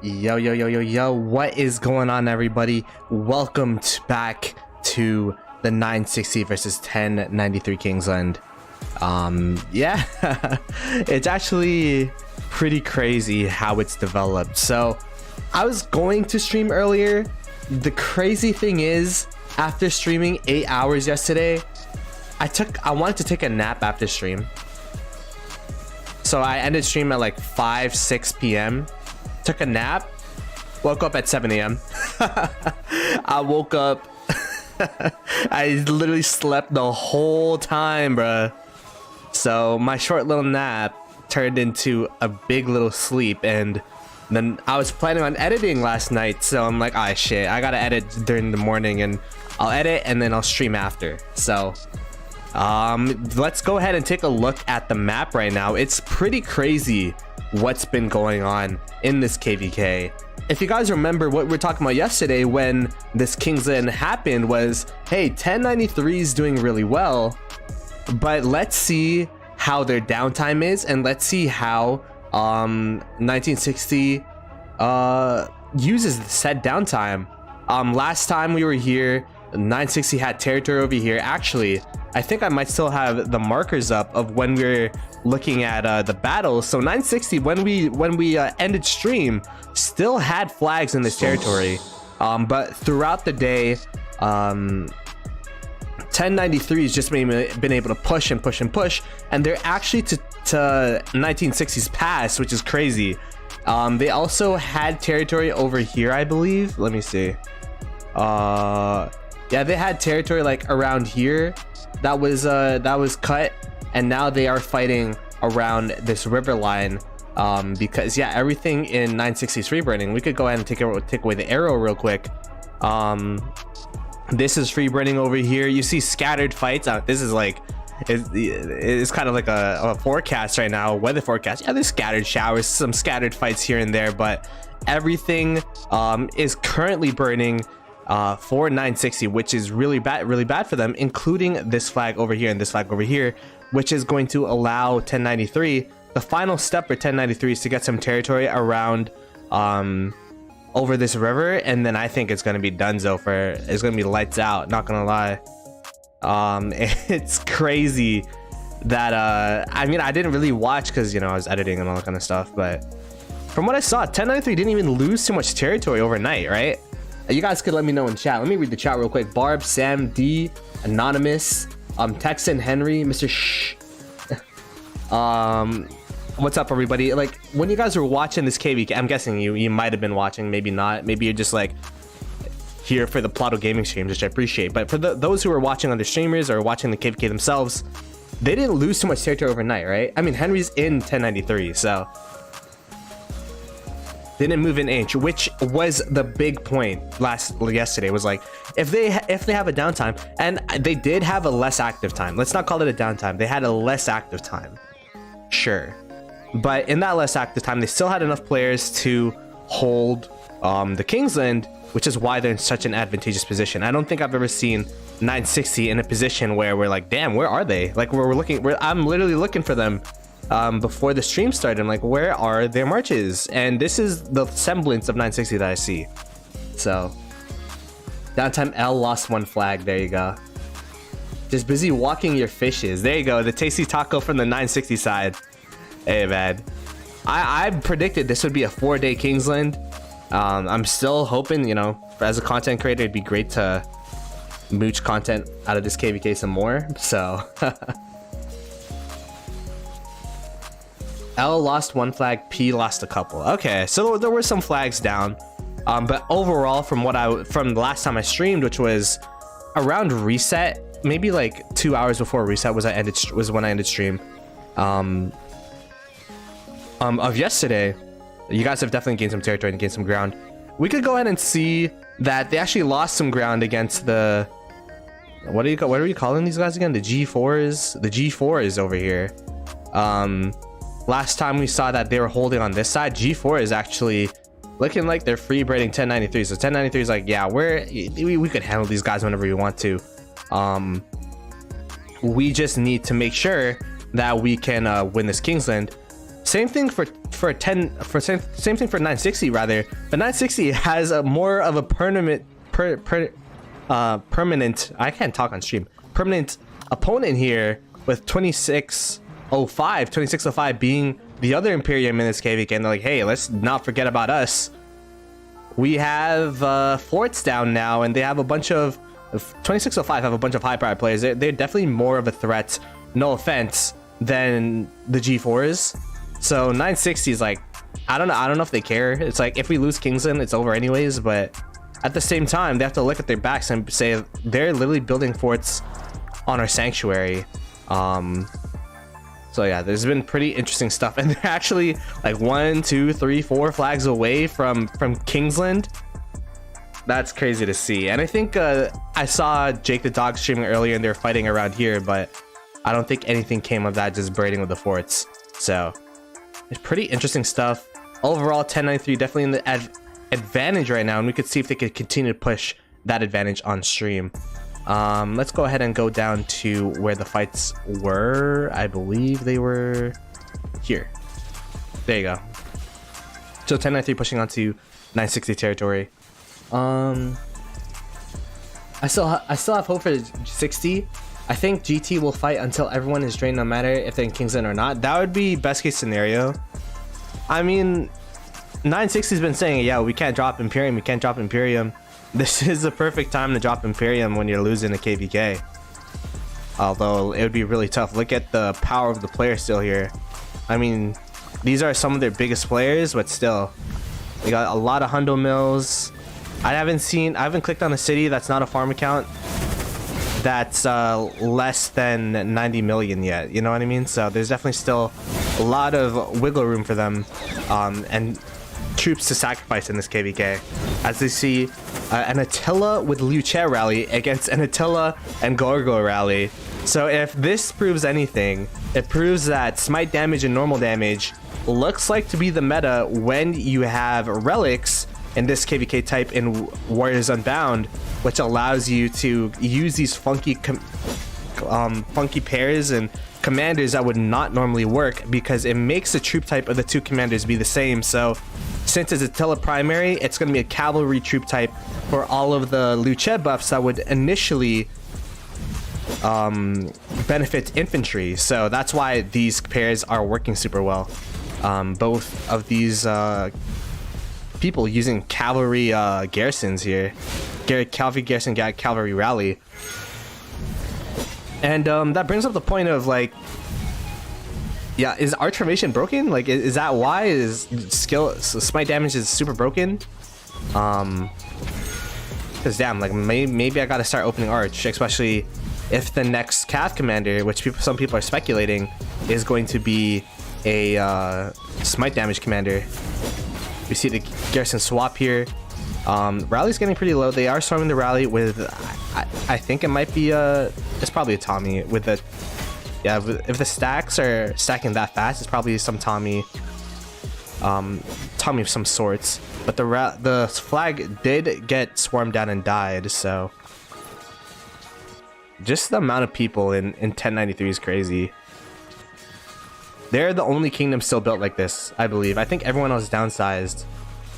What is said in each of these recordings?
Yo, what is going on, everybody? Welcome back to the 960 versus 1093 Kingsland. Yeah, it's actually pretty crazy how it's developed. So I was going to stream earlier. The crazy thing is, after streaming 8 hours yesterday, I wanted to take a nap after stream. So I ended stream at like 5-6 p.m. Took a nap, woke up at 7 a.m. I woke up. I literally slept the whole time, bruh. So my short little nap turned into a big little sleep, and then I was planning on editing last night, so I'm like, ah, shit, I gotta edit during the morning, and I'll edit and then I'll stream after. So let's go ahead and take a look at the map right now. It's pretty crazy what's been going on in this KvK. If you guys remember, what we were talking about yesterday when this Kingsland happened was, hey, 1093 is doing really well, but let's see how their downtime is, and let's see how 1960 uses the said downtime. Last time we were here, 960 had territory over here. Actually, I think I might still have the markers up of when we were looking at the battles. So 960, when we ended stream, still had flags in this territory, but throughout the day, 1093 has just been able to push and push and push, and they're actually to 1960's pass, which is crazy. They also had territory over here, I believe. Let me see. Yeah, they had territory like around here that was cut, and now they are fighting around this river line, because yeah, everything in 960 is free burning. We could go ahead and take away the arrow real quick. This is free burning over here. You see scattered fights. This is like it's kind of like a forecast right now, a weather forecast. Yeah, there's scattered showers, some scattered fights here and there, but everything is currently burning for 960, which is really bad for them, including this flag over here and this flag over here, which is going to allow 1093, the final step for 1093 is to get some territory around over this river, and then I think it's going to be donezo it's going to be lights out, not gonna lie. It's crazy that I mean, I didn't really watch because, you know, I was editing and all that kind of stuff, but from what I saw, 1093 didn't even lose too much territory overnight, right? You guys could let me know in chat. Let me read the chat real quick. Barb, Sam, D, Anonymous, Texan, Henry, Mr. Shh. What's up, everybody? Like, when you guys were watching this KvK, I'm guessing you might have been watching, maybe not. Maybe you're just like here for the Ploto gaming streams, which I appreciate. But for those who are watching other streamers or watching the KvK themselves, they didn't lose too much territory overnight, right? I mean, Henry's in 1093, so they didn't move an inch, which was the big point yesterday. Was like, if they have a downtime, and they did have a less active time. Let's not call it a downtime. They had a less active time, sure, but in that less active time, they still had enough players to hold the Kingsland, which is why they're in such an advantageous position. I don't think I've ever seen 960 in a position where we're like, damn, where are they? Like, I'm literally looking for them before the stream started. I'm like, where are their marches? And this is the semblance of 960 that I see. So downtime L lost one flag. There you go. Just busy walking your fishes. There you go. The tasty taco from the 960 side. Hey, man, I predicted this would be a 4-day Kingsland. I'm still hoping, you know, as a content creator, it'd be great to mooch content out of this KvK some more. So L lost one flag, P lost a couple. Okay, so there were some flags down, but overall, from the last time I streamed, which was around reset, maybe like 2 hours before reset was when I ended stream of yesterday. You guys have definitely gained some territory and gained some ground. We could go ahead and see that they actually lost some ground against the, what are you calling these guys again? The G4s. The G4s over here. Last time we saw that they were holding on this side. G4 is actually looking like they're free braiding 1093. So 1093 is like, yeah, we could handle these guys whenever we want to. We just need to make sure that we can win this Kingsland. Same thing for 10 for same thing for 960 rather, but 960 has a more of a permanent permanent, I can't talk on stream, permanent opponent here with 2605 being the other Imperium in this KvK, and they're like, hey, let's not forget about us. We have forts down now, and they have a bunch of 2605 have a bunch of high power players. They're definitely more of a threat, no offense, than the G4s. So 960 is like, I don't know if they care. It's like, if we lose Kingsland, it's over anyways, but at the same time, they have to look at their backs and say they're literally building forts on our sanctuary. So yeah, there's been pretty interesting stuff, and they're actually like 1, 2, 3, 4 flags away from Kingsland. That's crazy to see. And I think I saw Jake the Dog streaming earlier, and they're fighting around here, but I don't think anything came of that, just braiding with the forts. So it's pretty interesting stuff. Overall, 1093 definitely in the advantage right now, and we could see if they could continue to push that advantage on stream. Let's go ahead and go down to where the fights were. I believe they were here. There you go. So 1093 pushing onto 960 territory. I still have hope for 60. I think GT will fight until everyone is drained, no matter if they're in Kingsland or not. That would be best case scenario. I mean, 960's been saying, yeah, we can't drop Imperium, we can't drop Imperium. This is the perfect time to drop Imperium when you're losing a KvK. Although it would be really tough. Look at the power of the player still here. I mean, these are some of their biggest players, but still, they got a lot of hundo mills. I haven't clicked on a city that's not a farm account that's less than 90 million yet, you know what I mean? So there's definitely still a lot of wiggle room for them, and troops to sacrifice in this KvK, as they see an Attila with Luce rally against an Attila and Gorgo rally. So if this proves anything, it proves that smite damage and normal damage looks like to be the meta when you have relics in this KvK type in Warriors Unbound, which allows you to use these funky pairs and commanders that would not normally work, because it makes the troop type of the two commanders be the same. So since it's a tele-primary, it's going to be a cavalry troop type for all of the Luce buffs that would initially benefit infantry. So that's why these pairs are working super well. Both of these people using cavalry garrisons here. Cavalry garrison, cavalry rally. And that brings up the point of, like, yeah, is arch formation broken? Like, is that why? Is smite damage is super broken? Because damn, like, maybe I gotta start opening arch, especially if the next cav commander, which some people are speculating, is going to be a smite damage commander. We see the garrison swap here. Rally's getting pretty low. They are storming the rally with, I think it might be it's probably a Tommy with the, yeah, if the stacks are stacking that fast, it's probably some Tommy of some sorts. But the flag did get swarmed down and died, so just the amount of people in 1093 is crazy. They're the only kingdom still built like this, I believe. I think everyone else downsized.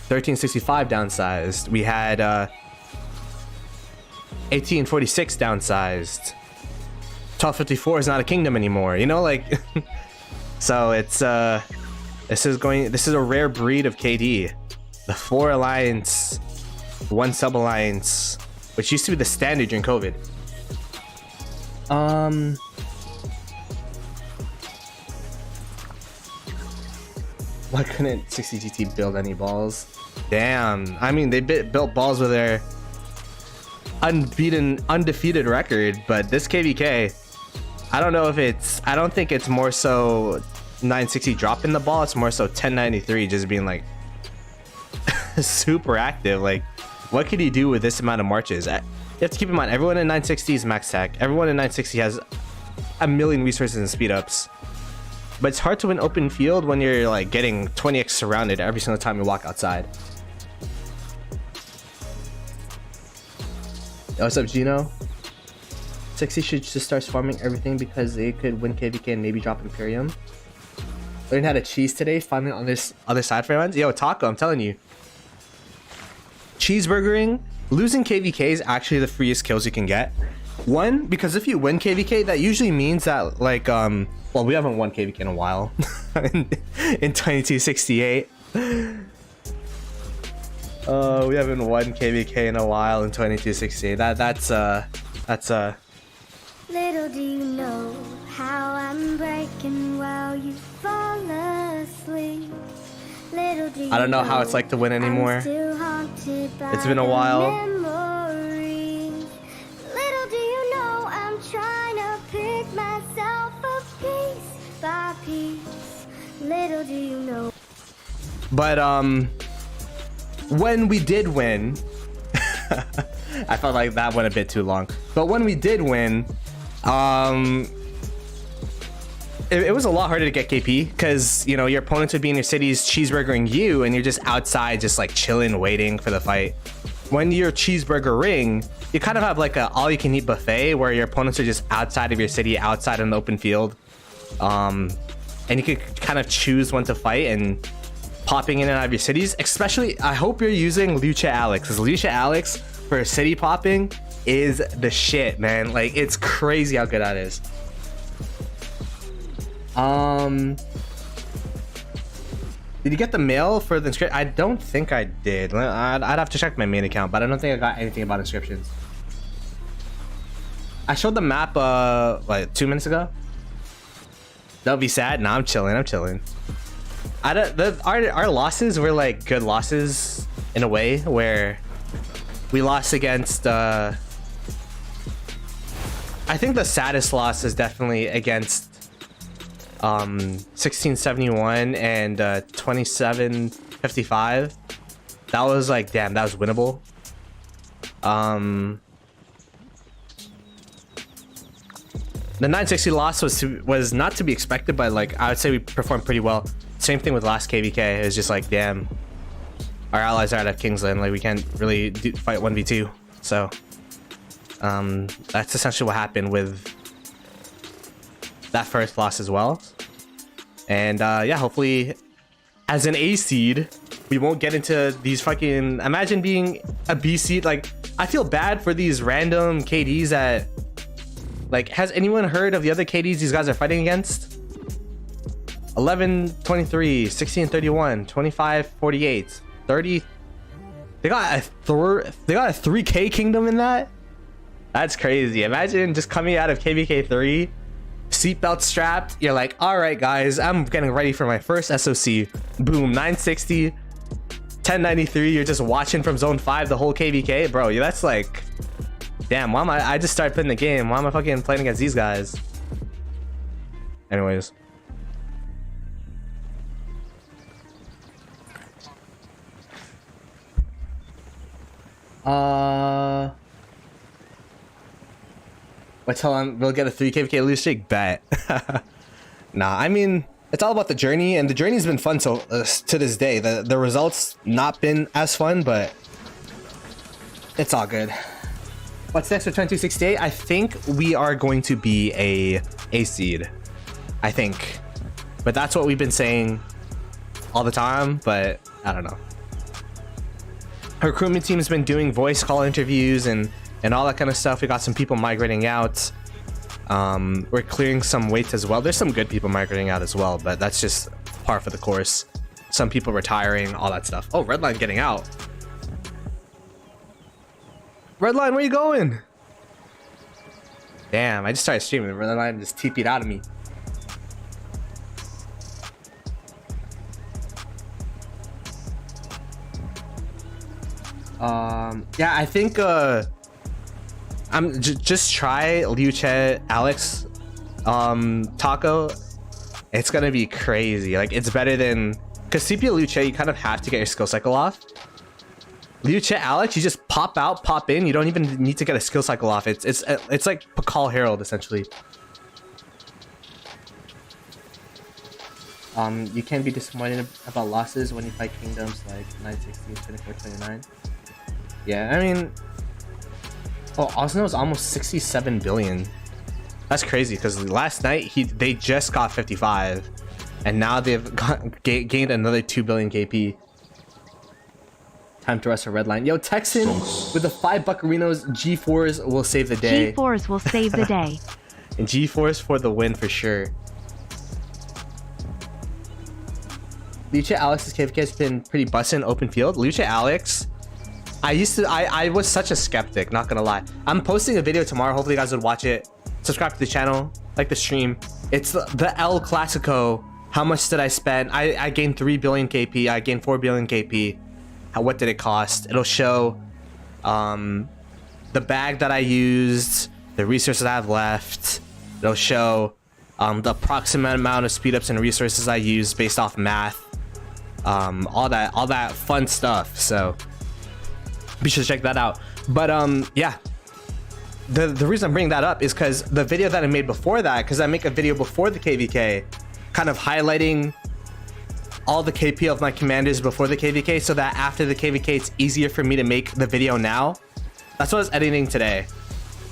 1365 downsized. We had 1846 downsized. 1254 is not a kingdom anymore, you know, like. So it's this is a rare breed of KD. The 4 alliance, 1 sub alliance, which used to be the standard during COVID. Why couldn't 60GT build any balls? Damn. I mean, they built balls with their undefeated record, but this KvK, I don't know if it's, I don't think it's more so 960 dropping the ball. It's more so 1093 just being like super active. Like, what could he do with this amount of marches? You have to keep in mind, everyone in 960 is max tech. Everyone in 960 has a million resources and speed ups. But it's hard to win open field when you're like getting 20x surrounded every single time you walk outside. Yo, what's up, Gino? 60 should just start farming everything because they could win KvK and maybe drop Imperium. Learned how to cheese today. Finally on this other side, friends. Yo, Taco, I'm telling you. Cheeseburgering, losing KvK is actually the freest kills you can get. One, because if you win KvK, that usually means that, like, well, we haven't won KvK in a while. in 2268. We haven't won KvK in a while in 2268. That's Little do you know how I'm breaking while you fall asleep. Little do you I don't know how it's like to win anymore. It's been a while. Memories. Little do you know I'm trying to pick myself up piece by piece. Little do you know. But when we did win, I felt like that went a bit too long. But when we did win, it was a lot harder to get KP because, you know, your opponents would be in your cities cheeseburgering you and you're just outside just like chilling, waiting for the fight. When you're cheeseburger ring, you kind of have like a all you can eat buffet where your opponents are just outside of your city, outside in the open field. And you could kind of choose when to fight and popping in and out of your cities. Especially, I hope you're using Lucha Alex, because Lucha Alex for city popping is the shit, man. Like, it's crazy how good that is. Did you get the mail for the inscription? I don't think I did. I'd have to check my main account, but I don't think I got anything about inscriptions. I showed the map like 2 minutes ago. That would be sad. No, I'm chilling. I'm chilling. Our losses were like good losses in a way, where we lost against I think the saddest loss is definitely against 1671 and 2755. That was like, damn, that was winnable. The 960 loss was not to be expected, but like I would say we performed pretty well. Same thing with last KvK. It was just like, damn, our allies are out of Kingsland. Like, we can't really fight 1v2. So that's essentially what happened with that first loss as well. And yeah, hopefully as an A seed we won't get into these fucking, imagine being a B seed. Like, I feel bad for these random KDs that, like, has anyone heard of the other KDs these guys are fighting against? 1123, 1631, 2548, 30. They got a 3k kingdom in that. That's crazy. Imagine just coming out of KvK 3, seatbelt strapped. You're like, all right, guys, I'm getting ready for my first SOC. Boom, 960, 1093. You're just watching from zone 5 the whole KvK, bro. That's like, damn. Why am I just started playing the game? Why am I fucking playing against these guys? Anyways. But tell him we'll get a 3 KvK lose streak. Bet. Nah, I mean, it's all about the journey, and the journey's been fun to this day. The results not been as fun, but it's all good. What's next for 2268? I think we are going to be a seed. I think, but that's what we've been saying all the time. But I don't know. Our recruitment team has been doing voice call interviews and all that kind of stuff. We got some people migrating out. We're clearing some weights as well. There's some good people migrating out as well, but that's just par for the course. Some people retiring, all that stuff. Oh, Redline getting out. Redline, where you going? Damn, I just started streaming. Redline just TP'd out of me. Yeah, I think I'm just try Lucha Alex Taco. It's gonna be crazy. Like, it's better than, because CP Lucha, you kind of have to get your skill cycle off. Lucha Alex, you just pop out, pop in. You don't even need to get a skill cycle off. It's like Pakal Herald essentially. You can't be disappointed about losses when you fight kingdoms like 960, 2429. Yeah, I mean, oh, Osno is almost 67 billion. That's crazy, because last night they just got 55. and now they've gained another 2 billion KP. Time to rush a red line. Yo, Texan with the 5 Buccarinos. G4s will save the day. G4s will save the day. And G4s for the win for sure. Lucha Alex's KvK has been pretty bussin' open field. Lucha Alex, I was such a skeptic, not gonna lie. I'm posting a video tomorrow. Hopefully you guys would watch it. Subscribe to the channel, like the stream. It's the El Clasico. How much did I spend? I gained 3 billion KP. I gained 4 billion KP. What did it cost? It'll show the bag that I used, the resources I have left. It'll show the approximate amount of speed ups and resources I used based off math. All that fun stuff. So be sure to check that out. But yeah, the reason I'm bringing that up is because the video that I made before that, because I make a video before the KvK, kind of highlighting all the KP of my commanders before the KvK, so that after the KvK it's easier for me to make the video now. That's what I was editing today.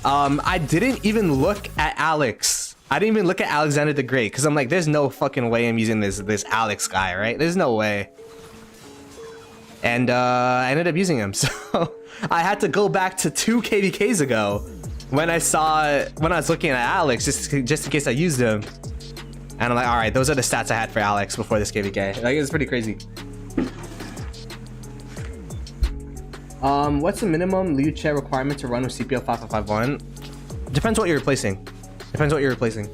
I didn't even look at Alex. I didn't even look at Alexander the Great, because I'm like, there's no fucking way I'm using this Alex guy, right? There's no way. And I ended up using him. So I had to go back to 2 KvKs ago when I was looking at Alex, just in case I used him. And I'm like, all right, those are the stats I had for Alex before this KvK. Like, it's pretty crazy. What's the minimum Lucha requirement to run with CPO 5551? Depends what you're replacing. Depends what you're replacing.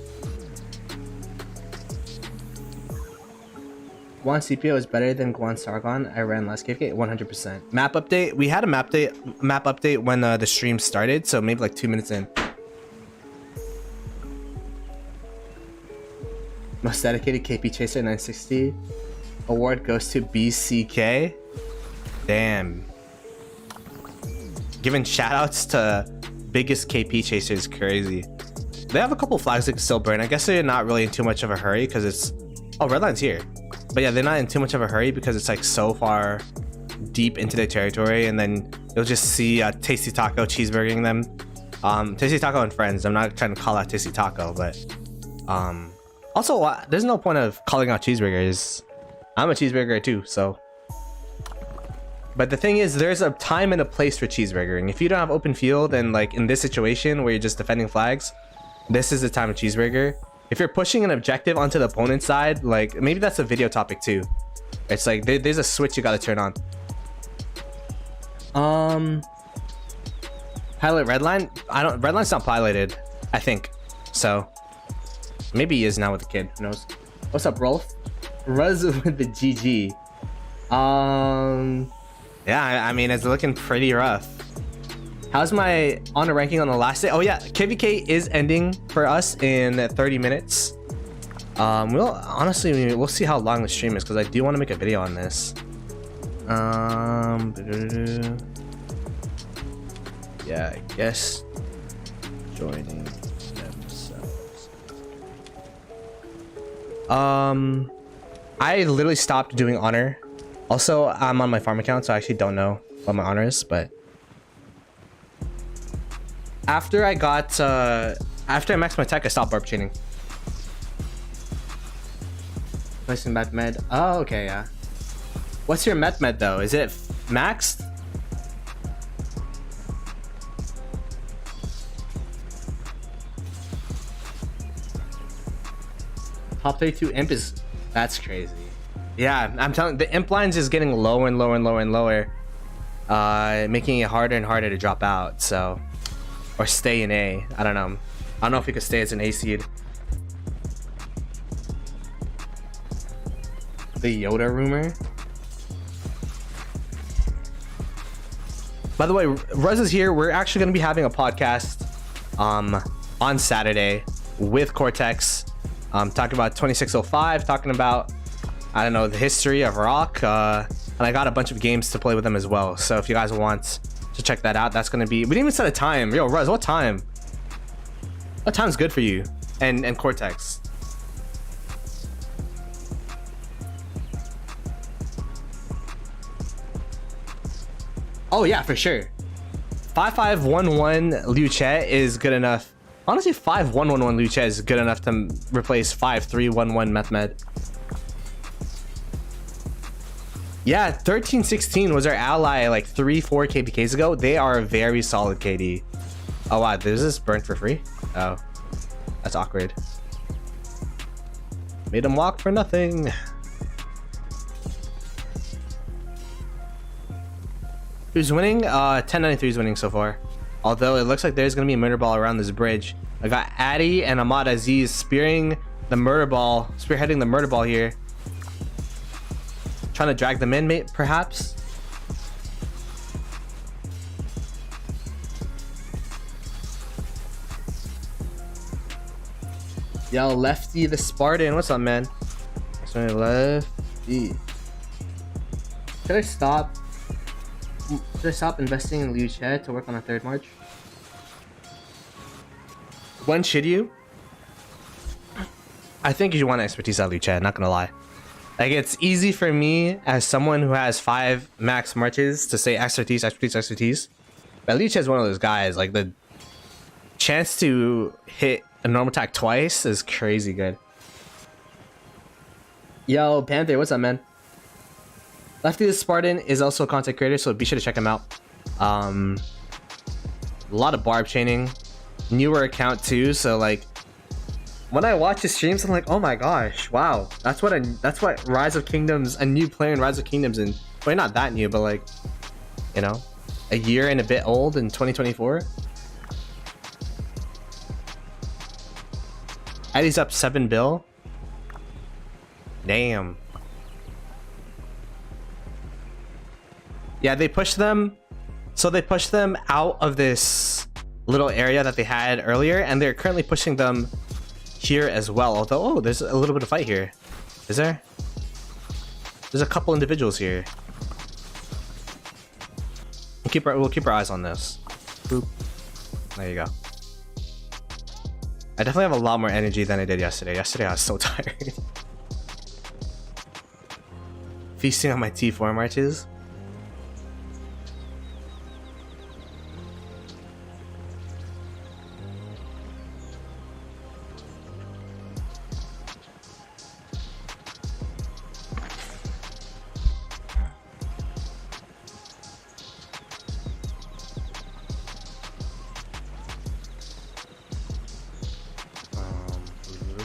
Guan CPO is better than Guan Sargon. I ran last KvK. 100%. Map update. We had a map update when the stream started, so maybe like 2 minutes in. Most dedicated KP Chaser 960 award goes to BCK. Damn. Giving shoutouts to biggest KP Chaser is crazy. They have a couple flags that can still burn. I guess they're not really in too much of a hurry because it's... Oh, Redline's here. But yeah, they're not in too much of a hurry because it's like so far deep into their territory, and then you'll just see Tasty Taco cheeseburgering them. Tasty Taco and friends. I'm not trying to call out Tasty Taco, but... Also, there's no point of calling out cheeseburgers. I'm a cheeseburger too, so. But the thing is, there's a time and a place for cheeseburgering. If you don't have open field and like in this situation where you're just defending flags, this is the time of cheeseburger. If you're pushing an objective onto the opponent's side, like maybe that's a video topic too. It's like there's a switch you gotta turn on. Pilot Redline? Redline's not piloted, I think. So. Maybe he is now with the kid. Who knows? What's up, Rolf? Ruz with the GG. Yeah, I mean, it's looking pretty rough. How's my honor ranking on the last day? Oh yeah, KvK is ending for us in 30 minutes. We'll see how long the stream is because I do want to make a video on this. Yeah, I guess joining. I literally stopped doing honor. Also, I'm on my farm account, so I actually don't know what my honor is, but after I maxed my tech, I stopped barb chaining. Nice and med. Oh, okay, yeah. What's your med though? Is it maxed? Top 32 imp is... That's crazy. Yeah, I'm telling... The imp lines is getting lower and lower and lower and lower. Making it harder and harder to drop out, so... Or stay in A. I don't know. I don't know if you could stay as an A seed. The Yoda rumor. By the way, Ruz is here. We're actually going to be having a podcast on Saturday with Cortex. Talking about 2605, talking about, I don't know, the history of rock, and I got a bunch of games to play with them as well. So if you guys want to check that out, that's gonna be... We didn't even set a time. Yo, Ruz, what time? What time's good for you and Cortex? Oh yeah, for sure. 5511 Lucha is good enough. Honestly, 5111 Lucha is good enough to replace 5311 Methmed. Yeah, 1316 was our ally like 3-4 KvKs ago. They are a very solid KD. Oh wow, there's this burnt for free? Oh, that's awkward. Made him walk for nothing. Who's winning? 1093 is winning so far. Although it looks like there's gonna be a murder ball around this bridge. I got Addy and Ahmad Aziz spearheading the murder ball here. Trying to drag them in, mate, perhaps. Yo, Lefty the Spartan, what's up, man? Sorry, Lefty. Should I stop investing in Liu Che to work on a third march? When should you? I think you want expertise at Liu Che, not gonna lie. Like, it's easy for me as someone who has 5 max marches to say expertise. But Liu Che is one of those guys, like the chance to hit a normal attack twice is crazy good. Yo, Panther, what's up, man? Lefty the Spartan is also a content creator, so be sure to check him out. A lot of barb chaining, newer account too, so like when I watch his streams, I'm like, oh my gosh, wow, that's what Rise of Kingdoms, a new player in Rise of Kingdoms, and well, not that new, but like, you know, a year and a bit old in 2024. Eddie's up 7 bill. Damn. Yeah, they pushed them. So they pushed them out of this little area that they had earlier, and they're currently pushing them here as well. Although, oh, there's a little bit of fight here. Is there? There's a couple individuals here. We'll keep our eyes on this. Boop. There you go. I definitely have a lot more energy than I did yesterday. Yesterday I was so tired. Feasting on my T4 marches.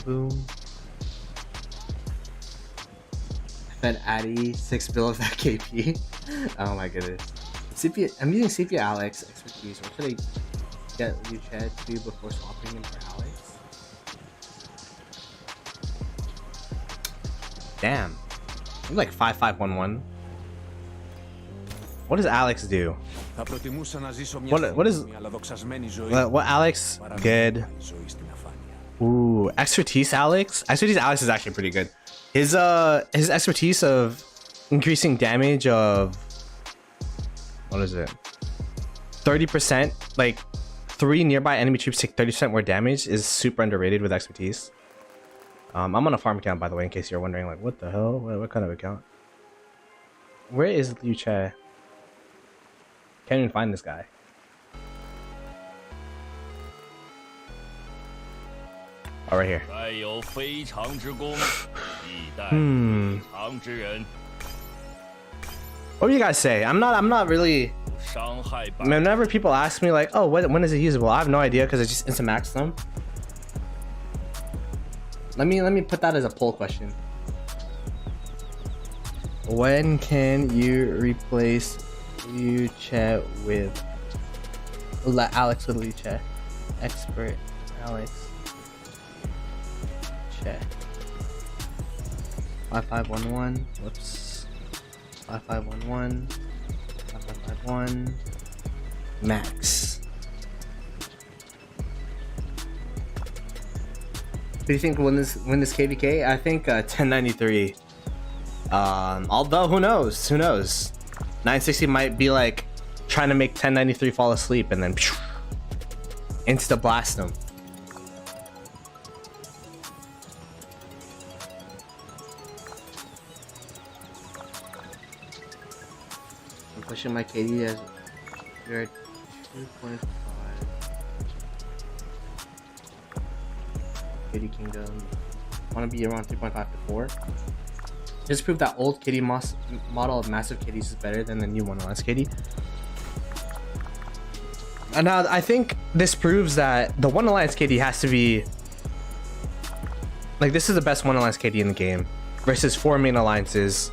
Boom. I fed Addy 6 bill of that KP. Oh my goodness. I'm using CP Alex expertise. What should I get Liu Che to before swapping him for Alex? Damn. I'm like 5511. What does Alex do? What Alex? Good. Ooh, expertise Alex? Expertise Alex is actually pretty good. His expertise of increasing damage of, what is it? 30%, like 3 nearby enemy troops take 30% more damage is super underrated with expertise. I'm on a farm account, by the way, in case you're wondering, like, what the hell? What kind of account? Where is Liu Che? Can't even find this guy. Oh, right here. What do you guys say? I'm not really. Whenever people ask me like, oh, when is it usable? I have no idea because I just instant max them. Let me put that as a poll question. When can you replace Liu Che with Alex with Liu Che? Expert Alex. 5511. Whoops. 5511. 5551. Max. Who do you think will win this KvK? I think 1093. Although who knows? 960 might be like trying to make 1093 fall asleep and then insta blast him. Pushing my KD as you're 2.5. KD Kingdom. Want to be around 3.5 to 4. Just prove that old KD model of massive KDs is better than the new One Alliance KD. And now I think this proves that the One Alliance KD has to be like, this is the best One Alliance KD in the game versus 4 main alliances.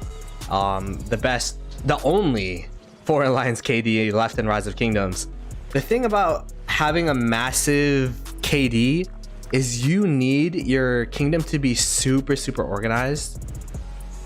The only 4 alliance KD left in Rise of Kingdoms. The thing about having a massive KD is you need your kingdom to be super organized.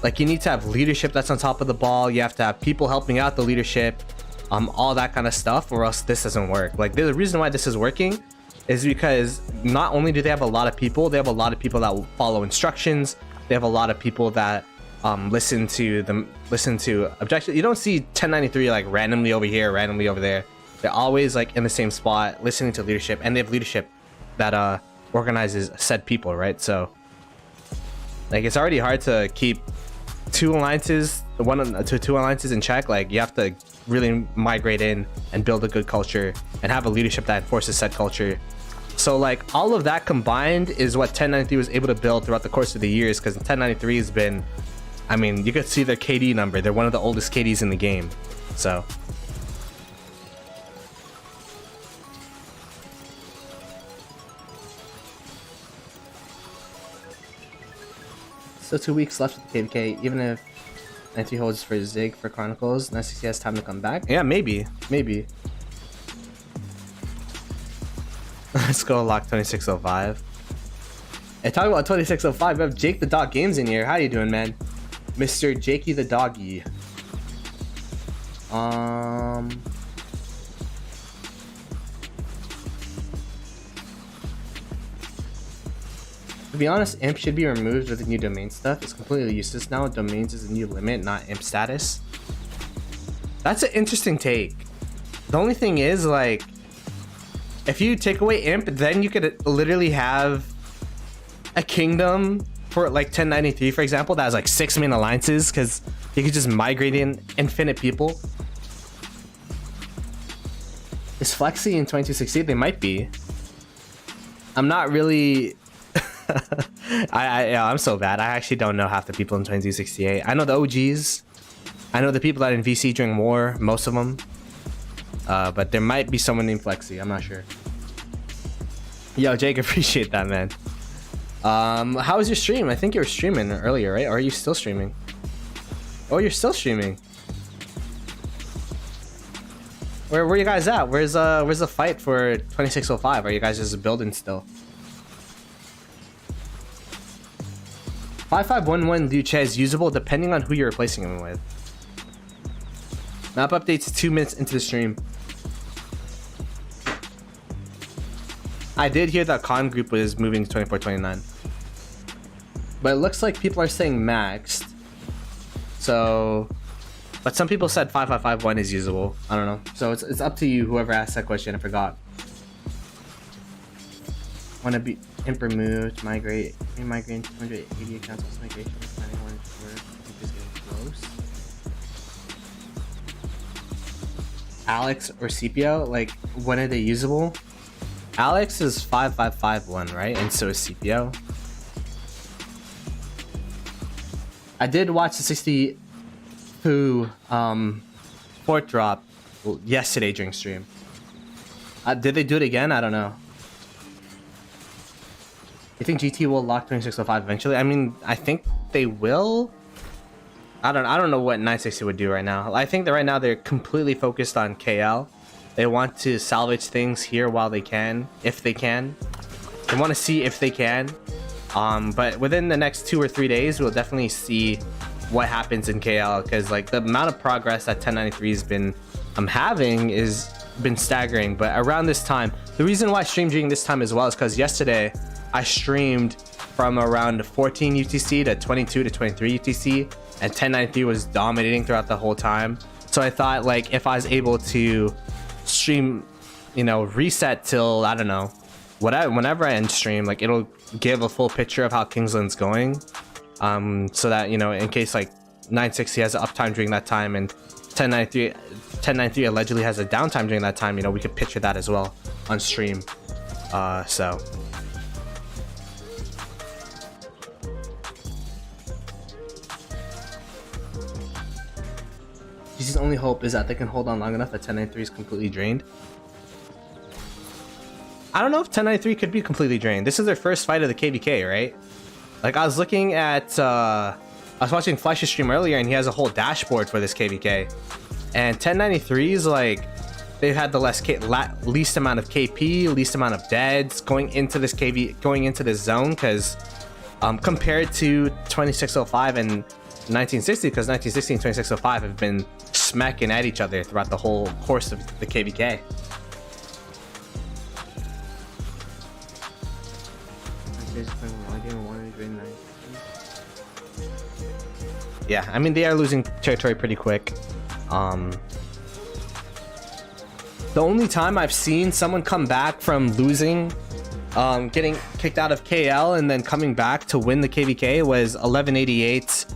Like, you need to have leadership that's on top of the ball. You have to have people helping out the leadership, all that kind of stuff, or else this doesn't work. Like, the reason why this is working is because not only do they have a lot of people, they have a lot of people that will follow instructions. They have a lot of people that listen to objectives. You don't see 1093 like randomly over here, randomly over there. They're always like in the same spot, listening to leadership, and they have leadership that organizes said people, right? So like, it's already hard to keep two alliances in check. Like, you have to really migrate in and build a good culture and have a leadership that enforces said culture. So like, all of that combined is what 1093 was able to build throughout the course of the years, because 1093 has been, I mean, you could see their KD number. They're one of the oldest KDs in the game. So still 2 weeks left with the KvK. Even if 93 holds for Zig for Chronicles, 960 has time to come back. Yeah, maybe. Let's go lock 2605. Hey, talking about 2605, we have Jake the Dog Games in here. How you doing, man? Mr. Jakey the Doggy. To be honest, imp should be removed with the new domain stuff. It's completely useless now. Domains is a new limit, not imp status. That's an interesting take. The only thing is, like, if you take away imp, then you could literally have a kingdom for like 1093, for example, that has like 6 main alliances, because you could just migrate in infinite people. Is Flexi in 2260? They might be. I'm not really I'm so bad. I actually don't know half the people in 2268. I know the OGs. I know the people that are in VC during war, most of them. But there might be someone named Flexi. I'm not sure. Yo, Jake, appreciate that, man. How was your stream? I think you were streaming earlier, right? Or are you still streaming? Oh, you're still streaming. Where are you guys at? Where's the fight for 2605? Are you guys just building still? 5511 Luce is usable depending on who you're replacing him with. Map updates 2 minutes into the stream. I did hear that Con group was moving to 2429. But it looks like people are saying maxed. So, but some people said 5551 is usable. I don't know. So it's up to you, whoever asked that question. I forgot. Want to be imp removed, migrate, migrate 280 accounts plus migration, planning one for is getting close. Alex or Scipio, like, when are they usable? Alex is 5551, right? And so is Scipio. I did watch the 60 who fort drop yesterday during stream. Did they do it again? I don't know. You think GT will lock 2605 eventually? I mean, I think they will. I don't know what 960 would do right now. I think that right now they're completely focused on KL. They want to salvage things here while they can, if they can. They want to see if they can. But within the next 2 or 3 days, we'll definitely see what happens in KL, because like the amount of progress that 1093 has been having is been staggering. But around this time, the reason why I streamed during this time as well is because yesterday I streamed from around 14 UTC to 22 to 23 UTC, and 1093 was dominating throughout the whole time. So I thought, like, if I was able to stream, you know, reset till, I don't know, whenever I end stream, like, it'll give a full picture of how Kingsland's going, so that, you know, in case like 960 has an uptime during that time and 1093 allegedly has a downtime during that time, you know, we could picture that as well on stream. So GT's only hope is that they can hold on long enough that 1093 is completely drained. I don't know if 1093 could be completely drained. This is their first fight of the KvK, right? Like, I was looking at, I was watching Flash's stream earlier, and he has a whole dashboard for this KvK. And 1093 is like, they've had the least amount of KP, least amount of deads going into this going into this zone, because compared to 2605 and 1960, because 1960 and 2605 have been smacking at each other throughout the whole course of the KvK. Yeah, I mean, they are losing territory pretty quick. The only time I've seen someone come back from losing, getting kicked out of KL and then coming back to win the KvK was 1188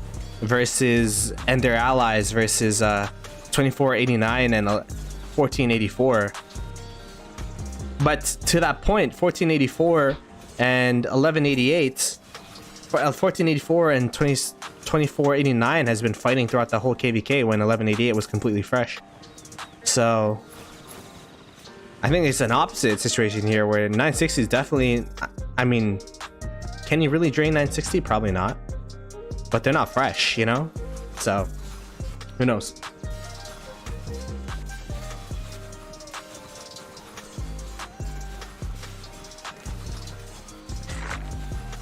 versus, and their allies versus 2489 and 1484. But to that point, 1484 and 1188, 1484 and 2489 has been fighting throughout the whole KvK when 1188 was completely fresh. So I think it's an opposite situation here where 960 is definitely, I mean, can you really drain 960? Probably not, but they're not fresh, you know? So who knows?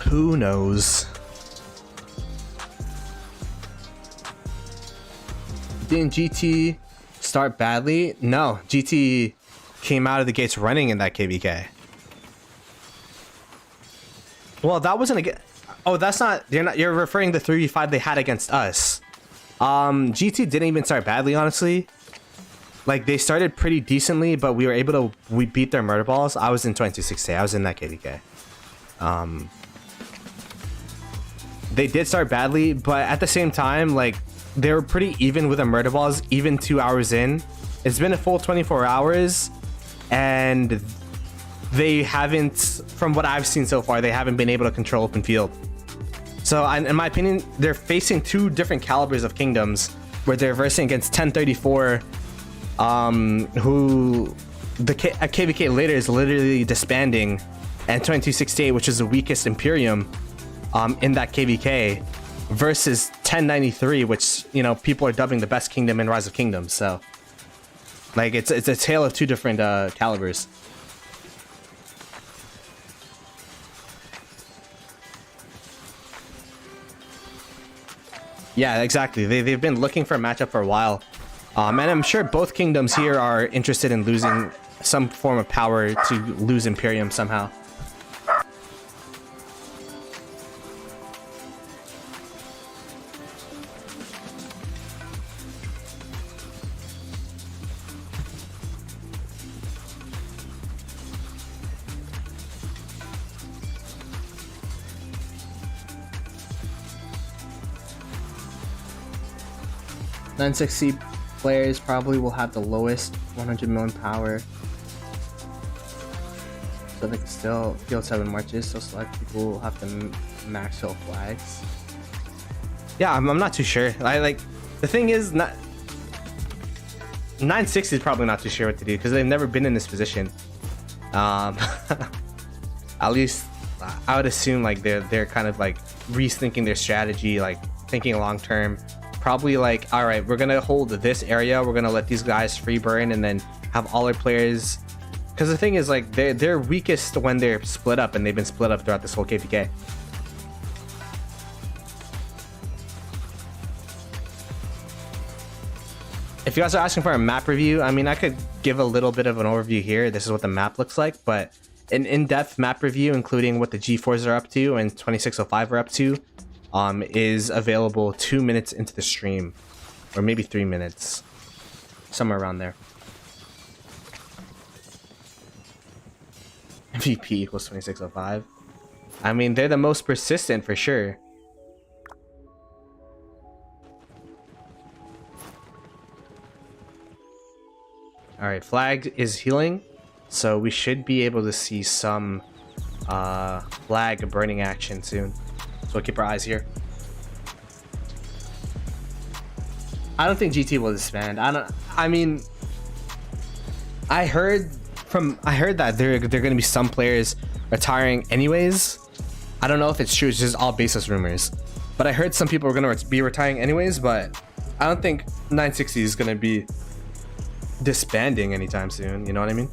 Who knows? Didn't GT start badly? No, GT came out of the gates running in that KvK. Well, that wasn't a... Oh, that's not... You're referring to the 3v5 they had against us. GT didn't even start badly, honestly. Like, they started pretty decently, but we were able to... We beat their murder balls. I was in 2260. I was in that KvK. They did start badly, but at the same time, like, they were pretty even with the murder balls, even 2 hours in. It's been a full 24 hours, and they haven't, from what I've seen so far, they haven't been able to control open field. So in my opinion, they're facing two different calibers of kingdoms, where they're versing against 1034, who a KvK later is literally disbanding, and 2268, which is the weakest Imperium in that KvK, versus 1093, which, you know, people are dubbing the best kingdom in Rise of Kingdoms. So like, it's a tale of two different calibers. Yeah, exactly. They've been looking for a matchup for a while, and I'm sure both kingdoms here are interested in losing some form of power to lose Imperium somehow. .960 players probably will have the lowest 100 million power, so they can still field 7 marches, so select people will have to max fill flags. Yeah, I'm not too sure. The thing is, 960 is probably not too sure what to do because they've never been in this position. At least I would assume like they're kind of like rethinking their strategy, like thinking long term. Probably like, all right, we're gonna hold this area, we're gonna let these guys free burn, and then have all our players, because the thing is, like, they're weakest when they're split up, and they've been split up throughout this whole KvK. If you guys are asking for a map review, I mean, I could give a little bit of an overview here. This is what the map looks like, but an in-depth map review, including what the G4s are up to and 2605 are up to, is available 2 minutes into the stream, or maybe 3 minutes, somewhere around there. MVP equals 2605. I mean, they're the most persistent for sure. All right, flag is healing, so we should be able to see some flag burning action soon. So keep our eyes here. I don't think GT will disband. I mean, I heard that there are gonna be some players retiring anyways. I don't know if it's true. It's just all baseless rumors. But I heard some people are gonna be retiring anyways. But I don't think 960 is gonna be disbanding anytime soon. You know what I mean?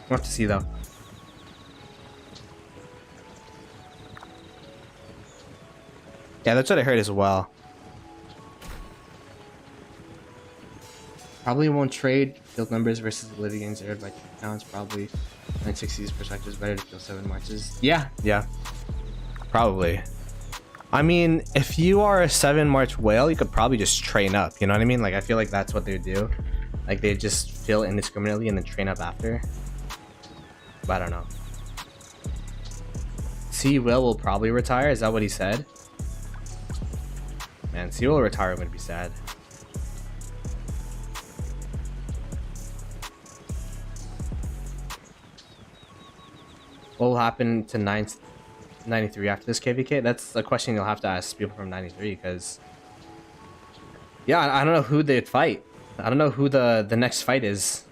We'll have to see though. Yeah, that's what I heard as well. Probably won't trade field numbers versus validity gains aired by counts. Probably 960's perspective is better to kill 7 marches. Yeah, probably. I mean, if you are a 7 march whale, you could probably just train up. You know what I mean? Like, I feel like that's what they would do. Like, they just fill indiscriminately and then train up after. But I don't know. C will probably retire. Is that what he said? Man, C will retire. I'm gonna be sad. What will happen to 93 after this KvK? That's a question you'll have to ask people from 93, because yeah, I don't know who they'd fight. I don't know who the next fight is.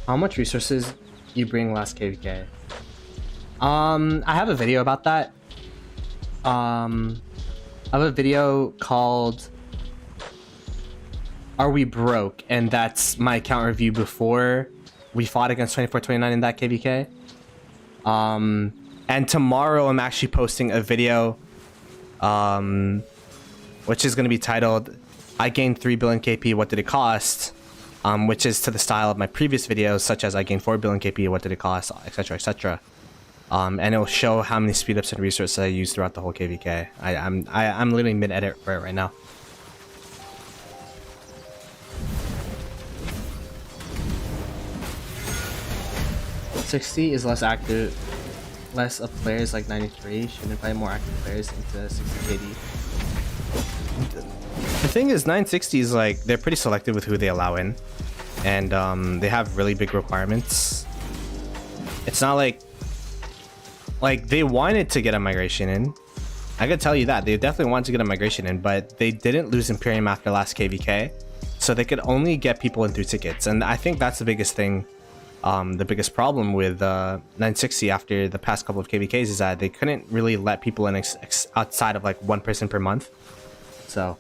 How much resources you bring last KvK? I have a video about that. I have a video called "Are We Broke?" and that's my account review before we fought against 2429 in that KvK. And tomorrow I'm actually posting a video, which is going to be titled "I gained 3 billion KP. What did it cost?" Which is to the style of my previous videos, such as I gained 4 billion KP, what did it cost, etc, etc. And it will show how many speed ups and resources I used throughout the whole KvK. I'm literally mid-edit for it right now. "60 is less active, less of players like 93. Should invite more active players into 60 KD. The thing is, 960 is like, they're pretty selective with who they allow in, and they have really big requirements. It's not like they wanted to get a migration in. I could tell you that they definitely wanted to get a migration in, but they didn't lose Imperium after last KvK, so they could only get people in through tickets. And I think that's the biggest thing, the biggest problem with 960 after the past couple of KvKs is that they couldn't really let people in outside of like 1 person per month. So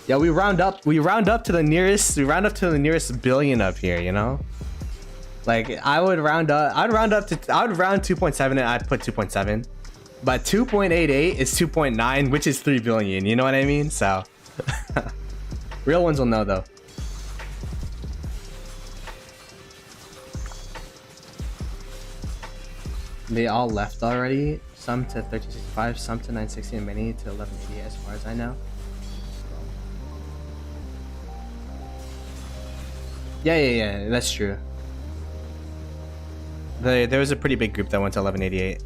yeah, we round up to the nearest billion up here, you know? Like, I would round 2.7 and I'd put 2.7. But 2.88 is 2.9, which is 3 billion, you know what I mean? So real ones will know though. They all left already. Some to 1365, some to 960, and many to 1180 as far as I know. Yeah, that's true. There was a pretty big group that went to 1188.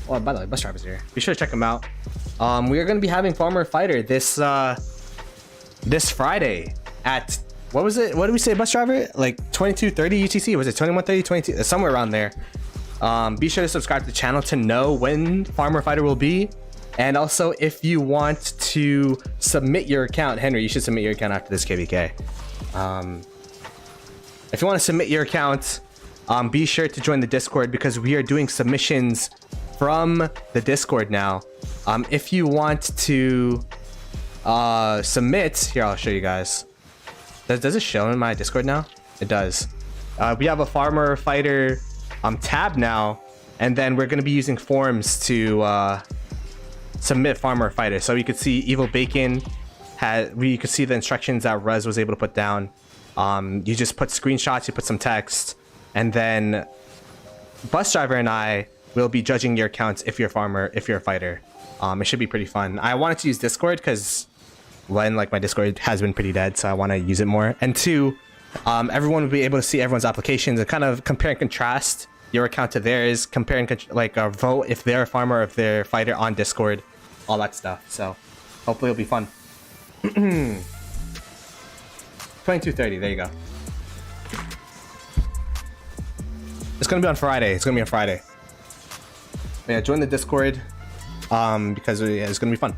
Oh, by the way, bus driver's here. Be sure to check him out. We are going to be having Farmer Fighter this Friday at, what was it? What did we say, bus driver? Like 22:30 UTC? Was it 21:30, 22? Somewhere around there. Be sure to subscribe to the channel to know when Farmer Fighter will be. And also, if you want to submit your account, Henry, you should submit your account after this KvK. If you want to submit your account, be sure to join the Discord, because we are doing submissions from the Discord now. If you want to submit, here, I'll show you guys. Does it show in my Discord now? It does. We have a Farmer Fighter tab now, and then we're going to be using forms to submit Farmer Fighter. So you could see Evil Bacon you could see the instructions that Rez was able to put down. You just put screenshots, you put some text, and then Bus Driver and I will be judging your accounts if you're a farmer, if you're a fighter. It should be pretty fun. I wanted to use Discord because one, like, my Discord has been pretty dead, so I want to use it more. And two, everyone will be able to see everyone's applications and kind of compare and contrast your account to theirs, compare and like vote if they're a farmer or if they're a fighter on Discord, all that stuff. So hopefully it'll be fun. 22:30, there you go. It's gonna be on Friday. It's gonna be on Friday. But yeah, join the Discord because it's gonna be fun.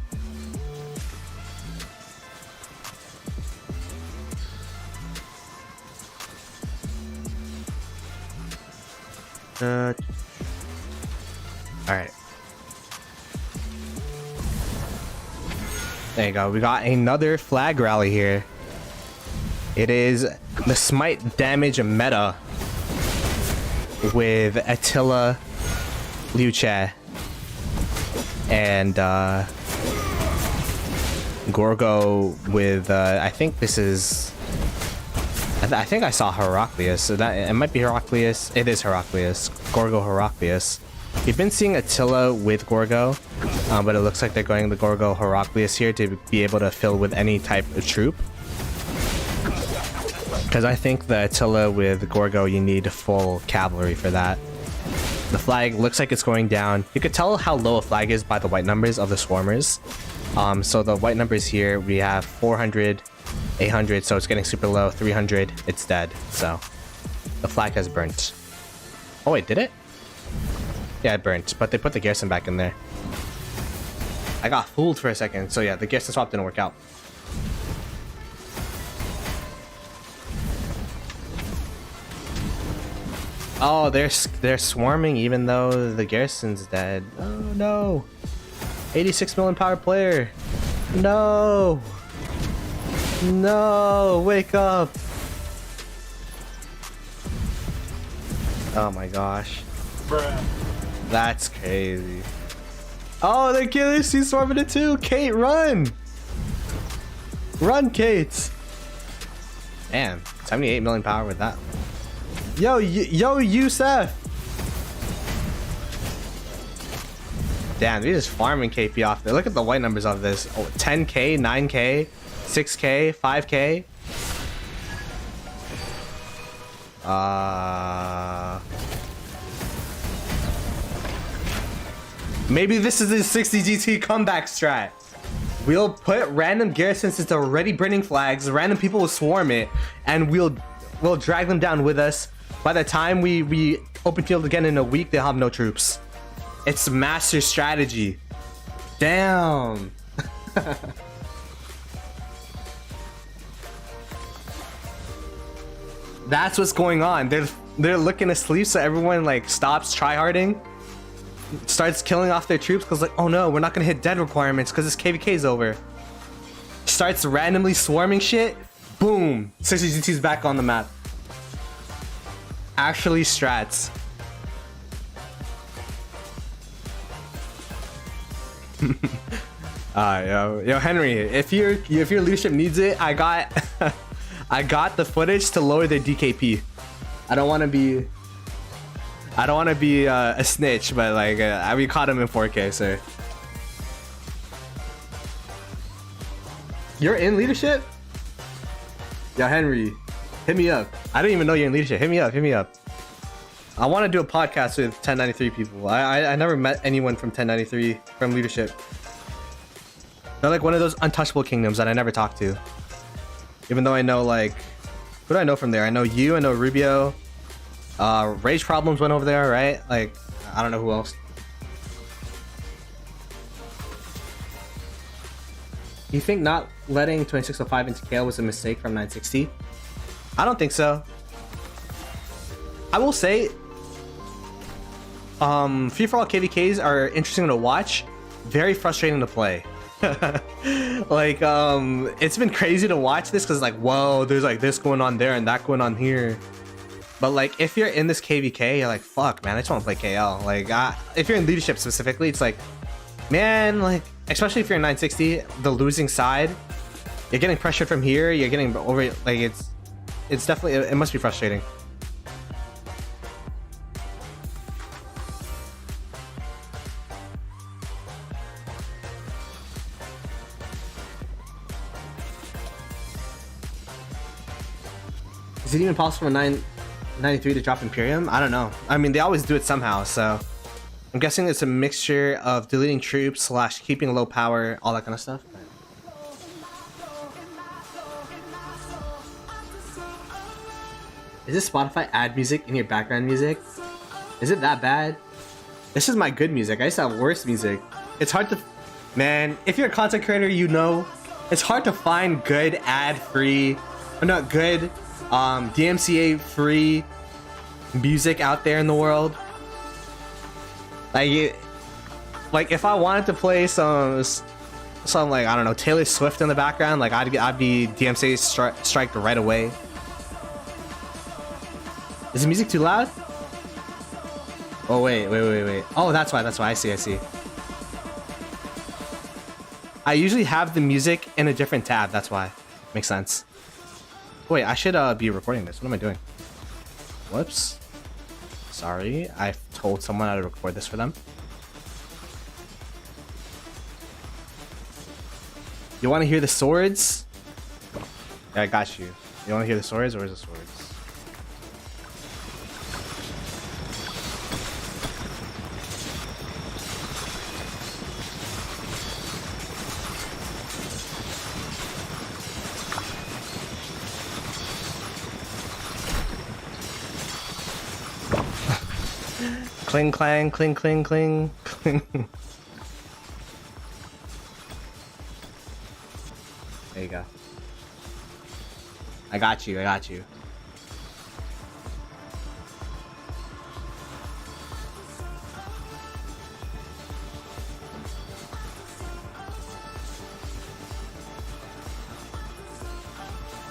All right. There you go. We got another flag rally here. It is the smite damage meta with Attila, Liu Che, and Gorgo with I think this is I think I saw Heraclius, so that it might be Heraclius. It is Heraclius. Gorgo Heraclius. We've been seeing Attila with Gorgo, but it looks like they're going the Gorgo Heraclius here to be able to fill with any type of troop. Because I think the Attila with Gorgo, you need full cavalry for that. The flag looks like it's going down. You could tell how low a flag is by the white numbers of the swarmers. So the white numbers here, we have 400, 800, so it's getting super low. 300, it's dead. So the flag has burnt. Oh wait, did it? Yeah, it burnt, but they put the garrison back in there. I got fooled for a second. So yeah, the garrison swap didn't work out. Oh, they're swarming even though the garrison's dead. Oh no. 86 million power player. No. No, wake up. Oh my gosh. Bruh. That's crazy. Oh, they're killing. She's swarming it too. Kate, run. Run, Kate. Damn, 78 million power with that. Yo, Yusef. Damn, they're just farming KP off there. Look at the white numbers of this. Oh, 10k, 9k, 6k, 5k. Maybe this is the 60 GT comeback strat. We'll put random garrisons into already burning flags. Random people will swarm it, and we'll drag them down with us. By the time we open field again in a week, they'll have no troops. It's master strategy. Damn. That's what's going on. They're looking to sleep, so everyone like stops tryharding, starts killing off their troops because like, oh no, we're not gonna hit dead requirements because this KvK is over. Starts randomly swarming shit. Boom. 60 GT's back on the map. Actually strats. Yo Henry, if your leadership needs it, I got I got the footage to lower their DKP. I don't want to be a snitch, but like we caught him in 4K, sir. You're in leadership? Yo Henry, hit me up. I didn't even know you're in leadership. Hit me up, hit me up. I want to do a podcast with 1093 people. I never met anyone from 1093 from leadership. They're like one of those untouchable kingdoms that I never talked to. Even though I know like, who do I know from there? I know you, I know Rubio. Rage Problems went over there, right? Like, I don't know who else. You think not letting 2605 into KL was a mistake from 960? I don't think so. I will say, free-for-all KvKs are interesting to watch, very frustrating to play. Like, it's been crazy to watch this because like, whoa, there's like this going on there and that going on here. But like, if you're in this KvK, you're like, fuck, man, I just want to play KL. Like, if you're in leadership specifically, it's like, man, like, especially if you're in 960, the losing side, you're getting pressured from here, you're getting over, like, it's definitely, it must be frustrating. Is it even possible for 993 to drop Imperium? I don't know. I mean, they always do it somehow, so I'm guessing it's a mixture of deleting troops / keeping low power, all that kind of stuff. Is this Spotify ad music in your background music? Is it that bad? This is my good music. I used to have worse music. It's hard to... Man, if you're a content creator, you know, it's hard to find good ad-free... Or not good, DMCA-free music out there in the world. Like, if I wanted to play some like, I don't know, Taylor Swift in the background, like I'd be DMCA striked right away. Is the music too loud? Oh wait. Oh, that's why. I see. I usually have the music in a different tab. That's why. Makes sense. Wait, I should be recording this. What am I doing? Whoops. Sorry, I told someone how to record this for them. You want to hear the swords? Yeah, I got you. You want to hear the swords? Where's the swords? Cling clang, cling cling cling cling. There you go. I got you.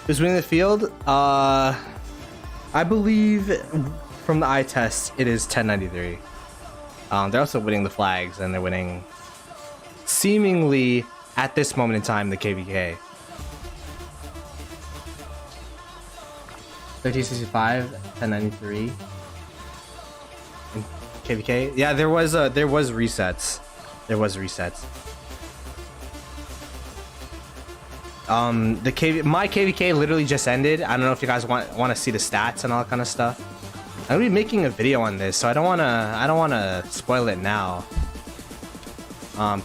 Who's winning the field? I believe from the eye test it is 1093. They're also winning the flags, and they're winning seemingly at this moment in time the KvK. 1365, 1093. And KvK. Yeah, there was resets. My KvK literally just ended. I don't know if you guys want to see the stats and all that kind of stuff. I'm gonna be making a video on this, so I don't wanna spoil it now.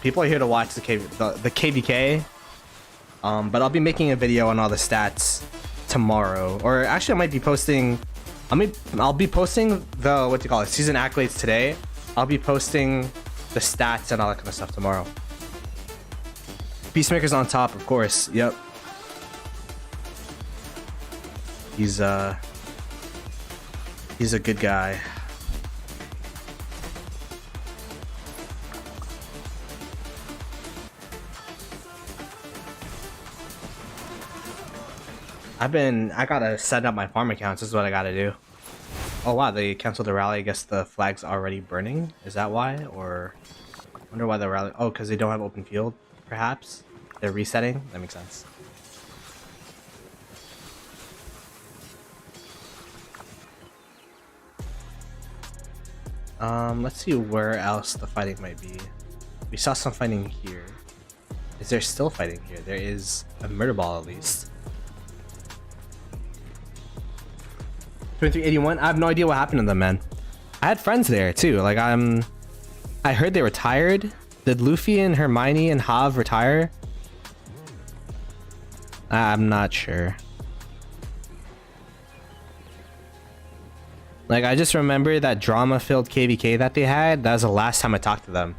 People are here to watch the KvK. But I'll be making a video on all the stats tomorrow, or actually I might be posting. I'll be posting the season accolades today. I'll be posting the stats and all that kind of stuff tomorrow. Peacemaker's on top, of course. Yep. He's a good guy. I gotta set up my farm accounts. This is what I gotta do. Oh wow, they canceled the rally. I guess the flag's already burning. Is that why? Or I wonder why the rally... Oh, because they don't have open field, perhaps? They're resetting? That makes sense. Let's see where else the fighting might be. We saw some fighting here. Is there still fighting here? There is a murder ball at least. 2381. I have no idea what happened to them, man. I had friends there too. Like I heard they retired. Did Luffy and Hermione and Hav retire? I'm not sure. Like, I just remember that drama-filled KvK that they had. That was the last time I talked to them.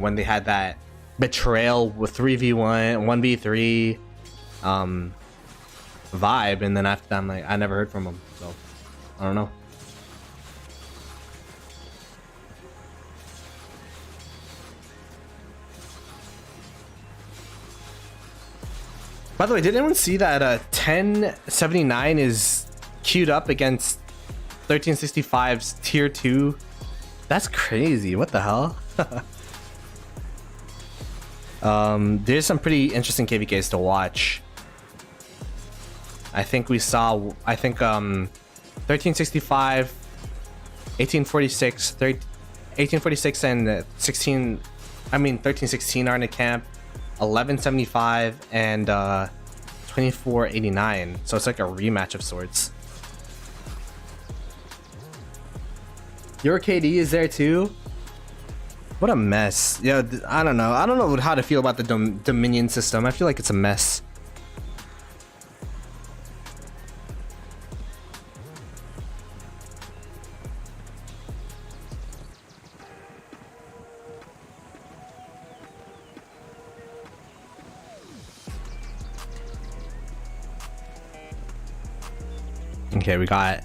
When they had that betrayal with 3v1, 1v3 vibe, and then after that, I'm like, I never heard from them. So, I don't know. By the way, did anyone see that 1079 is queued up against 1365's tier 2? That's crazy. What the hell? There's some pretty interesting KvKs to watch. I think 1365, 1846, 1846 and 16, I mean 1316 are in the camp. 1175 and 2489. So it's like a rematch of sorts. Your KD is there too? What a mess. Yeah, I don't know. I don't know how to feel about the Dominion system. I feel like it's a mess. Okay, we got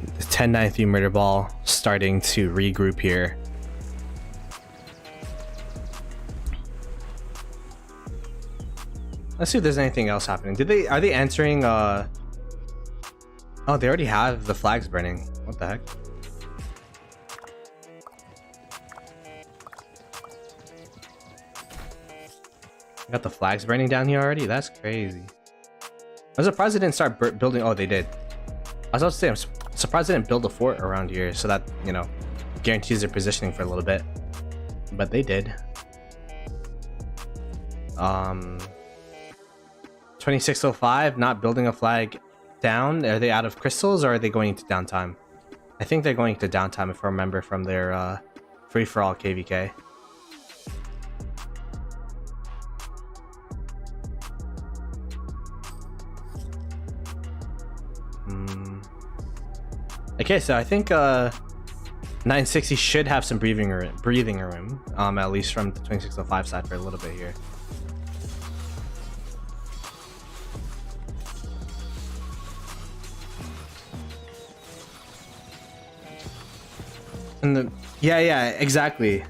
the 1093 murder ball starting to regroup here. Let's see if there's anything else happening. Are they answering oh, they already have the flags burning. What the heck? Got the flags burning down here already? That's crazy. I'm surprised they didn't start building. Oh, they did. I was about to say, I'm surprised they didn't build a fort around here so that, you know, guarantees their positioning for a little bit. But they did. 2605, not building a flag down. Are they out of crystals or are they going into downtime? I think they're going to downtime if I remember from their free-for-all KvK. Okay, so I think 960 should have some breathing room, at least from the 2605 side for a little bit here. And yeah, exactly.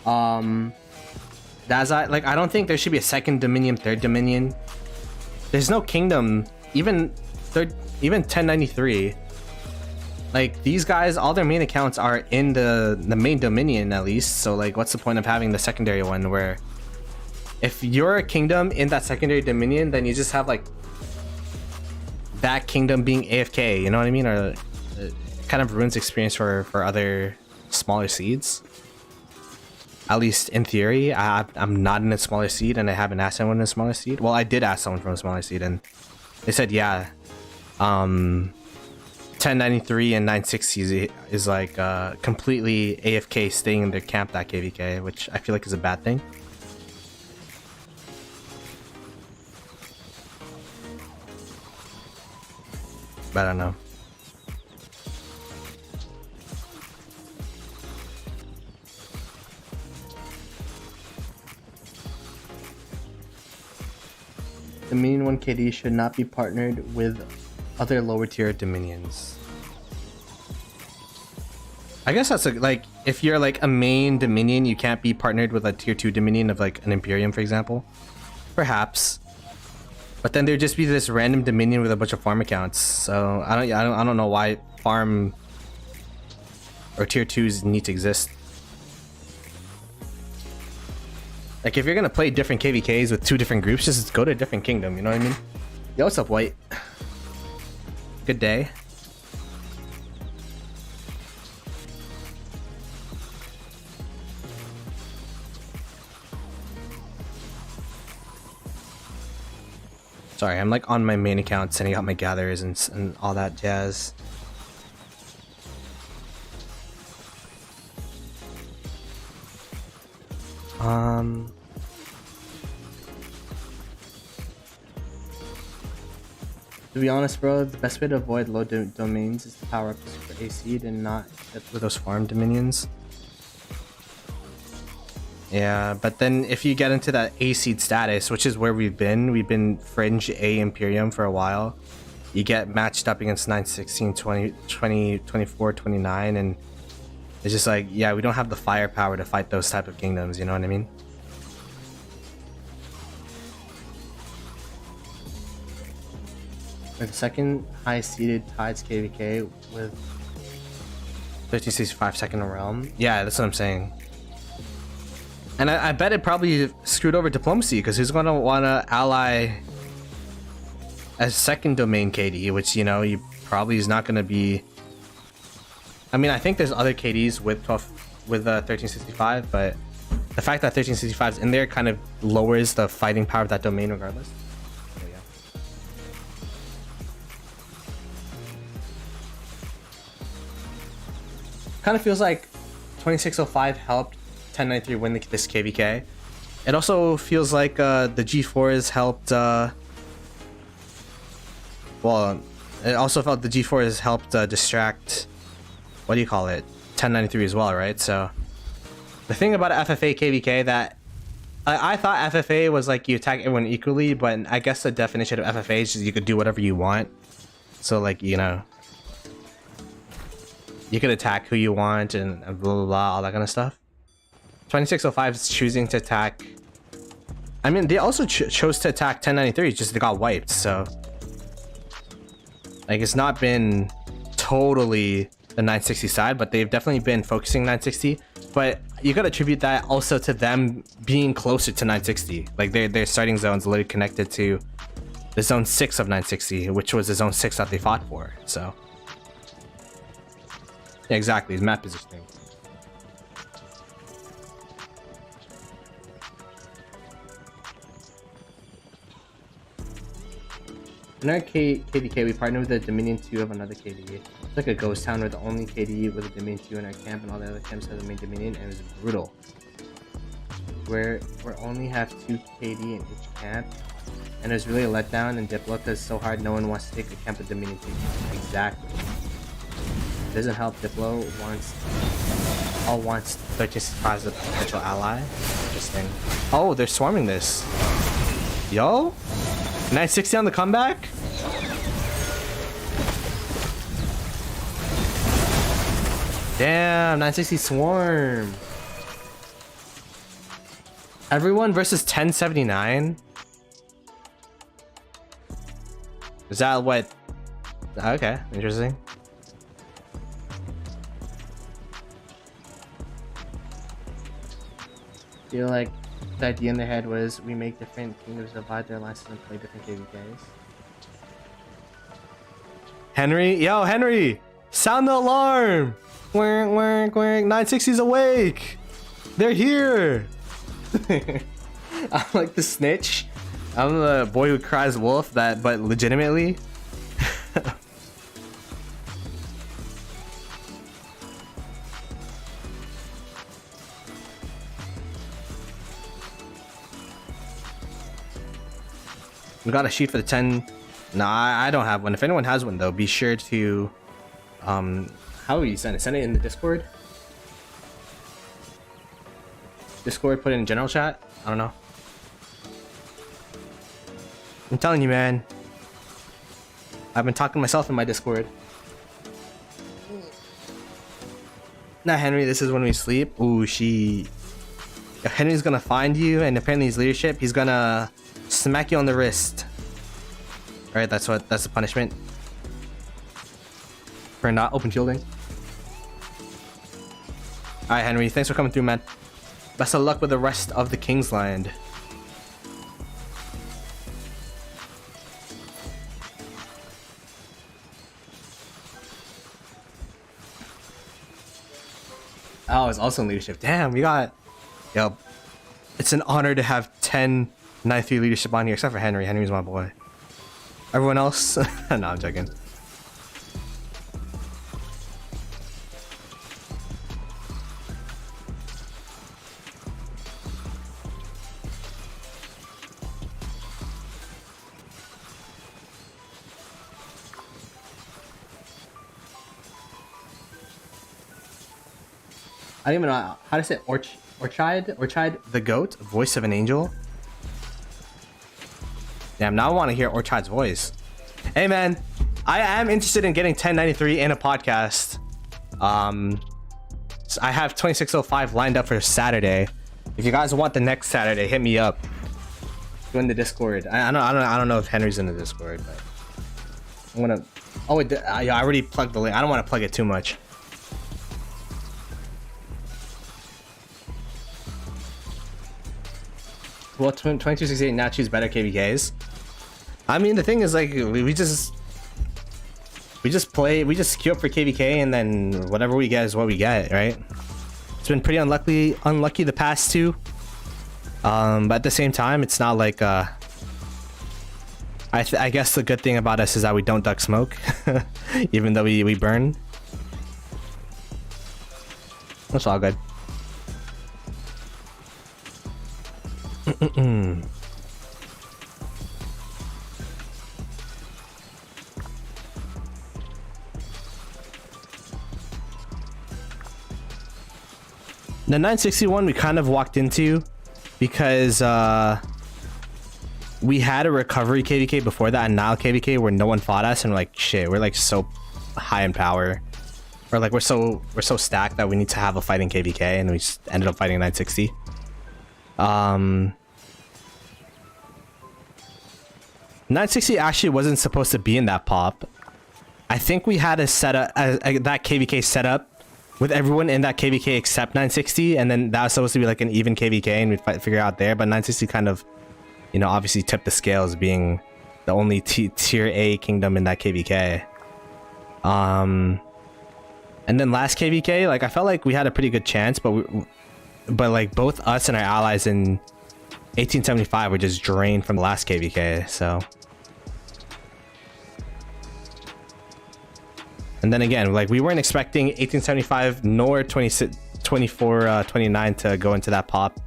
That's like, I don't think there should be a second Dominion, third Dominion. There's no kingdom, even 1093. Like, these guys, all their main accounts are in the main Dominion at least. So like, what's the point of having the secondary one where if you're a kingdom in that secondary Dominion, then you just have like that kingdom being AFK, you know what I mean? Or kind of ruins experience for other smaller seeds. At least in theory. I'm not in a smaller seed and I haven't asked anyone in a smaller seed. Well, I did ask someone from a smaller seed and they said, yeah, 1093 and 960 is like completely AFK staying in their camp that KvK, which I feel like is a bad thing. But I don't know. Dominion 1 KD should not be partnered with other lower tier Dominions. I guess that's like, if you're like a main Dominion, you can't be partnered with a tier 2 Dominion of like an Imperium, for example. Perhaps. But then there'd just be this random Dominion with a bunch of farm accounts. So I don't know why farm or tier 2s need to exist. Like, if you're gonna play different KvKs with two different groups, just go to a different kingdom, you know what I mean? Yo, what's up, White? Good day. Sorry, I'm like on my main account sending out my gatherers and all that jazz. To be honest, bro, the best way to avoid low domains is to power up the super A seed and not get with those farm dominions. Yeah, but then if you get into that A seed status, which is where we've been fringe A Imperium for a while, you get matched up against 916, 20, 24, 29, and it's just like, yeah, we don't have the firepower to fight those type of kingdoms, you know what I mean? We're the second highest seeded Tides KvK with 1365 second realm. Yeah, that's what I'm saying. And I bet it probably screwed over diplomacy, because who's going to want to ally a second domain KD, which, you know, you probably is not going to be. I mean, I think there's other KDs with 1365, but The fact that 1365 is in there kind of lowers the fighting power of that domain regardless. So, yeah. Kind of feels like 2605 helped 1093 win this KvK. It also feels like the G4s helped. Well, it also felt the G4s helped distract. What do you call it? 1093 as well, right? So the thing about FFA KvK that I thought FFA was like you attack everyone equally, but I guess the definition of FFA is just you could do whatever you want. So like, you know, you could attack who you want and blah blah blah, all that kind of stuff. 2605 is choosing to attack. I mean, they also chose to attack 1093, just they got wiped. So like, it's not been totally the 960 side, but they've definitely been focusing 960. But you gotta attribute that also to them being closer to 960. Like their starting zones literally connected to the zone 6 of 960, which was the zone 6 that they fought for. So yeah, exactly, it's map positioning. In our KvK, we partnered with the Dominion 2 of another KD. It's like a ghost town where the only KD with a Dominion 2 in our camp, and all the other camps have the main Dominion, and it was brutal. Where we only have 2 KD in each camp, and it was really a letdown, and Diplo because it's so hard, no one wants to take a camp with Dominion 2. Exactly. It doesn't help. Diplo wants 1365 as a potential ally. Interesting. Oh, they're swarming this. Yo? 960 on the comeback? Damn, 960 swarm. Everyone versus 1079? Is that what? Okay, interesting. Feel like the idea in their head was we make different kingdoms divide their alliances and play different KvKs. Henry, yo, Henry, sound the alarm! 960's awake! They're here! I'm like the snitch. I'm the boy who cries wolf, but legitimately. We got a sheet for the 10. Nah, I don't have one. If anyone has one though, be sure to how will you send it? Send it in the Discord? Discord, put it in general chat? I don't know. I'm telling you, man. I've been talking to myself in my Discord. Nah, Henry, this is when we sleep. Ooh, Henry's gonna find you, and apparently his leadership, he's gonna smack you on the wrist. Alright, that's the punishment for not open fielding. Alright, Henry, thanks for coming through, man. Best of luck with the rest of the Kingsland. Oh, it's also in leadership. Damn, we got... Yo, it's an honor to have 10 9-3 leadership on here, except for Henry. Henry's my boy. Everyone else? No, I'm joking. I don't even know how to say Orchid the goat, voice of an angel. Damn, now I want to hear Orchid's voice. Hey man, I am interested in getting 1093 in a podcast. So I have 2605 lined up for Saturday. If you guys want the next Saturday, hit me up. Go in the Discord. I don't know if Henry's in the Discord, but I'm gonna. Oh wait, I already plugged the link. I don't want to plug it too much. Well, 2268 now choose better KvKs. I mean, the thing is, like, we just queue up for KvK, and then whatever we get is what we get, right? It's been pretty unlucky the past two. But at the same time, it's not like I guess the good thing about us is that we don't duck smoke, even though we burn. That's all good. The 961 we kind of walked into because we had a recovery KvK before that and now KvK where no one fought us, and we're like, shit, we're like so high in power, or like we're so stacked that we need to have a fighting KvK, and we just ended up fighting 960. 960 actually wasn't supposed to be in that pop. I think we had a setup that KvK setup with everyone in that KvK except 960, and then that was supposed to be like an even KvK, and we'd figure out there. But 960 kind of, you know, obviously tipped the scales, being the only tier A kingdom in that KvK. And then last KvK, like I felt like we had a pretty good chance, but like both us and our allies in 1875 were just drained from the last KvK. So. And then again, like we weren't expecting 1875 nor 2429 to go into that pop.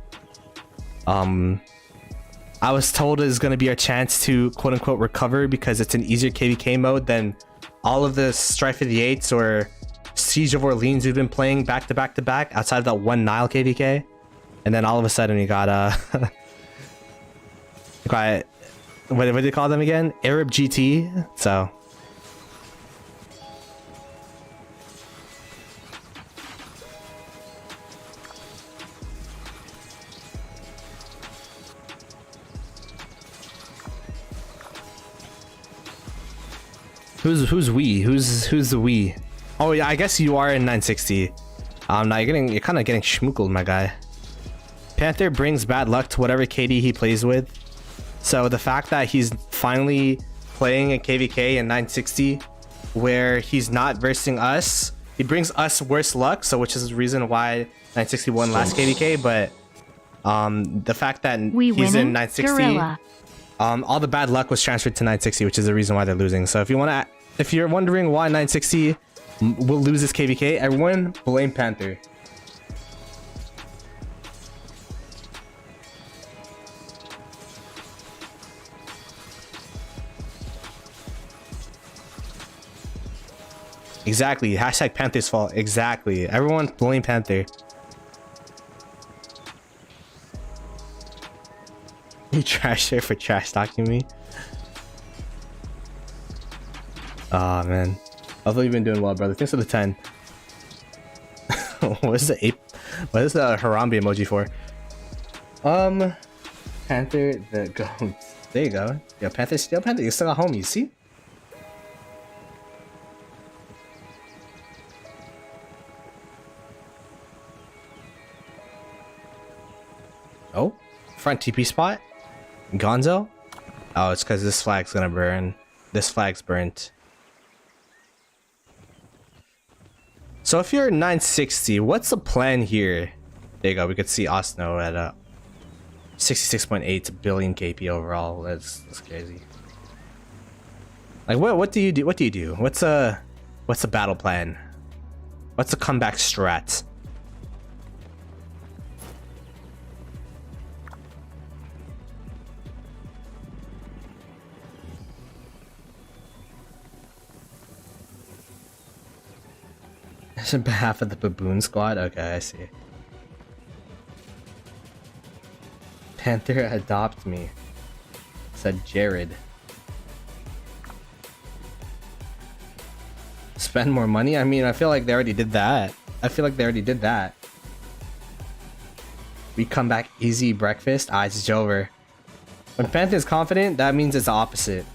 I was told it's going to be our chance to quote unquote recover because it's an easier KvK mode than all of the Strife of the Eights or Siege of Orleans we've been playing back to back to back outside of that one Nile KvK. And then all of a sudden we got what do they call them again? Arab GT. So who's we? Who's the we? Oh yeah, I guess you are in 960. Now you're kind of getting schmookled, my guy. Panther brings bad luck to whatever KD he plays with. So the fact that he's finally playing a KvK in 960 where he's not versing us, he brings us worse luck, so which is the reason why 960 won last KvK. But the fact that he's in 960, gorilla. All the bad luck was transferred to 960, which is the reason why they're losing. So if you're wondering why 960 will lose this KvK, everyone blame Panther. Exactly. Hashtag Panther's fault. Exactly. Everyone blame Panther. You trash her for trash talking me. Oh man. Hopefully you've been doing well, brother. Thanks for the 10. What is the ape? What is the Harambe emoji for? Panther the goat. There you go. Yo, Panther, you still got homies, see? Oh, front TP spot? Gonzo? Oh, it's because this flag's gonna burn. This flag's burnt. So if you're 960, what's the plan here? There you go. We could see Osno at 66.8 billion KP overall. That's crazy. Like what do you do? What do you do? What's a battle plan? What's a comeback strat? It's on behalf of the baboon squad. Okay, I see. Panther adopt me, said Jared. Spend more money? I mean, I feel like they already did that. We come back easy breakfast. Ah, it's over. When Panther's confident, that means it's the opposite.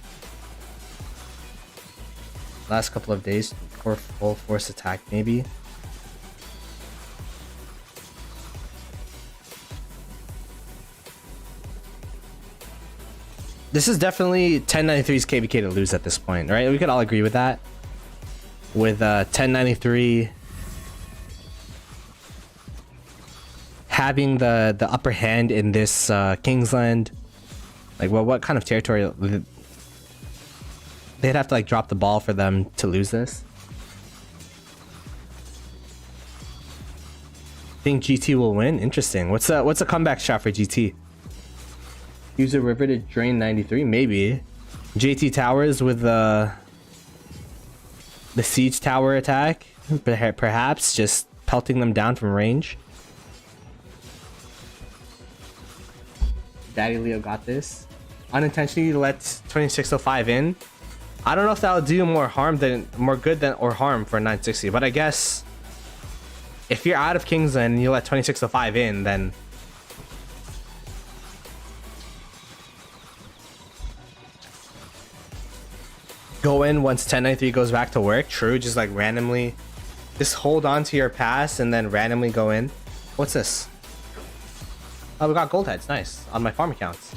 Last couple of days for full force attack, maybe. This is definitely 1093's KvK to lose at this point, right? We could all agree with that. With 1093 having the upper hand in this Kingsland. Like, well, what kind of territory? They'd have to like drop the ball for them to lose this. Think GT will win? Interesting. What's a comeback shot for GT? Use a river to drain 93? Maybe. JT towers with the siege tower attack? Perhaps just pelting them down from range. Daddy Leo got this. Unintentionally let 2605 in. I don't know if that'll do more good than or harm for 960, but I guess if you're out of Kingsland and you let 2605 in, then go in once 1093 goes back to work. True, just like randomly just hold on to your pass and then randomly go in. What's this? Oh, we got gold heads. Nice. On my farm accounts.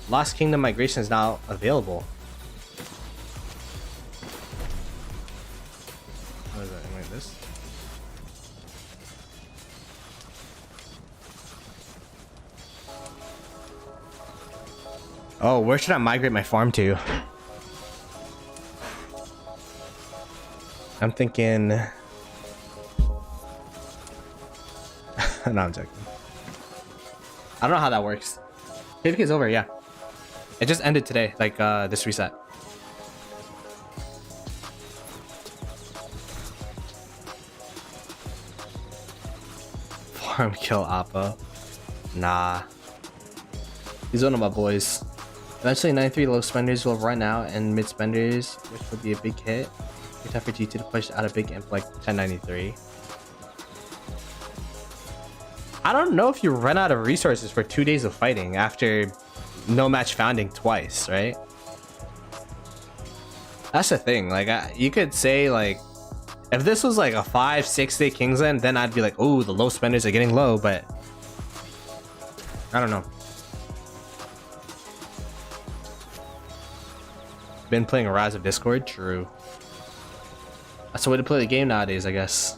Lost Kingdom migration is now available. What is that? Like this? Oh, where should I migrate my farm to? I'm thinking... No, I'm joking. I don't know how that works. KvK is over, yeah. It just ended today, like this reset. Farm kill Appa. Nah. He's one of my boys. Eventually 93 low spenders will run out and mid spenders, which will be a big hit. It's time for G2 to push out a big imp like 1093. I don't know if you run out of resources for 2 days of fighting after no match founding twice, right? That's the thing. Like, you could say, like, if this was like a 5-6 day Kingsland, then I'd be like, oh, the low spenders are getting low, but I don't know. Been playing Rise of Discord? True. That's the way to play the game nowadays, I guess.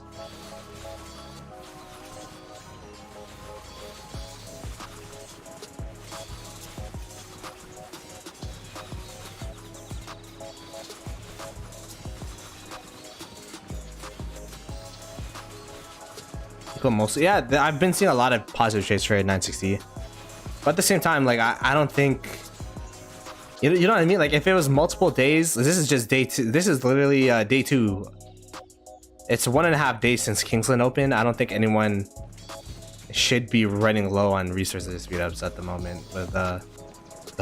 Mostly, yeah, I've been seeing a lot of positive trades for 960, but at the same time, like I don't think you know what I mean. Like if it was multiple days, this is just day 2. This is literally day 2. It's 1.5 days since Kingsland opened. I don't think anyone should be running low on resources speed ups at the moment with the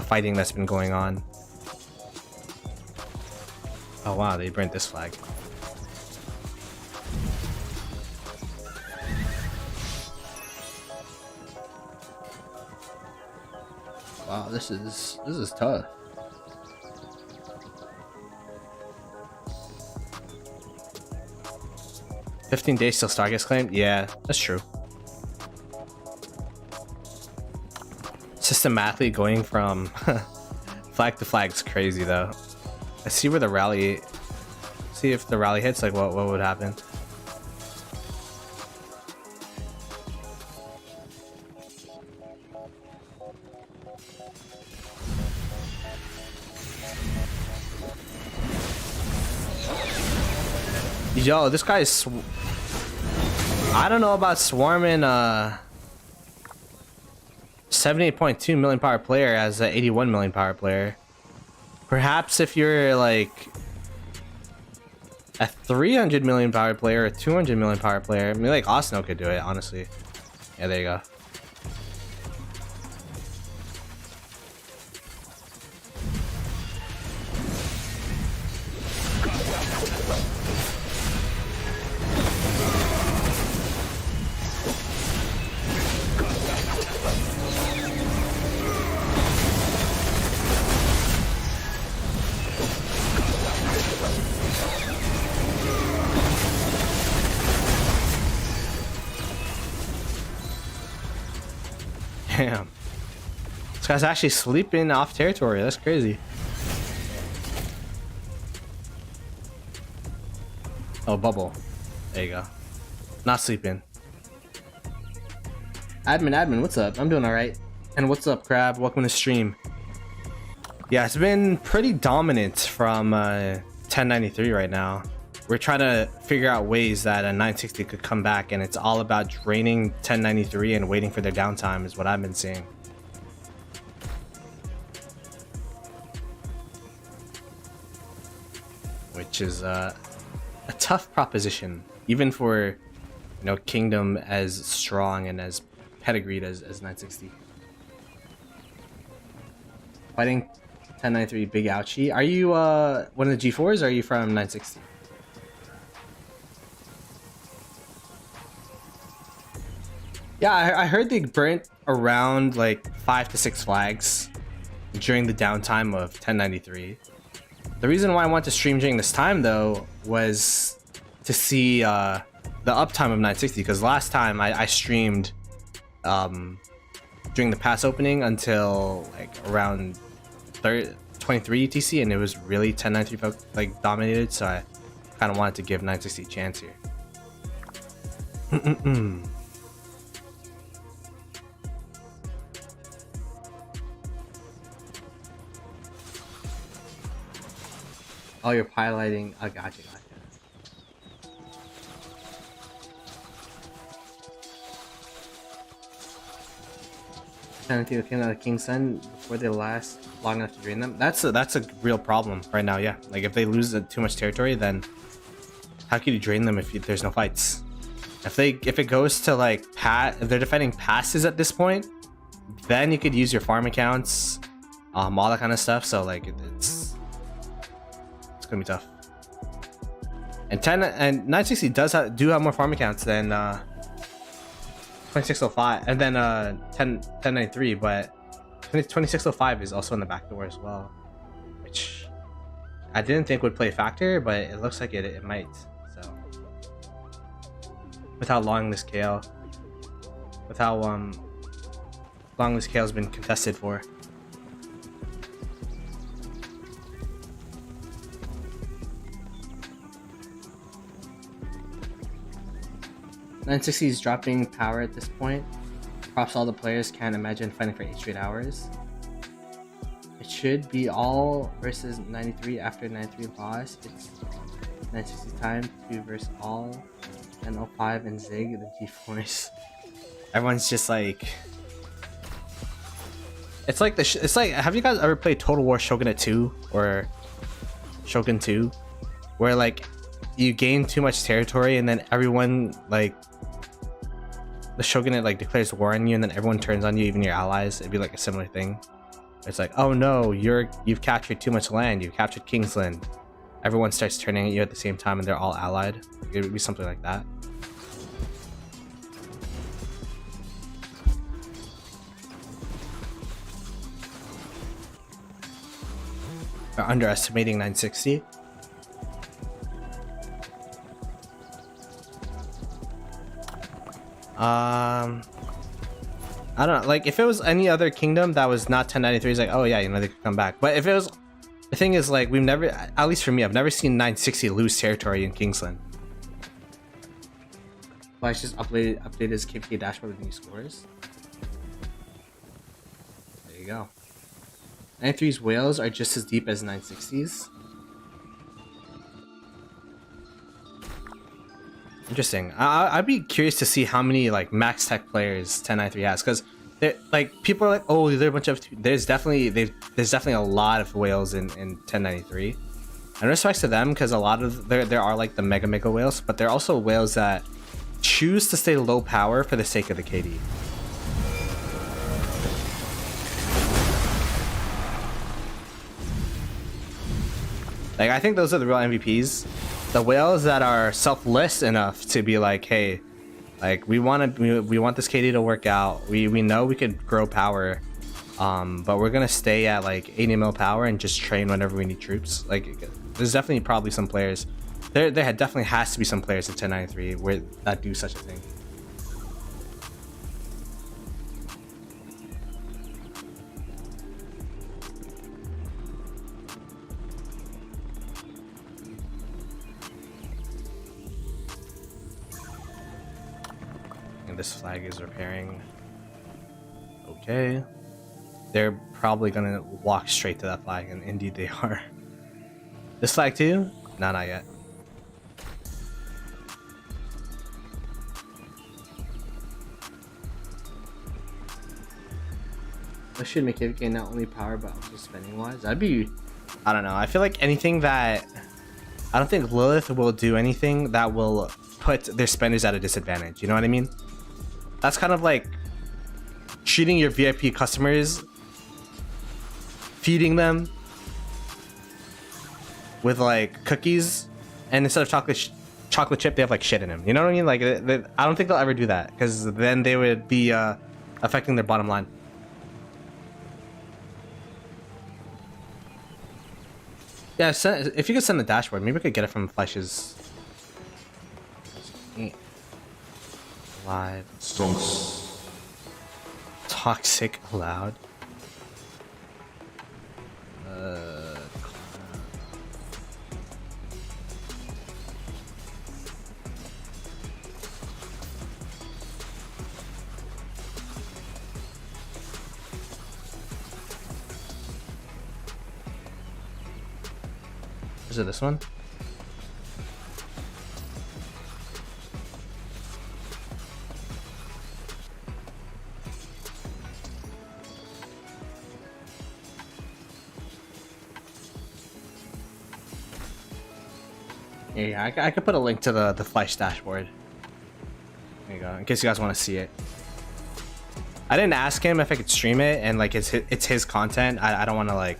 fighting that's been going on. Oh wow, they burnt this flag. Wow, this is tough. $15 days till Star gets claimed? Yeah, that's true. Systematically going from flag to flag is crazy though. Let's see where the rally... See if the rally hits, like what would happen. Yo, this guy is I don't know about swarming 78.2 million power player as an 81 million power player. Perhaps if you're like a 300 million power player or 200 million power player, I mean like Osno could do it, honestly. Yeah, there you go. Damn. This guy's actually sleeping off territory. That's crazy. Oh, bubble. There you go. Not sleeping. Admin, what's up? I'm doing alright. And what's up, Crab? Welcome to stream. Yeah, it's been pretty dominant from 1093 right now. We're trying to figure out ways that a 960 could come back, and it's all about draining 1093 and waiting for their downtime is what I've been seeing. Which is a tough proposition, even for, you know, Kingdom as strong and as pedigreed as 960. Fighting 1093 Big Ouchie. Are you one of the G4s or are you from 960? Yeah, I heard they burnt around like 5 to 6 flags during the downtime of 1093. The reason why I want to stream during this time though was to see the uptime of 960, because last time I streamed during the pass opening until like around 23 UTC, and it was really 1093 like dominated, so I kind of wanted to give 960 a chance here. Oh, you're piloting. I gotcha. Penalty came out of Kingsland before they last long enough to drain them. That's a real problem right now. Yeah, like if they lose too much territory, then how can you drain them if there's no fights? If it goes to like if they're defending passes at this point, then you could use your farm accounts, all that kind of stuff. So like it's gonna be tough. And 960 do have more farm accounts than 2605 and then 1093, but 2605 is also in the back door as well, which I didn't think would play a factor, but it looks like it might. So with how long this KL has been contested for. .960 is dropping power at this point. Props all the players, can't imagine fighting for 8 straight hours. It should be all versus 93 after 93 lost. It's 960 time, 2 versus all, and 05 and Zig, the G-Force. Everyone's just like... It's like have you guys ever played Total War Shogunate 2 or Shogun 2? Where like you gain too much territory and then everyone like the shogunate like declares war on you and then everyone turns on you, even your allies. It'd be like a similar thing. It's like, oh no, you've captured too much land, you've captured Kingsland. Everyone starts turning at you at the same time and they're all allied. It would be something like that. They're underestimating 960. I don't know, like if it was any other kingdom that was not 1093, it's like, oh yeah, you know, they could come back. But if it was, the thing is, like, we've never, at least for me, I've never seen 960 lose territory in Kingsland. Flash just updated his KvK dashboard with new scores. There you go. 93's whales are just as deep as 960's. Interesting. I'd be curious to see how many like max tech players 1093 has, because like people are like, oh, there's a bunch of, there's definitely a lot of whales in 1093. And respects to them, because a lot of there are like the mega whales, but there are also whales that choose to stay low power for the sake of the KD. Like I think those are the real MVPs. The whales that are selfless enough to be like, hey, like we want this KD to work out. We know we could grow power, but we're gonna stay at like 80 mil power and just train whenever we need troops. Like there's definitely probably some players. There definitely has to be some players in 1093 where that do such a thing. This flag is repairing. Okay. They're probably gonna walk straight to that flag, and indeed they are. This flag too? No, not yet. I should make KvK not only power but also spending wise. That'd be, I don't know. I feel like anything that, I don't think Lilith will do anything that will put their spenders at a disadvantage. You know what I mean? That's kind of like treating your VIP customers, feeding them with like cookies, and instead of chocolate chip, they have like shit in them. You know what I mean? Like, I don't think they'll ever do that, because then they would be affecting their bottom line. Yeah, if you could send the dashboard, maybe we could get it from Flesh's live. Toxic allowed. Is it this one? Yeah, I could put a link to the Fleisch dashboard. There you go, in case you guys want to see it. I didn't ask him if I could stream it, and like it's his content. I don't want to like.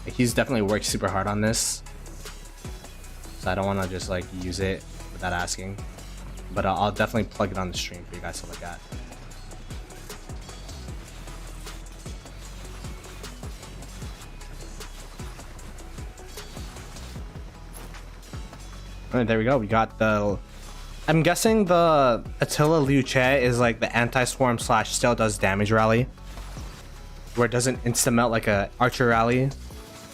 He's definitely worked super hard on this, so I don't want to just like use it without asking. But I'll definitely plug it on the stream for you guys to look at. Alright, there we go. We got the. I'm guessing the Attila Liu Che is like the anti-swarm / still does damage rally, where it doesn't insta melt like a archer rally,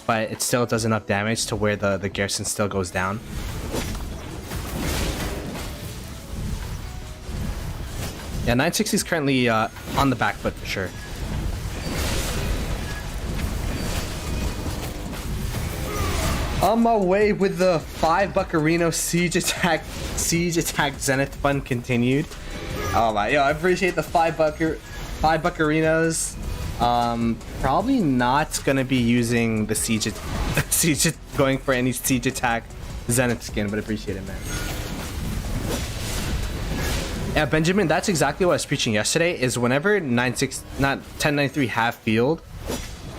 but it still does enough damage to where the garrison still goes down. Yeah, 960 is currently on the back foot for sure. On my way with the 5 Buccarino siege attack Zenith fun continued. Oh my, yo, I appreciate the 5 Buccarinos. Probably not gonna be using the siege going for any siege attack Zenith skin, but appreciate it, man. Yeah, Benjamin, that's exactly what I was preaching yesterday. Is whenever 1093 have field,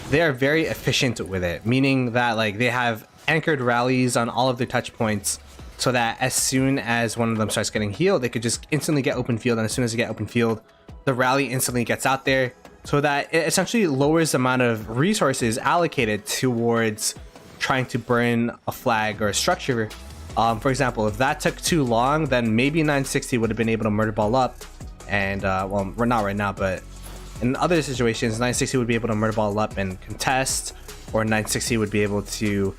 they are very efficient with it, meaning that like they have anchored rallies on all of their touch points, so that as soon as one of them starts getting healed, they could just instantly get open field, and as soon as they get open field, the rally instantly gets out there, so that it essentially lowers the amount of resources allocated towards trying to burn a flag or a structure. For example, if that took too long, then maybe 960 would have been able to murder ball up, and well, we're not right now, but in other situations 960 would be able to murder ball up and contest, or 960 would be able to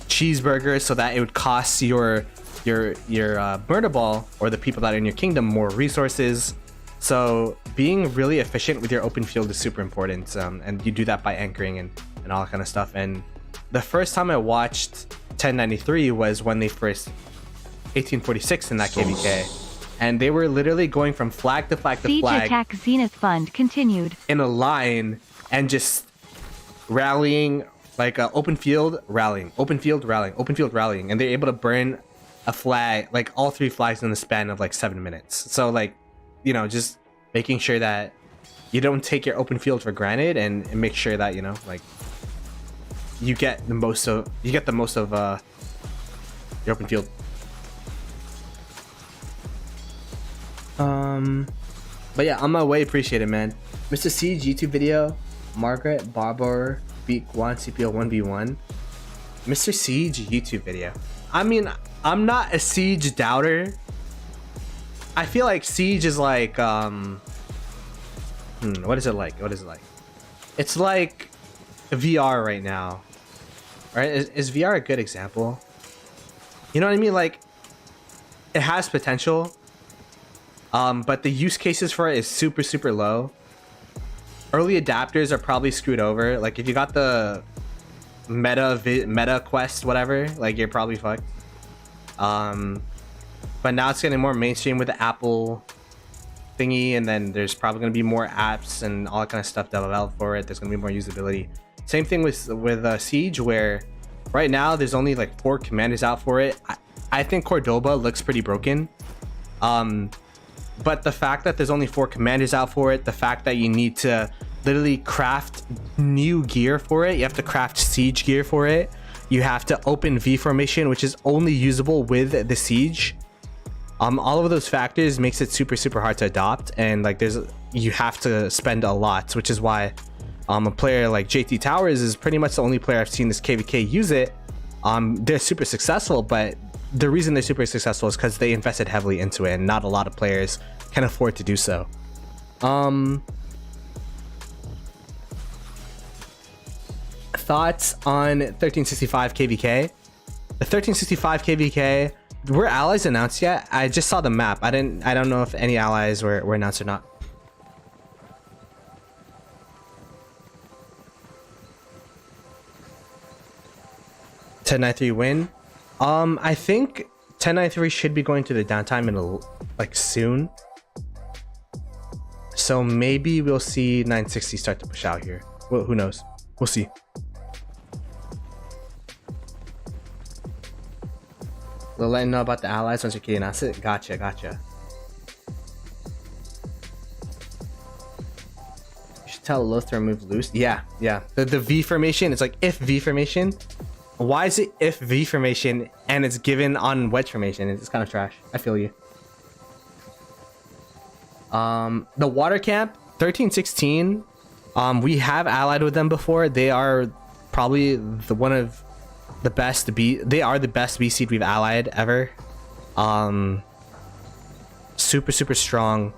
cheeseburgers, so that it would cost your murder ball or the people that are in your kingdom more resources. So being really efficient with your open field is super important, and you do that by anchoring and all that kind of stuff. And the first time I watched 1093 was when they first 1846 in that KvK, and they were literally going from flag to flag to Siege flag attack Zenith Fund continued in a line and just rallying, like open field rallying, open field rallying, open field rallying, and they're able to burn a flag, like all 3 flags in the span of like 7 minutes. So like, you know, just making sure that you don't take your open field for granted, and make sure that, you know, like you get the most of your open field. But yeah, on my way, appreciate it, man. Mr. Siege YouTube video, Margaret Barber beat Guan CPO 1v1. Mr. Siege YouTube video. I mean, I'm not a Siege doubter. I feel like Siege is like what is it like? What is it like? It's like VR right now. Right? Is VR a good example? You know what I mean? Like, it has potential, But the use cases for it is super low. Early adapters are probably screwed over. Like if you got the meta quest, whatever, like you're probably fucked. But now it's getting more mainstream with the Apple thingy, and then there's probably going to be more apps and all that kind of stuff developed for it. There's going to be more usability. Same thing with Seige, where right now there's only like 4 commanders out for it. I think Cordoba looks pretty broken. But the fact that there's only 4 commanders out for it, the fact that you need to literally craft new gear for it, you have to craft siege gear for it, you have to open V formation, which is only usable with the siege. All of those factors makes it super hard to adopt, and like you have to spend a lot, which is why a player like JT Towers is pretty much the only player I've seen this KvK use it. They're super successful, but the reason they're super successful is because they invested heavily into it, and not a lot of players can afford to do so. Thoughts on 1365 KvK? The 1365 KvK, were allies announced yet? I just saw the map. I don't know if any allies were announced or not. $10.93 win. I think 10.93 should be going to the downtime in like soon. So maybe we'll see 960 start to push out here. Well, who knows? We'll see. We'll let you know about the allies once you announce it. Gotcha. You should tell Loth to remove loose. Yeah. The V formation, it's like if V formation. Why is it if V formation and it's given on wedge formation? It's kind of trash. I feel you. The water camp 1316. We have allied with them before. They are probably one of the best they are the best B seed we've allied ever. Super strong.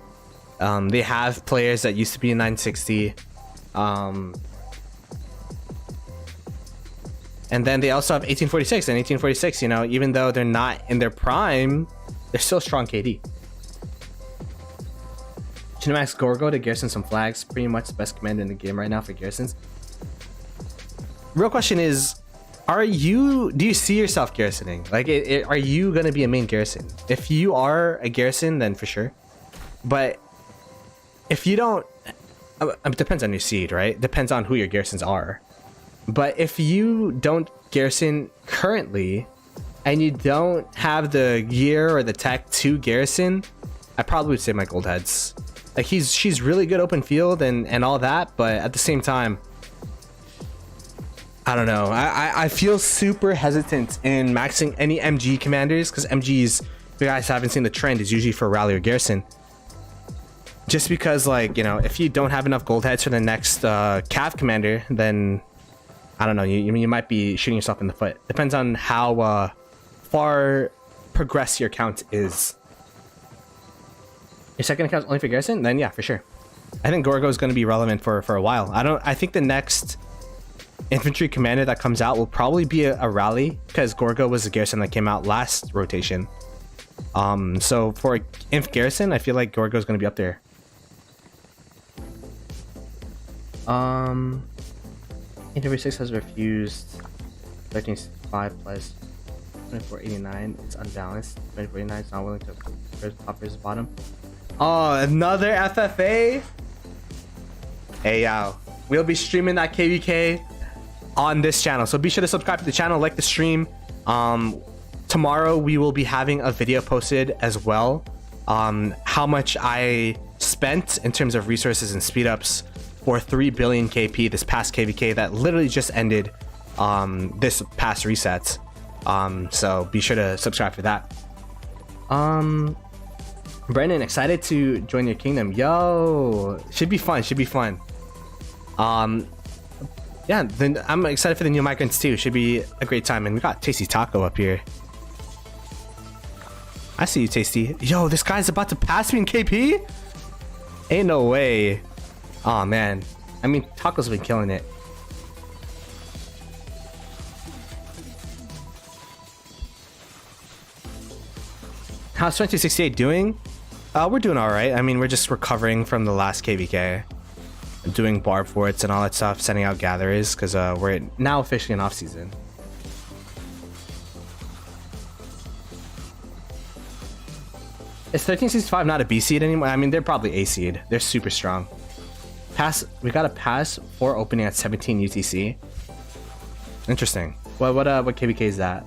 They have players that used to be in 960. And then they also have 1846, and 1846, you know, even though they're not in their prime, they're still strong KD. Cinemax Gorgo to garrison some flags. Pretty much the best commander in the game right now for garrisons. Real question is, do you see yourself garrisoning? Like, are you going to be a main garrison? If you are a garrison, then for sure. But if you don't, it depends on your seed, right? Depends on who your garrisons are. But if you don't garrison currently, and you don't have the gear or the tech to garrison, I probably would say my gold heads. Like she's really good open field and all that, but at the same time, I don't know. I feel super hesitant in maxing any MG commanders, because MGs, if you guys haven't seen the trend, is usually for rally or garrison. Just because, like, you know, if you don't have enough gold heads for the next cav commander, then I don't know, you might be shooting yourself in the foot. Depends on how far progressed your count is. Your second account's only for garrison? Then yeah, for sure. I think Gorgo is going to be relevant for a while. I think the next infantry commander that comes out will probably be a rally, because Gorgo was a garrison that came out last rotation. So for inf garrison, I feel like Gorgo is going to be up there. Interview 6 has refused 1365 plus 2489. It's unbalanced. 2489 is not willing to top versus bottom. Oh, another FFA. Hey yo, we'll be streaming that KvK on this channel, so be sure to subscribe to the channel, like the stream. Tomorrow we will be having a video posted as well, how much I spent in terms of resources and speed ups for 3 billion KP this past KvK that literally just ended this past reset. So be sure to subscribe for that. Brendan, excited to join your kingdom. Yo, should be fun. Yeah, then I'm excited for the new migrants too. Should be a great time. And we got Tasty Taco up here. I see you, Tasty. Yo, this guy's about to pass me in KP? Ain't no way. Oh man, I mean, Taco's been killing it. How's 2068 doing? We're doing all right. I mean, we're just recovering from the last KvK, doing barb forts and all that stuff, sending out gatherers because we're now officially in off season. Is 1365 not a B seed anymore? I mean, they're probably A seed. They're super strong. We got a pass for opening at 17 UTC. Interesting. What KvK is that?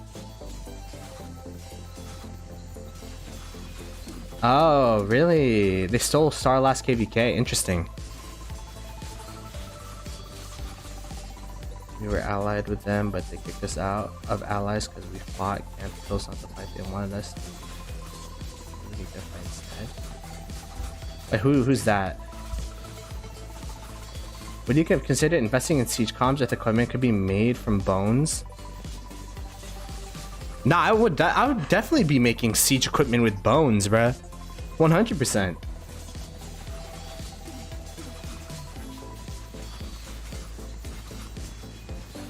Oh, really? They stole Star last KvK. Interesting. We were allied with them, but they kicked us out of allies because we fought. Can't chose not to fight. They wanted us to leave their fight instead. Wait, who's that? Would you consider investing in siege comms if the equipment could be made from bones? Nah, I would definitely be making siege equipment with bones, bruh. 100%.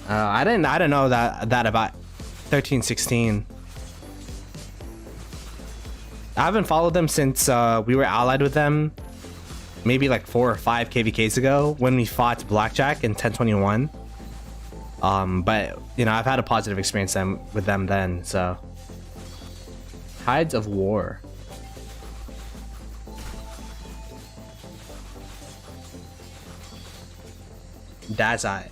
I didn't know that about 1316. I haven't followed them since we were allied with them. Maybe like 4 or 5 KvKs ago when we fought Blackjack in 1021. But you know, I've had a positive experience with them then. So, Tides of War. Dazai.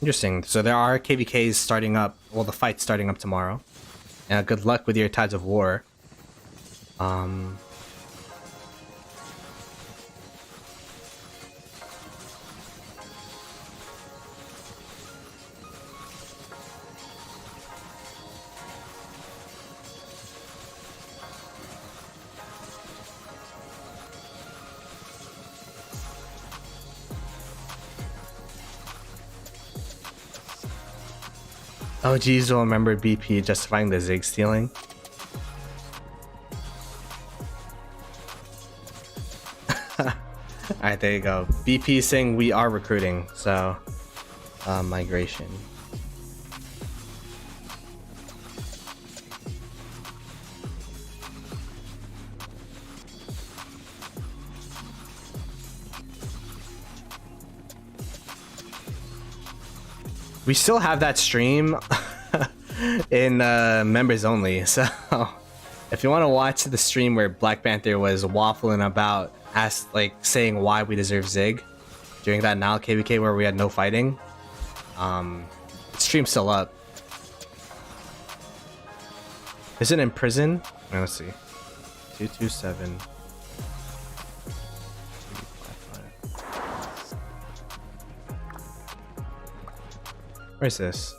Interesting. So there are KvKs starting up. Well, the fight's starting up tomorrow. Good luck with your Tides of War. Oh geez, will remember BP justifying the Zig stealing. Alright, there you go. BP saying we are recruiting, so migration. We still have that stream in members only, so if you want to watch the stream where Black Panther was waffling about saying why we deserve Zig during that Nile KvK where we had no fighting, the stream's still up. Is it in prison? Let's see. 227. Where's this?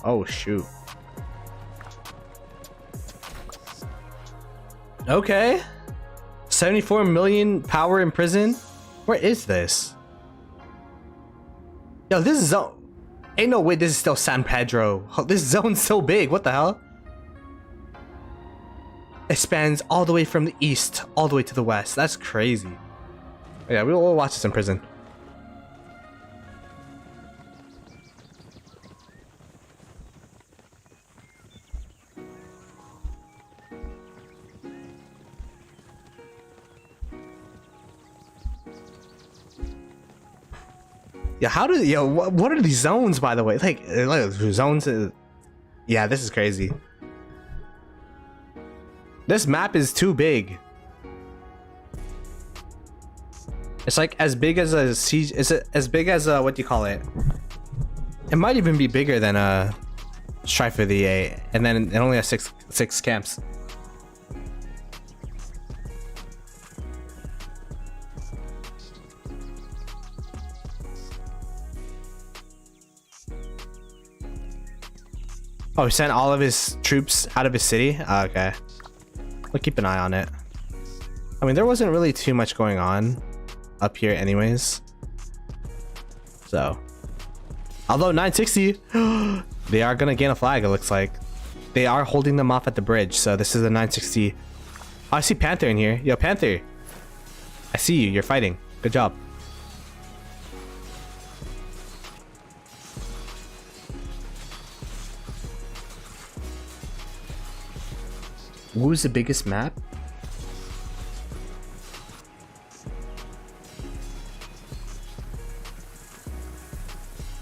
Oh shoot. Okay. 74 million power in prison? Where is this? Yo, this zone. Ain't no way this is still San Pedro. This zone's so big. What the hell? It spans all the way from the east all the way to the west. That's crazy. Yeah, we'll watch this in prison. Yeah, what are these zones, by the way? Like zones. Yeah, this is crazy. This map is too big. It's like as big as a siege. Is it as big as what do you call it? It might even be bigger than a Strife for the A, and then it only has six camps. Oh, he sent all of his troops out of his city? Oh, okay. We'll keep an eye on it. I mean, there wasn't really too much going on up here anyways. So. Although 960, they are going to gain a flag, it looks like. They are holding them off at the bridge, so this is a 960. Oh, I see Panther in here. Yo, Panther. I see you. You're fighting. Good job. Who's the biggest map?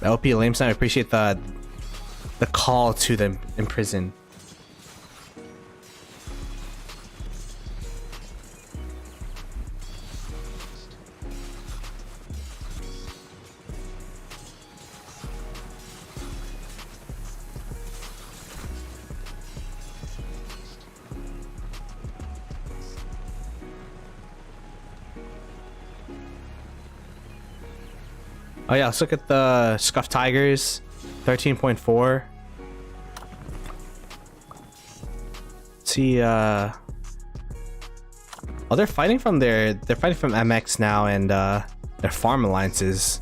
LP Lamestone, I appreciate the call to them in prison. Oh yeah, let's look at the Scuffed Tigers, 13.4. See, oh, they're fighting from MX now and their farm alliances.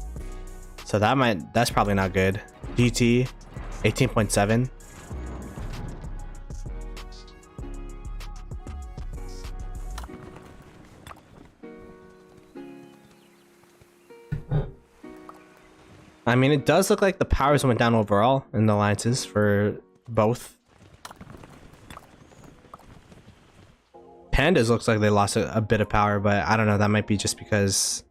So that's probably not good. GT, 18.7. I mean, it does look like the powers went down overall in the alliances for both. Pandas looks like they lost a bit of power, but I don't know. That might be just because...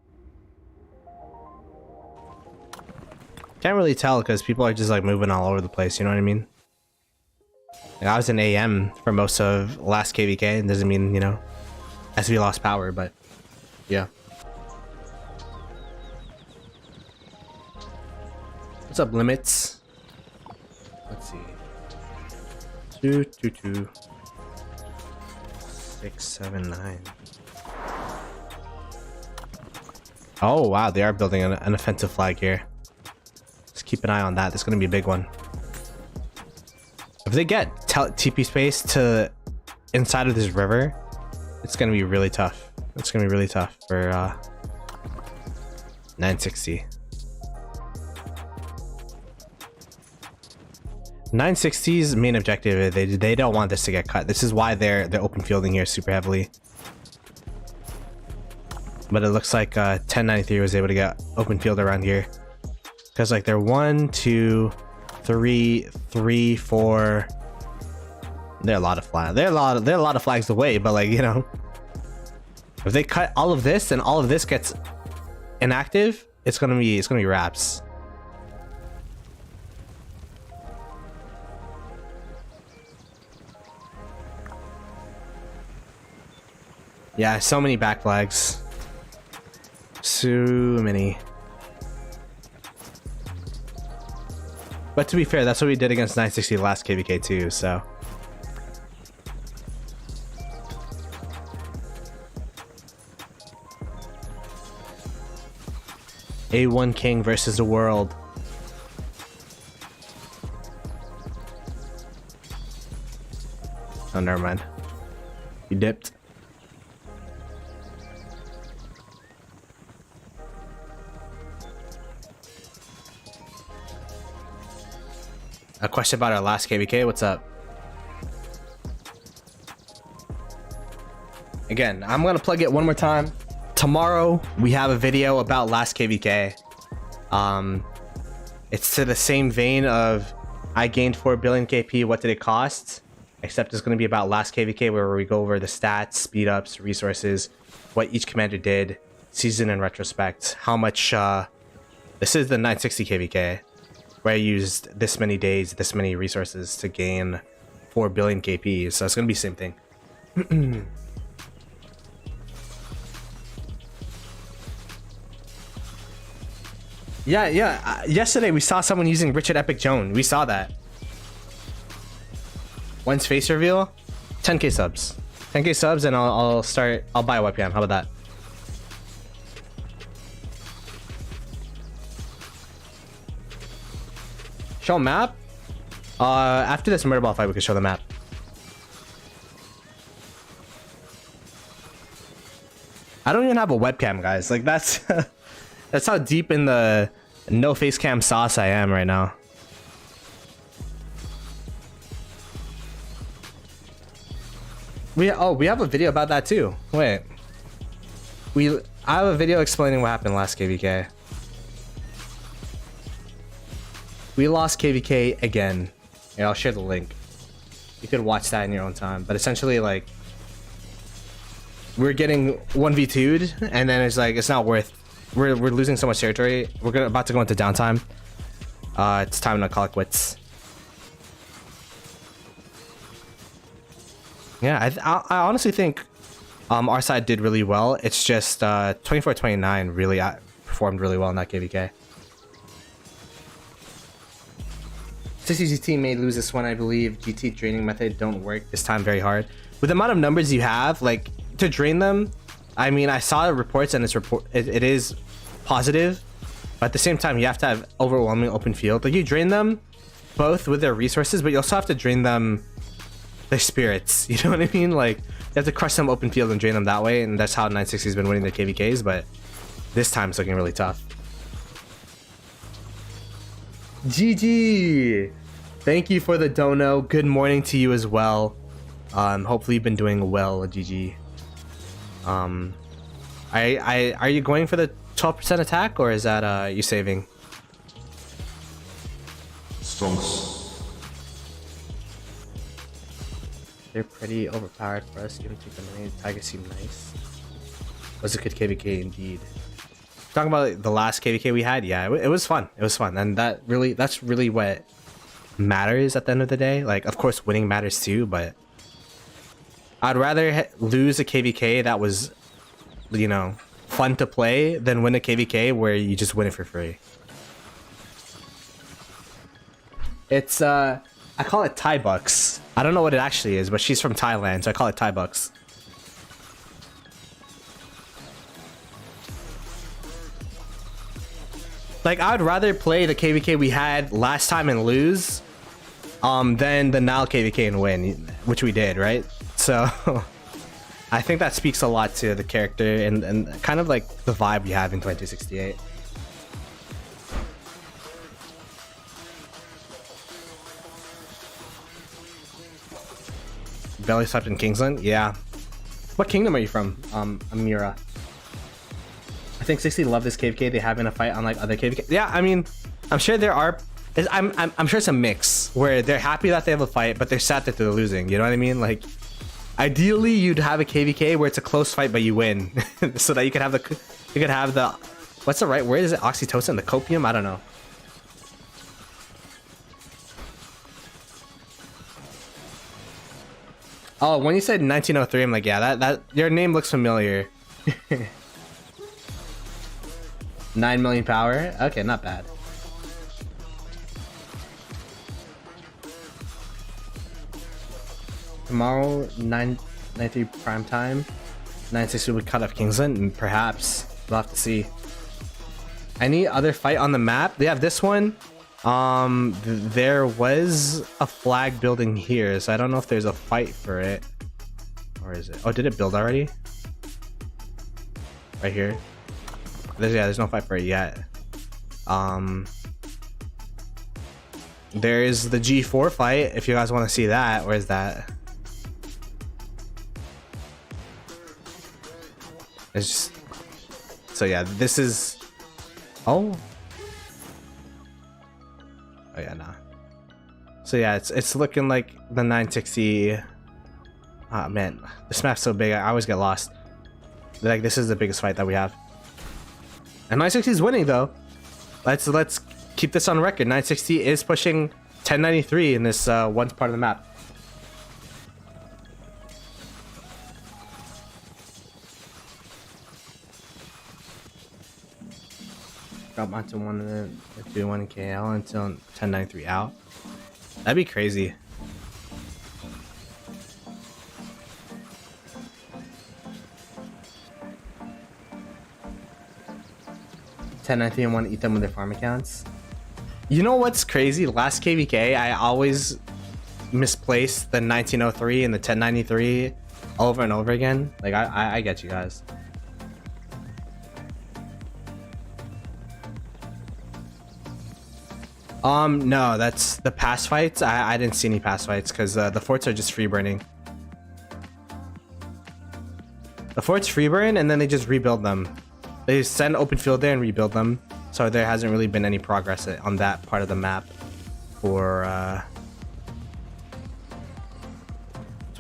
Can't really tell because people are just like moving all over the place, you know what I mean? Like, I was in AM for most of last KvK, and doesn't mean, you know, SV lost power, but yeah. What's up, limits? Let's see. 2, 2, 2, 6, 7, 9. Oh wow, they are building an offensive flag here. Let's keep an eye on that. That's gonna be a big one. If they get TP space to inside of this river, it's gonna be really tough. It's gonna be really tough for 960. 960's main objective, they don't want this to get cut. This is why they're open fielding here super heavily. But it looks like 1093 was able to get open field around here. Because like they're 1, 2, 3, 4. They're a lot of flags. They're a lot of flags away, but like, you know, if they cut all of this and all of this gets inactive, it's gonna be wraps. Yeah, so many back flags. So many. But to be fair, that's what we did against 960 last KvK too, so. A1 King versus the world. Oh, never mind. You dipped. A question about our last KvK. What's up? Again, I'm gonna plug it one more time. Tomorrow we have a video about last KvK. It's to the same vein of I gained 4 billion KP. What did it cost? Except it's gonna be about last KvK where we go over the stats, speed ups, resources, what each commander did, season in retrospect, how much. This is the 960 KvK. Where I used this many days, this many resources to gain 4 billion KP. So it's gonna be the same thing. Yeah. Yesterday we saw someone using Richard Epic Joan. We saw that. When's face reveal? 10k subs. 10k subs and I'll buy a webcam. How about that? Show map? After this murder ball fight, we can show the map. I don't even have a webcam, guys. Like that's that's how deep in the no face cam sauce I am right now. We have a video about that too. Wait. I have a video explaining what happened last KvK. We lost KvK again. Yeah, I'll share the link. You could watch that in your own time. But essentially, like, we're getting 1v2'd, and then it's like, it's not worth. We're losing so much territory. We're about to go into downtime. It's time to call it quits. Yeah, I honestly think our side did really well. It's just 24-29 really performed really well in that KvK. 60GT may lose this one, I believe. GT draining method don't work this time very hard. With the amount of numbers you have, like, to drain them, I mean, I saw the reports and it is positive, but at the same time, you have to have overwhelming open field. Like, you drain them both with their resources, but you also have to drain them their spirits. You know what I mean? Like, you have to crush them open field and drain them that way, and that's how 960's been winning their KvKs, but this time it's looking really tough. GG! Thank you for the dono. Good morning to you as well. Hopefully you've been doing well, GG. Are you going for the 12% attack, or is that you saving? Stonks. They're pretty overpowered for us. You don't take them any. Tigers seem nice. Was a good KvK indeed. Talking about like, the last KvK we had, yeah, it was fun. It was fun, and that's really what matters at the end of the day. Like, of course, winning matters too, but I'd rather lose a KvK that was, you know, fun to play than win a KvK where you just win it for free. It's I call it Thai bucks. I don't know what it actually is, but she's from Thailand, so I call it Thai bucks. Like, I would rather play the KvK we had last time and lose than the now KvK and win, which we did, right? So I think that speaks a lot to the character and kind of like the vibe we have in 2068. Belly slapped in Kingsland? Yeah. What kingdom are you from? Amira. I think 60 love this KvK. They have been a fight unlike other KvK. Yeah, I mean, I'm sure there are. I'm sure it's a mix where they're happy that they have a fight, but they're sad that they're losing. You know what I mean? Like, ideally, you'd have a KvK where it's a close fight, but you win, so that you could have the, what's the right word? Is it oxytocin? The copium? I don't know. Oh, when you said 1903, I'm like, yeah, that your name looks familiar. 9 million power. Okay, not bad. Tomorrow, 9:93 prime time. 960 would cut off Kingsland, and perhaps we'll have to see. Any other fight on the map? They have this one. There was a flag building here, so I don't know if there's a fight for it. Or is it? Oh, did it build already? Right here. There's no fight for it yet. There's the G4 fight if you guys want to see that. Where's that? It's just, so yeah, this is, oh yeah, nah. So yeah, it's looking like the 960. Ah man, this map's so big, I always get lost. Like, this is the biggest fight that we have. And 960 is winning though. Let's keep this on record. 960 is pushing 1093 in this one part of the map. Drop onto one do one KL until 1093 out. That'd be crazy. $10.93 and want to eat them with their farm accounts. You know what's crazy? Last KvK, I always misplaced the 1903 and the 1093 over and over again. Like, I get you guys. No, that's the past fights. I didn't see any past fights because the forts are just free burning. The forts free burn and then they just rebuild them. They send open field there and rebuild them. So there hasn't really been any progress on that part of the map for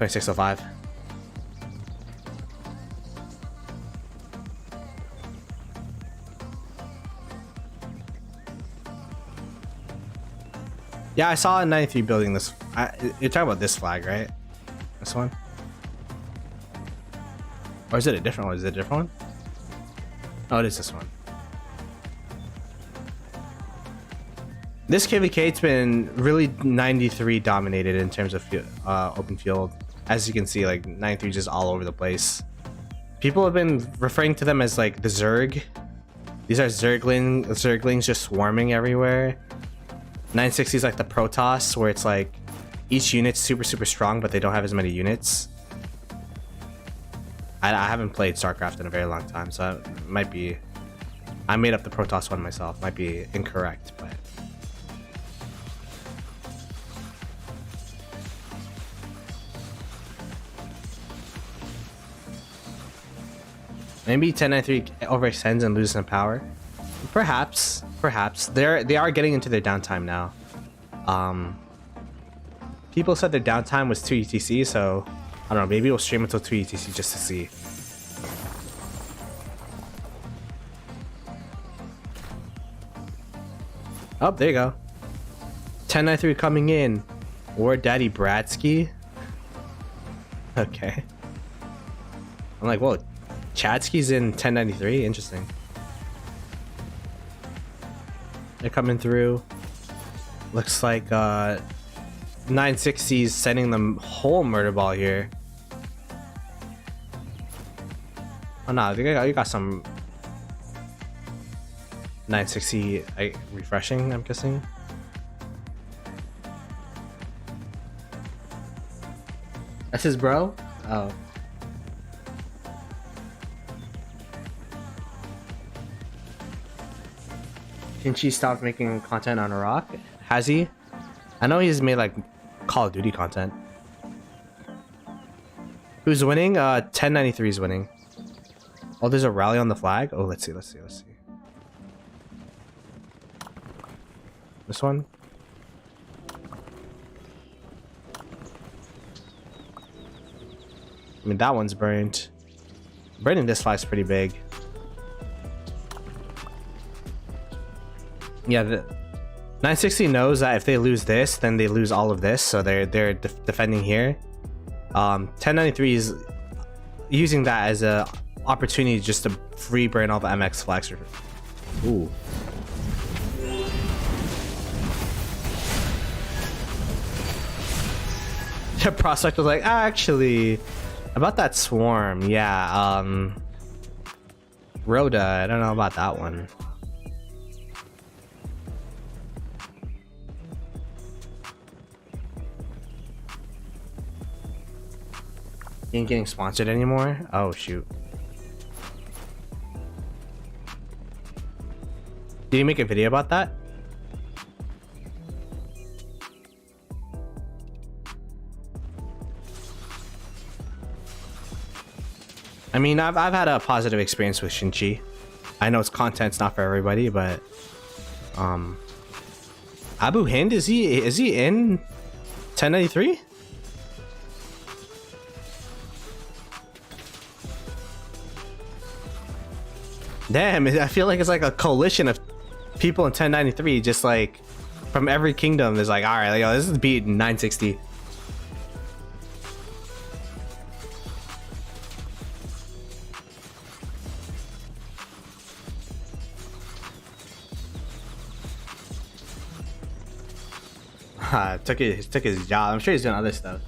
2605. Yeah, I saw a 93 building this. You're talking about this flag, right? This one? Or is it a different one? Is it a different one? Oh, it is this one. This KvK, it's been really 93 dominated in terms of open field. As you can see, like 93 just all over the place. People have been referring to them as like the Zerg. These are Zerglings just swarming everywhere. 960 is like the Protoss, where it's like each unit's super strong, but they don't have as many units. I haven't played StarCraft in a very long time, so it might be. I made up the Protoss one myself. Might be incorrect, but. Maybe 1093 overextends and loses some power. Perhaps. They are getting into their downtime now. People said their downtime was 2 ETC, so I don't know. Maybe we'll stream until 2 ETC just to see. Oh, there you go. 1093 coming in. Or Daddy Bradsky. Okay. I'm like, whoa. Chadsky's in 1093. Interesting. They're coming through. Looks like 960's sending them whole murder ball here. Oh no, you got some 960 refreshing, I'm guessing. That's his bro? Oh. Kinchy stopped making content on Iraq. Has he? I know he's made like Call of Duty content. Who's winning? 1093 is winning. Oh, there's a rally on the flag. Oh, let's see. This one. I mean, that one's burned. Burning this flag's pretty big. Yeah, the 960 knows that if they lose this, then they lose all of this, so they're defending here. 1093 is using that as a opportunity just to free burn all the MX flags. Ooh. The prospect was like, actually, about that swarm, yeah. Rhoda, I don't know about that one. Ain't getting sponsored anymore? Oh shoot. Did you make a video about that? I mean, I've had a positive experience with Shinchi. I know its content's not for everybody, but Abu Hind, is he in 1093? Damn, I feel like it's like a coalition of people in 1093, just like from every kingdom is like, all right, like, yo, this is beating 960. Took his job. I'm sure he's doing other stuff.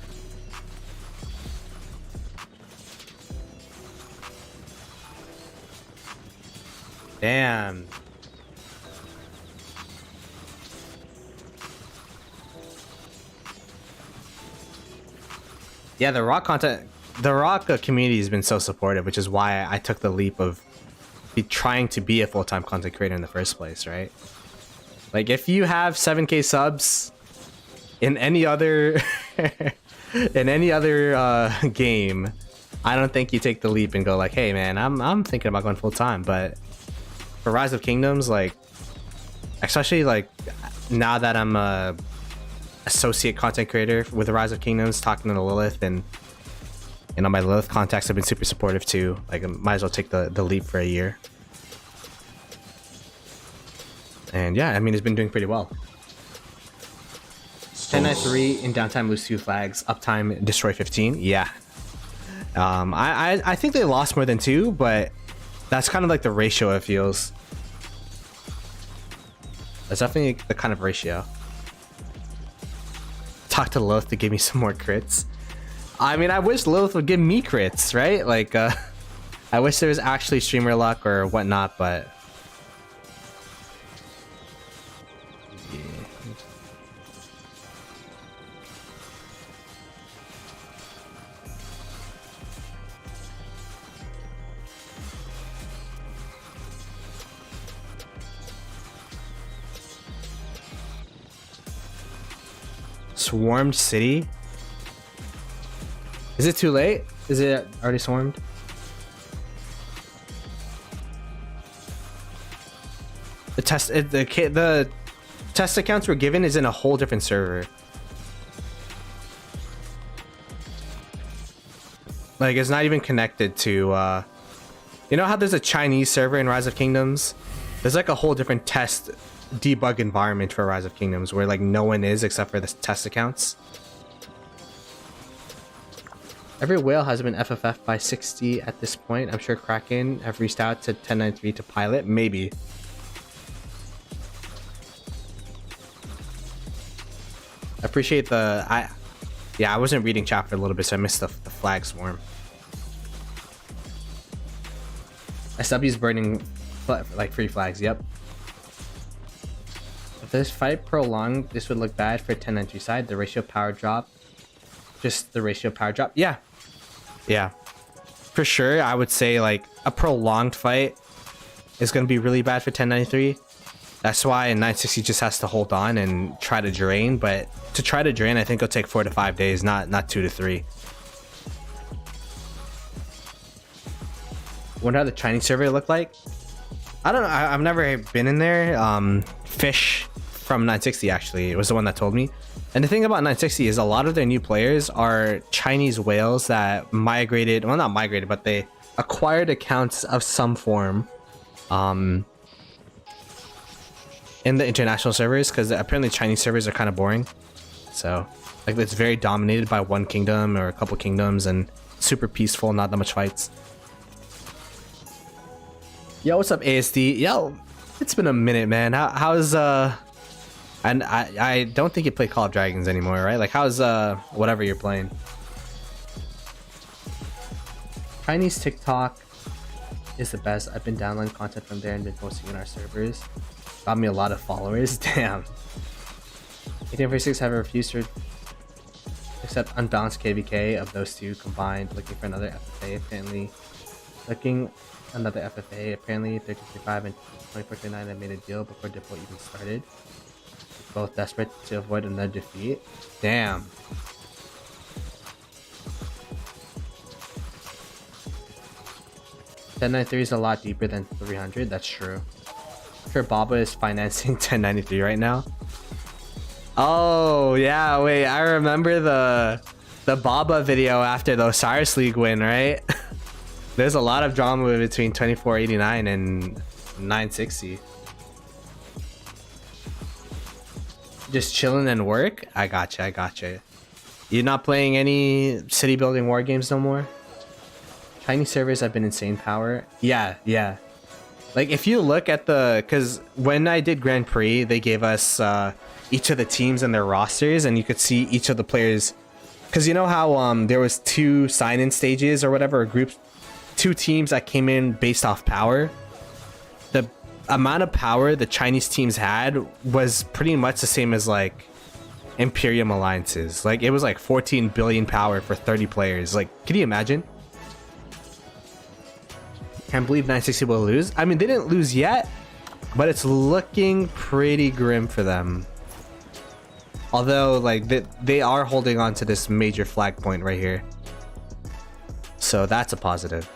Damn. Yeah, the rock community has been so supportive, which is why I took the leap of trying to be a full-time content creator in the first place, right? Like, if you have 7K subs in any other game, I don't think you take the leap and go like, hey man, I'm thinking about going full-time. But for Rise of Kingdoms, like, especially like now that I'm a associate content creator with the Rise of Kingdoms, talking to Lilith and You know, my Lilith contacts have been super supportive too. Like, I might as well take the leap for a year. And yeah, I mean, it's been doing pretty well. 10-9-3 in downtime, lose 2 flags. Uptime, destroy 15. Yeah. I think they lost more than 2, but that's kind of like the ratio it feels. That's definitely the kind of ratio. Talk to Lilith to give me some more crits. I mean, I wish Lilith would give me crits, right? Like, I wish there was actually streamer luck or whatnot, but... Yeah. Swarmed city? Is it too late? Is it already swarmed? The test accounts we're given is in a whole different server. Like, it's not even connected to you know how there's a Chinese server in Rise of Kingdoms? There's like a whole different test debug environment for Rise of Kingdoms where like no one is except for the test accounts. Every whale has been FFF by 60 at this point. I'm sure Kraken have reached out to 1093 to pilot. Maybe. Appreciate the... I wasn't reading chat for a little bit, so I missed the flag swarm. SW's burning like free flags. Yep. If this fight prolonged, this would look bad for 1093 side. The ratio power drop. Just the ratio power drop. Yeah. Yeah. For sure, I would say like a prolonged fight is going to be really bad for 1093. That's why 960 just has to hold on and try to drain. But to try to drain, I think it'll take 4 to 5 days, not 2 to 3. Wonder how the Chinese server look like? I don't know. I've never been in there. Fish from 960 actually was the one that told me. And the thing about 960 is a lot of their new players are Chinese whales that migrated, well, not migrated, but they acquired accounts of some form in the international servers, because apparently Chinese servers are kind of boring. So like it's very dominated by one kingdom or a couple kingdoms and super peaceful, not that much fights. Yo, what's up, ASD? Yo, it's been a minute, man. How's and I don't think you play Call of Dragons anymore, right? Like, how's whatever you're playing? Chinese TikTok is the best. I've been downloading content from there and been posting in our servers. Got me a lot of followers. Damn. 1846 have refused to accept unbalanced KvK of those two combined, looking for another FFA. Apparently, looking another FFA. Apparently, 1335 and 2439 have made a deal before Diplo even started. Both desperate to avoid another defeat. Damn. $1093 is a lot deeper than 300. That's true. I'm sure Baba is financing 1093 right now. Oh yeah, wait. I remember the Baba video after the Osiris League win, right? There's a lot of drama between 2489 and 960. Just chilling and work? I gotcha. You're not playing any city building war games no more? Chinese servers have been insane power. Yeah. Like, if you look at because when I did Grand Prix, they gave us each of the teams and their rosters, and you could see each of the players. Because you know how there was 2 sign-in stages or whatever, or groups, 2 teams that came in based off power. The amount of power the Chinese teams had was pretty much the same as like Imperium alliances. Like, it was like 14 billion power for 30 players. Like, can you imagine? Can't believe 960 will lose. I mean, they didn't lose yet, but it's looking pretty grim for them. Although, like, they are holding on to this major flag point right here, so that's a positive.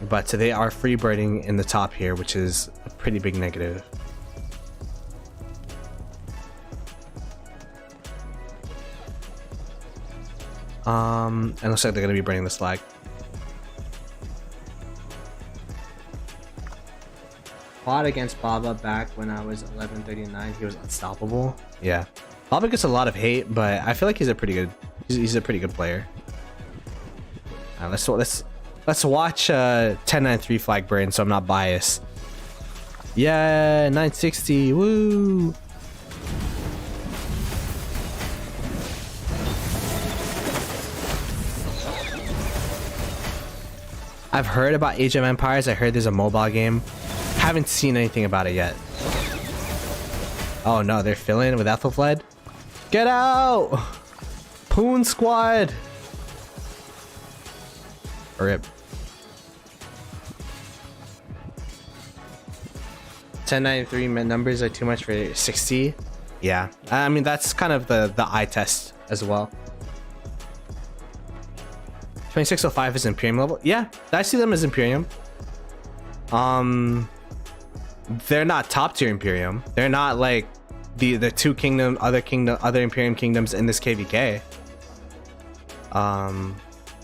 But they are freebirding in the top here, which is a pretty big negative. And looks like they're gonna be burning this flag. Fought against Baba back when I was 1139. He was unstoppable. Yeah, Baba gets a lot of hate, but I feel like he's a pretty good. He's a pretty good player. Let's watch 1093 flag burn, so I'm not biased. Yeah, 960. Woo! I've heard about Age of Empires. I heard there's a mobile game. Haven't seen anything about it yet. Oh no, they're filling with Ethelfled. Get out! Poon Squad! RIP. 1093 numbers are too much for 60. Yeah, I mean that's kind of the eye test as well. 2605 is Imperium level. Yeah, I see them as Imperium. They're not top tier Imperium. They're not like the two other Imperium kingdoms in this KvK.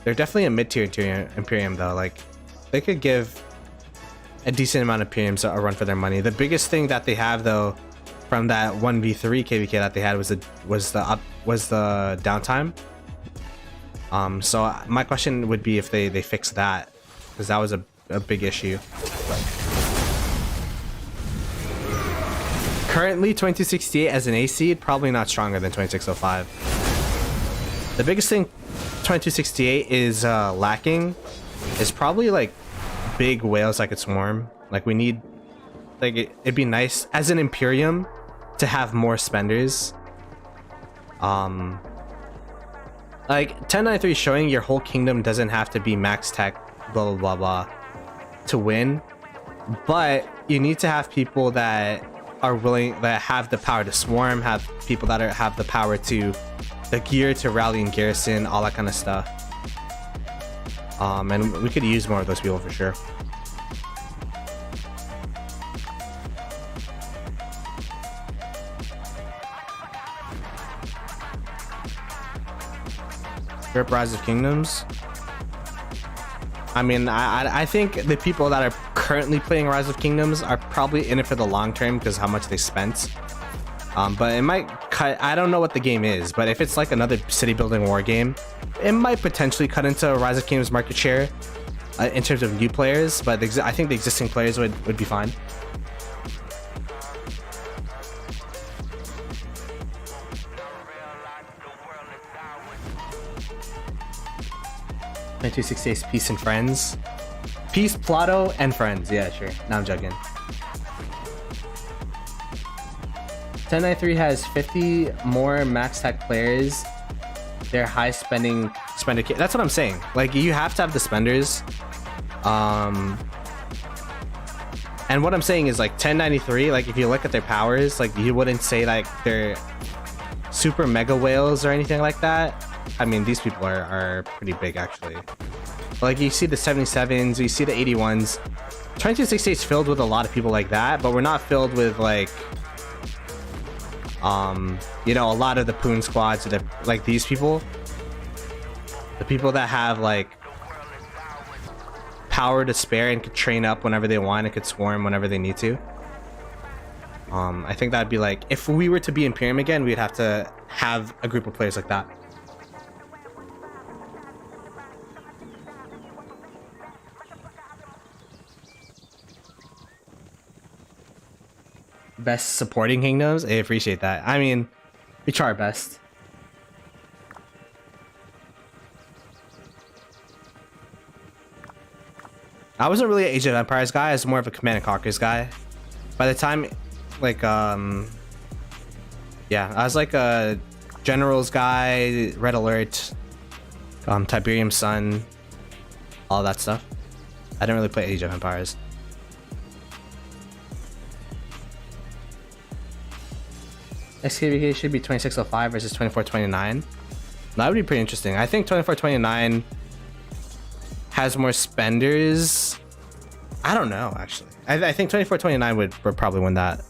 They're definitely a mid tier Imperium though. Like they could give a decent amount of Imperiums a run for their money. The biggest thing that they have though from that 1v3 KvK that they had was the downtime. So my question would be if they fix that, because that was a big issue. Currently 2268 as an A seed, probably not stronger than 2605. The biggest thing 2268 is lacking is probably like big whales that could swarm. Like we need, like it'd be nice as an Imperium to have more spenders. Like 1093 is showing your whole kingdom doesn't have to be max tech, blah blah blah blah, to win, but you need to have people that are willing, that have the power to swarm, have people that have the power to, the gear to rally and garrison, all that kind of stuff. And we could use more of those people for sure. Rip Rise of Kingdoms. I mean, I think the people that are currently playing Rise of Kingdoms are probably in it for the long term because how much they spent. But it might cut. I don't know what the game is, but if it's like another city building war game, it might potentially cut into Rise of Kingdoms market share in terms of new players. But I think the existing players would be fine. My 268 Peace and Friends. Peace, Ploto, and Friends. Yeah, sure. Now I'm joking. 1093 has 50 more max tech players. They're high spender. That's what I'm saying. Like you have to have the spenders. And what I'm saying is like 1093. Like if you look at their powers, like you wouldn't say like they're super mega whales or anything like that. I mean, these people are pretty big actually. Like you see the 77s, you see the 81s. 2268 is filled with a lot of people like that, but we're not filled with like you know, a lot of the Poon squads that like these people. The people that have like power to spare and could train up whenever they want and could swarm whenever they need to. I think that'd be like, if we were to be Imperium again, we'd have to have a group of players like that. Best supporting kingdoms? I appreciate that. I mean, we try our best. I wasn't really an Age of Empires guy. I was more of a Command and Conquers guy. By the time, like, yeah, I was like a Generals guy, Red Alert, Tiberium Sun, all that stuff. I didn't really play Age of Empires. KvK should be 2605 versus 2429. That would be pretty interesting. I think 2429 has more spenders. I don't know, actually. I think 2429 would probably win that,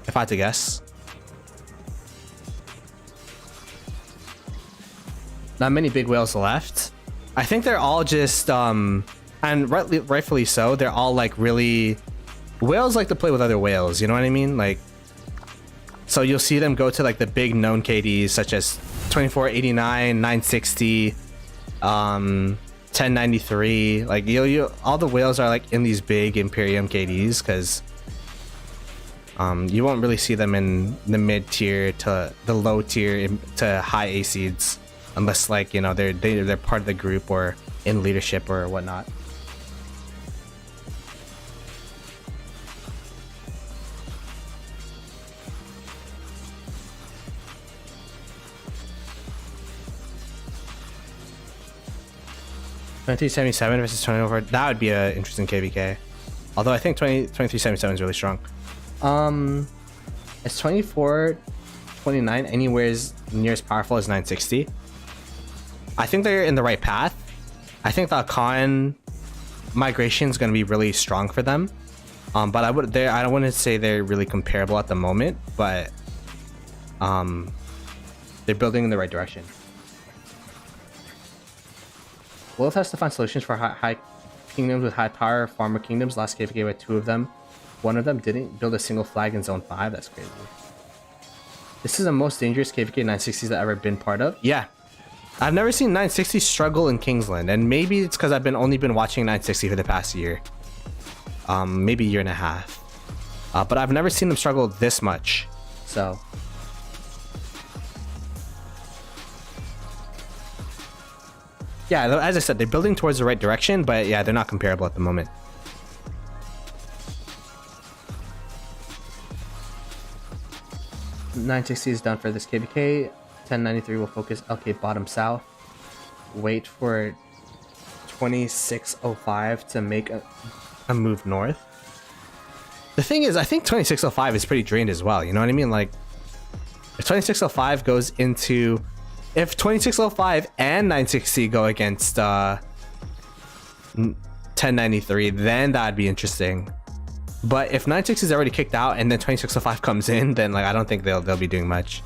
if I had to guess. not many big whales left. I think they're all just and rightfully so, they're all like really, whales like to play with other whales, you know what I mean? Like, so you'll see them go to like the big known KDs such as 2489, 960, 1093. Like you all the whales are like in these big Imperium KDs because you won't really see them in the mid tier to the low tier to high A seeds unless like, you know, they're part of the group or in leadership or whatnot. $23.77 versus 20 over. That would be an interesting KvK. Although I think 23.77 is really strong. Is 24.29 anywhere as near as powerful as 960? I think they're in the right path. I think the Khan migration is going to be really strong for them. But I wouldn't say they're really comparable at the moment, but they're building in the right direction. Lilith has to find solutions for high kingdoms with high power farmer kingdoms. Last KvK with 2 of them. One of them didn't build a single flag in zone 5. That's crazy. This is the most dangerous KvK 960s that I've ever been part of. Yeah. I've never seen 960 struggle in Kingsland, and maybe it's because I've only been watching 960 for the past year. Maybe a year and a half. But I've never seen them struggle this much. So yeah, as I said, they're building towards the right direction, but yeah, they're not comparable at the moment. $960 is done for this KvK. 1093 will focus LK bottom south. Wait for 2605 to make a move north. The thing is, I think 2605 is pretty drained as well. You know what I mean? Like, if 2605 goes into... If 2605 and 960 go against 1093, then that'd be interesting. But if 960 is already kicked out and then 2605 comes in, then like I don't think they'll be doing much.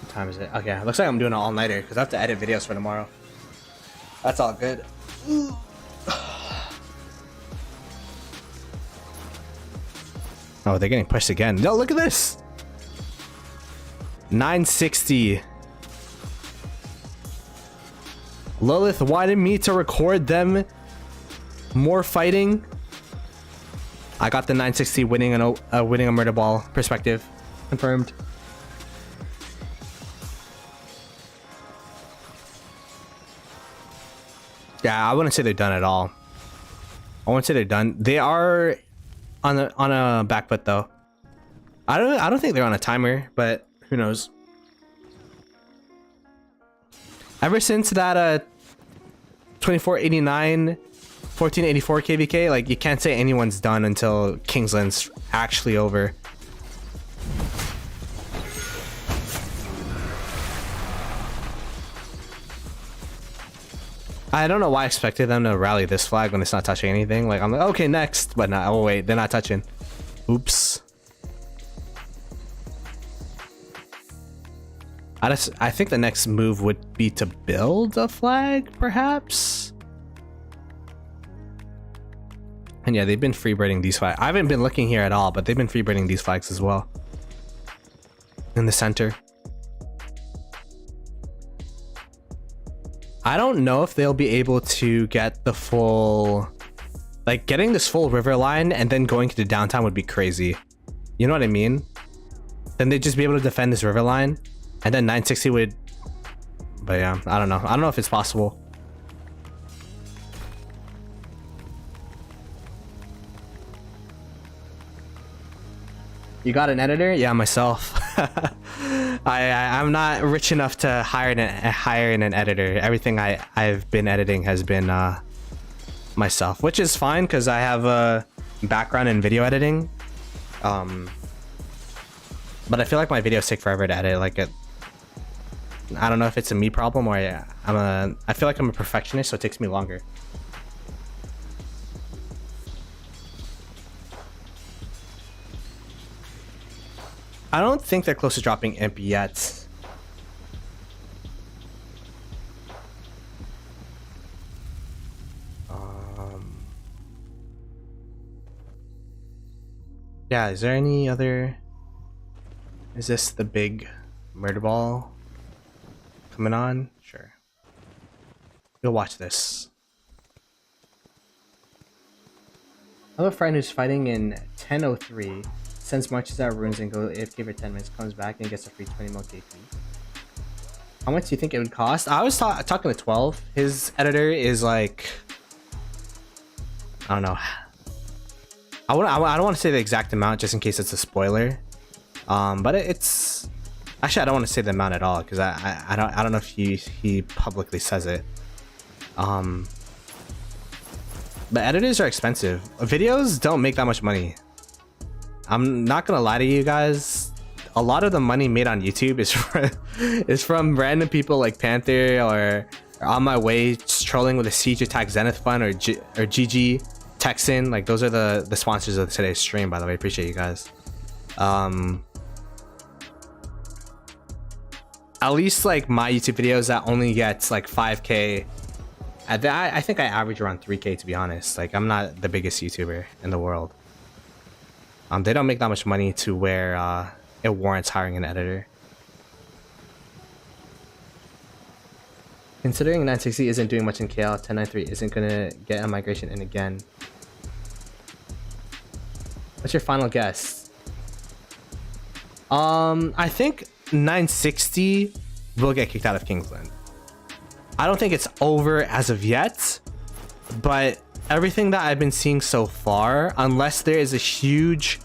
Time is it? Okay, looks like I'm doing an all-nighter because I have to edit videos for tomorrow. That's all good. Oh, they're getting pushed again. No, look at this. 960. Lilith wanted me to record them more fighting. I got the 960 winning a murder ball perspective confirmed. Yeah, I wouldn't say they're done at all. I wouldn't say they're done. They are on a back foot though. I don't think they're on a timer, but who knows? Ever since that 2489 1484 KvK, like you can't say anyone's done until Kingsland's actually over. I don't know why I expected them to rally this flag when it's not touching anything. Like, I'm like, okay, next. But no, oh wait, they're not touching. Oops. I think the next move would be to build a flag, perhaps? And yeah, they've been freebirding these flags. I haven't been looking here at all, but they've been freebirding these flags as well. In the center. I don't know if they'll be able to get the full... Like, getting this full river line and then going to downtown would be crazy. You know what I mean? Then they'd just be able to defend this river line. And then 960 would... But yeah, I don't know. I don't know if it's possible. You got an editor? Yeah, myself. I'm not rich enough to hire an editor. Everything I've been editing has been myself, which is fine because I have a background in video editing. But I feel like my videos take forever to edit. Like I don't know if it's a me problem or I feel like I'm a perfectionist, so it takes me longer. I don't think they're close to dropping imp yet. Yeah, is there any other... Is this the big murder ball coming on? Sure. We'll watch this. I have a friend who's fighting in 1003, sends marches out runes and go AFK for 10 minutes, comes back and gets a free 20 mil KP. How much do you think it would cost? I was talking to 12. His editor is like... I don't know. I don't want to say the exact amount just in case it's a spoiler. But it's... Actually, I don't want to say the amount at all because I don't know if he publicly says it. But editors are expensive. Videos don't make that much money. I'm not gonna lie to you guys. A lot of the money made on YouTube is from random people like Panther or On My Way trolling with a Siege Attack Zenith Fund or GG Texan. Like those are the sponsors of today's stream, by the way. Appreciate you guys. At least like my YouTube videos that only gets like 5k. I think I average around 3k to be honest. Like I'm not the biggest YouTuber in the world. They don't make that much money to where it warrants hiring an editor. Considering 960 isn't doing much in KL, 1093 isn't gonna get a migration in again. What's your final guess? I think 960 will get kicked out of Kingsland. I don't think it's over as of yet, but everything that I've been seeing so far, unless there is a huge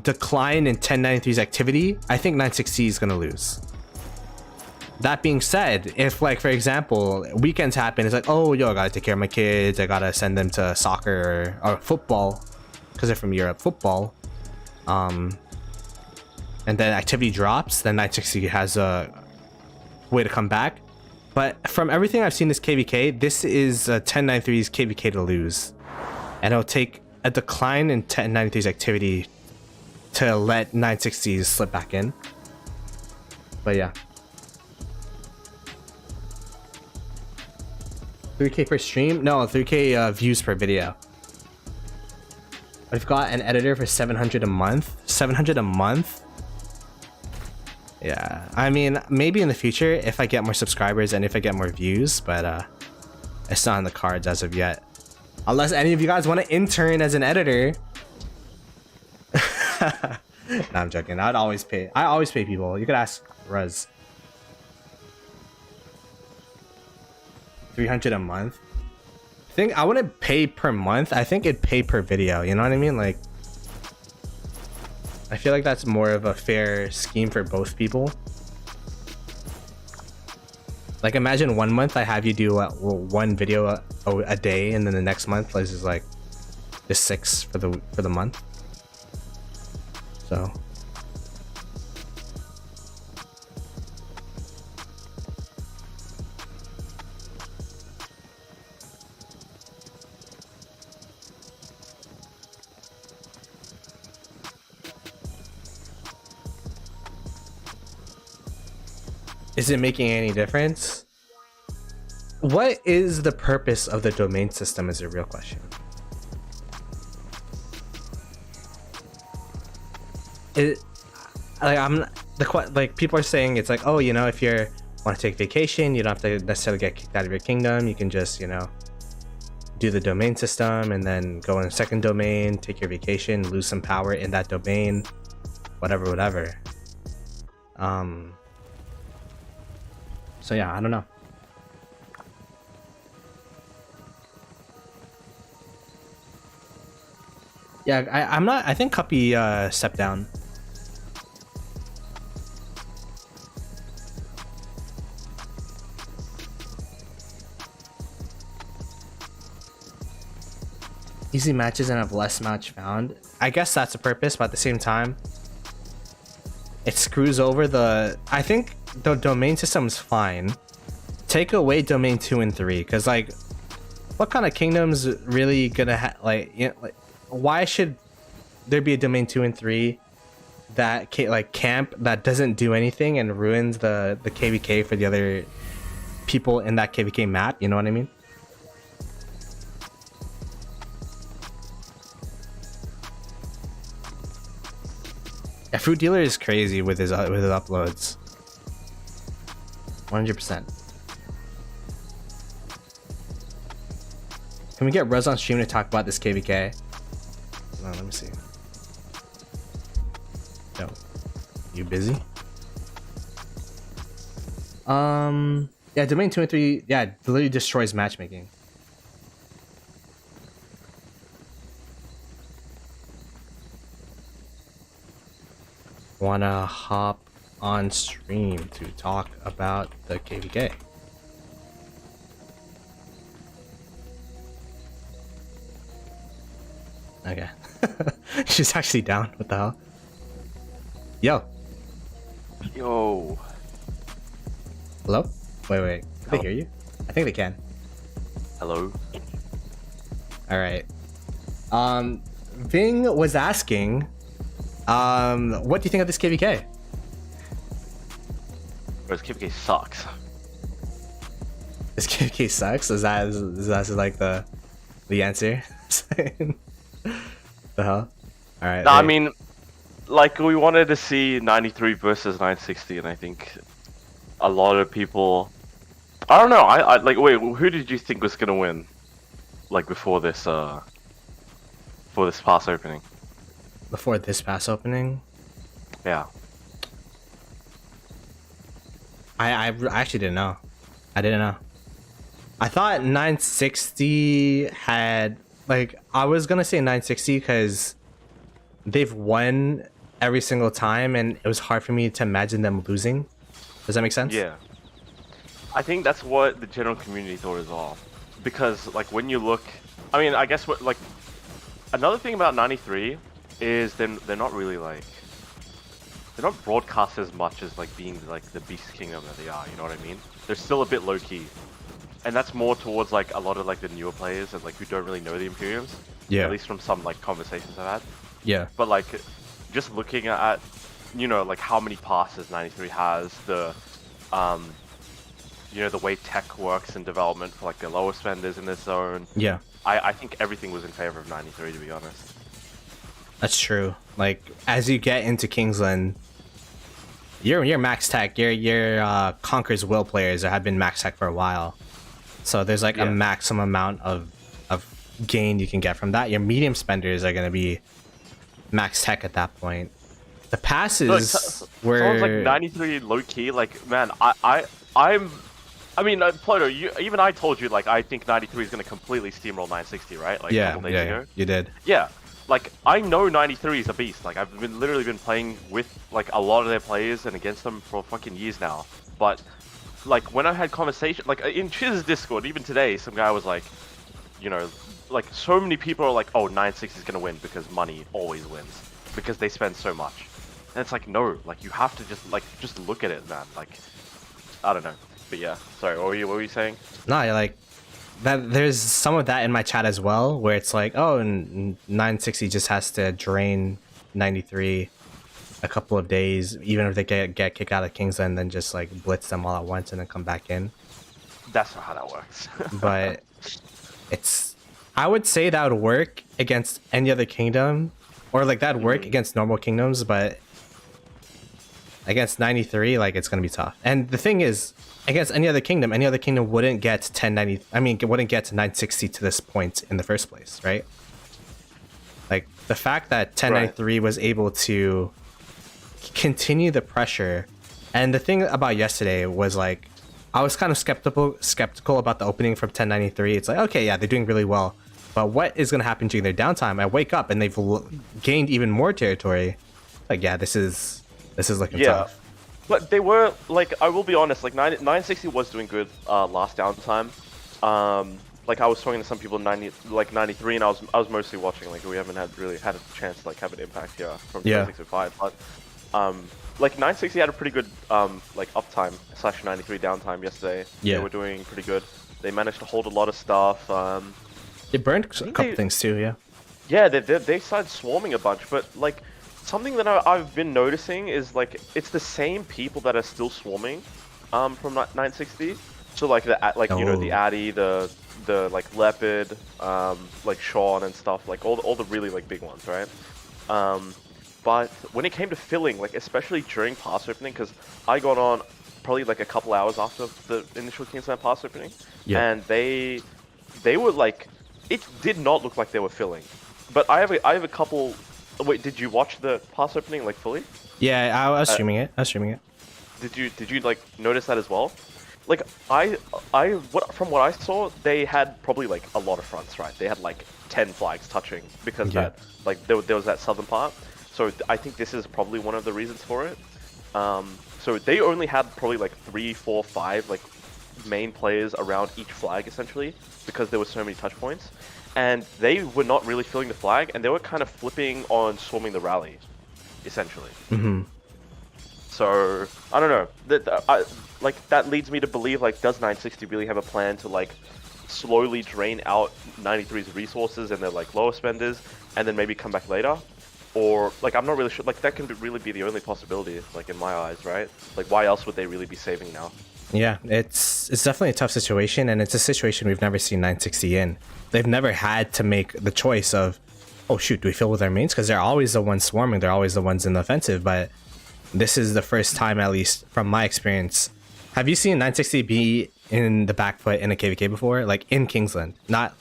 decline in 1093's activity, I think 960 is gonna lose. That being said, if like for example weekends happen, it's like, oh yo, I gotta take care of my kids, I gotta send them to soccer or football because they're from Europe, football, and then activity drops, then 960 has a way to come back. But from everything I've seen this KvK, this is 1093's KvK to lose, and it'll take a decline in 1093's activity to let 960's slip back in. But yeah, 3k per stream? No, 3k views per video. I've got an editor for 700 a month. 700 a month? Yeah, I mean, maybe in the future if I get more subscribers and if I get more views, but it's not in the cards as of yet. Unless any of you guys want to intern as an editor. No, I'm joking. I always pay people. You could ask Ruz. 300 a month. I wouldn't pay per month. I think it'd pay per video. You know what I mean? Like, I feel like that's more of a fair scheme for both people. Like, imagine 1 month I have you do one video a day, and then the next month this is like just 6 for the month. So. Is it making any difference? What is the purpose of the domain system is a real question. Like people are saying it's like, oh, you know, if you want to take vacation, you don't have to necessarily get kicked out of your kingdom. You can just, you know, do the domain system and then go in a second domain, take your vacation, lose some power in that domain, whatever. So yeah, I don't know. Yeah, I'm not. I think Cuppy stepped down. Easy matches and have less match found. I guess that's a purpose, but at the same time, it screws over the. I think the domain system's fine. Take away domain 2 and 3, because like, what kind of kingdoms really gonna like? You know, like, why should there be a domain 2 and 3 that like camp that doesn't do anything and ruins the KvK for the other people in that KvK map? You know what I mean? Yeah, Fruit Dealer is crazy with his uploads. 100%. Can we get Ruz on stream to talk about this KvK? No, let me see. No, you busy? Yeah, domain 2 and 3. Yeah, literally destroys matchmaking. Wanna hop on stream to talk about the KvK? Okay. She's actually down. What the hell? Yo. Yo. Hello? Wait. Can they hear you? I think they can. Hello. Alright. Ving was asking, what do you think of this KvK? Whereas KvK sucks. This KvK sucks? Is that like the answer? The hell? Alright. No, I mean, like, we wanted to see 93 versus 960, and I think a lot of people... I don't know, I like, wait, who did you think was gonna win? Like, before this pass opening? Before this pass opening? Yeah. I actually didn't know. I didn't know. I thought 960 had... Like, I was gonna say 960 because they've won every single time, and it was hard for me to imagine them losing. Does that make sense? Yeah. I think that's what the general community thought as well. Because, like, when you look... I mean, I guess what, like... Another thing about 93 is they're not really, like... They're not broadcast as much as, like, being, like, the Beast Kingdom that they are, you know what I mean? They're still a bit low-key. And that's more towards, like, a lot of, like, the newer players and, like, who don't really know the Imperiums. Yeah. At least from some, like, conversations I've had. Yeah. But, like, just looking at, you know, like, how many passes 93 has, the, you know, the way tech works in development for, like, the lower spenders in this zone. Yeah. I think everything was in favor of 93, to be honest. That's true. Like, as you get into Kingsland, your max tech, your Conquer's Will players have been max tech for a while. So there's like a maximum amount of gain you can get from that. Your medium spenders are gonna be max tech at that point. The passes were... Someone's like 93 low key, like, man, I mean, Ploto, even I told you, like, I think 93 is gonna completely steamroll 960, right? Like, a couple days ago. You did. Yeah, like, I know 93 is a beast. Like, I've literally been playing with, like, a lot of their players and against them for fucking years now. But, like, when I had conversation, like, in Chiz's Discord, even today, some guy was like, you know, like, so many people are like, oh, 960 is gonna win because money always wins. Because they spend so much. And it's like, no, like, you have to just look at it, man. Like, I don't know. But yeah, sorry, what were you saying? No, like, that there's some of that in my chat as well, where it's like, oh, 960 just has to drain 93 a couple of days, even if they get kicked out of Kingsland, and then just like blitz them all at once and then come back in. That's not how that works. But it's, I would say that would work against any other kingdom, or like that'd work against normal kingdoms, but against 93, like, it's gonna be tough. And the thing is, against any other kingdom wouldn't get 1090. I mean, it wouldn't get to 960 to this point in the first place, right? Like, the fact that 1093 was able to continue the pressure, and the thing about yesterday was, like, I was kind of skeptical about the opening from 1093. It's like, okay, yeah, they're doing really well, but what is gonna happen during their downtime? I wake up and they've gained even more territory. Like, yeah, this is looking tough. But they were, like, I will be honest, like, 960 was doing good last downtime. Like, I was talking to some people 93, and I was mostly watching. Like, we haven't really had a chance to, like, have an impact here from 605. But like 960 had a pretty good like uptime / 93 downtime yesterday. Yeah. They were doing pretty good. They managed to hold a lot of stuff. They burned a couple they- things too, yeah. Yeah, they started swarming a bunch, but like something that I've been noticing is like it's the same people that are still swarming from 960. So like you know, the Oh. Addy, the like Leopard, like Sean and stuff, like all the really like big ones, right? But when it came to filling, like especially during pass opening, because I got on probably like a couple hours after the initial Kingsland pass opening, Yeah. and they were like, it did not look like they were filling. But I have a couple. Wait, did you watch the pass opening like fully? Yeah, I was streaming it. Did you like notice that as well? Like from what I saw, they had probably like a lot of fronts, right? They had like 10 flags touching because Yeah. that like there was that southern part. So I think this is probably one of the reasons for it. So they only had probably like 3, 4, 5 like main players around each flag essentially because there were so many touch points, and they were not really filling the flag, and they were kind of flipping on swarming the rally, essentially. Mm-hmm. So I don't know. That leads me to believe, like, does 960 really have a plan to like slowly drain out 93's resources and their like lower spenders, and then maybe come back later? Or like I'm not really sure. Like that can really be the only possibility, like in my eyes, right? Like why else would they really be saving now? Yeah, it's definitely a tough situation, and it's a situation we've never seen 960 in. They've never had to make the choice of, oh shoot, do we fill with our mains? Because they're always the ones swarming, they're always the ones in the offensive, but this is the first time, at least from my experience. Have you seen 960 be in the back foot in a KvK before? Like in Kingsland? Not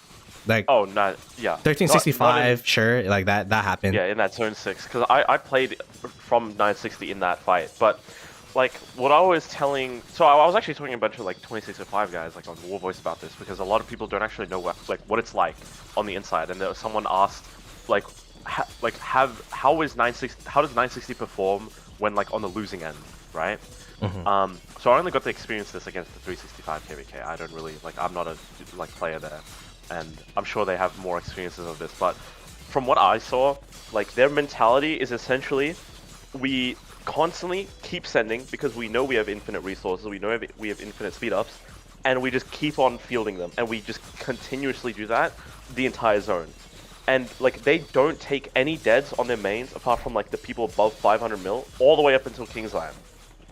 like Oh, not yeah. 1365, sure, like that happened. Yeah, in that zone 6, because I played from 960 in that fight, but like what I was telling, so I was actually talking a bunch of like 2605 guys like on War Voice about this, because a lot of people don't actually know what it's like on the inside, and there was someone asked like how does 960 perform when like on the losing end, right? Mm-hmm. So I only got to experience this against the 365 KvK. I don't really like, I'm not a like player there, and I'm sure they have more experiences of this, but from what I saw, like their mentality is essentially, we constantly keep sending because we know we have infinite resources, we know we have infinite speed ups, and we just keep on fielding them, and we just continuously do that the entire zone. And like they don't take any deads on their mains apart from like the people above 500 mil all the way up until Kingsland.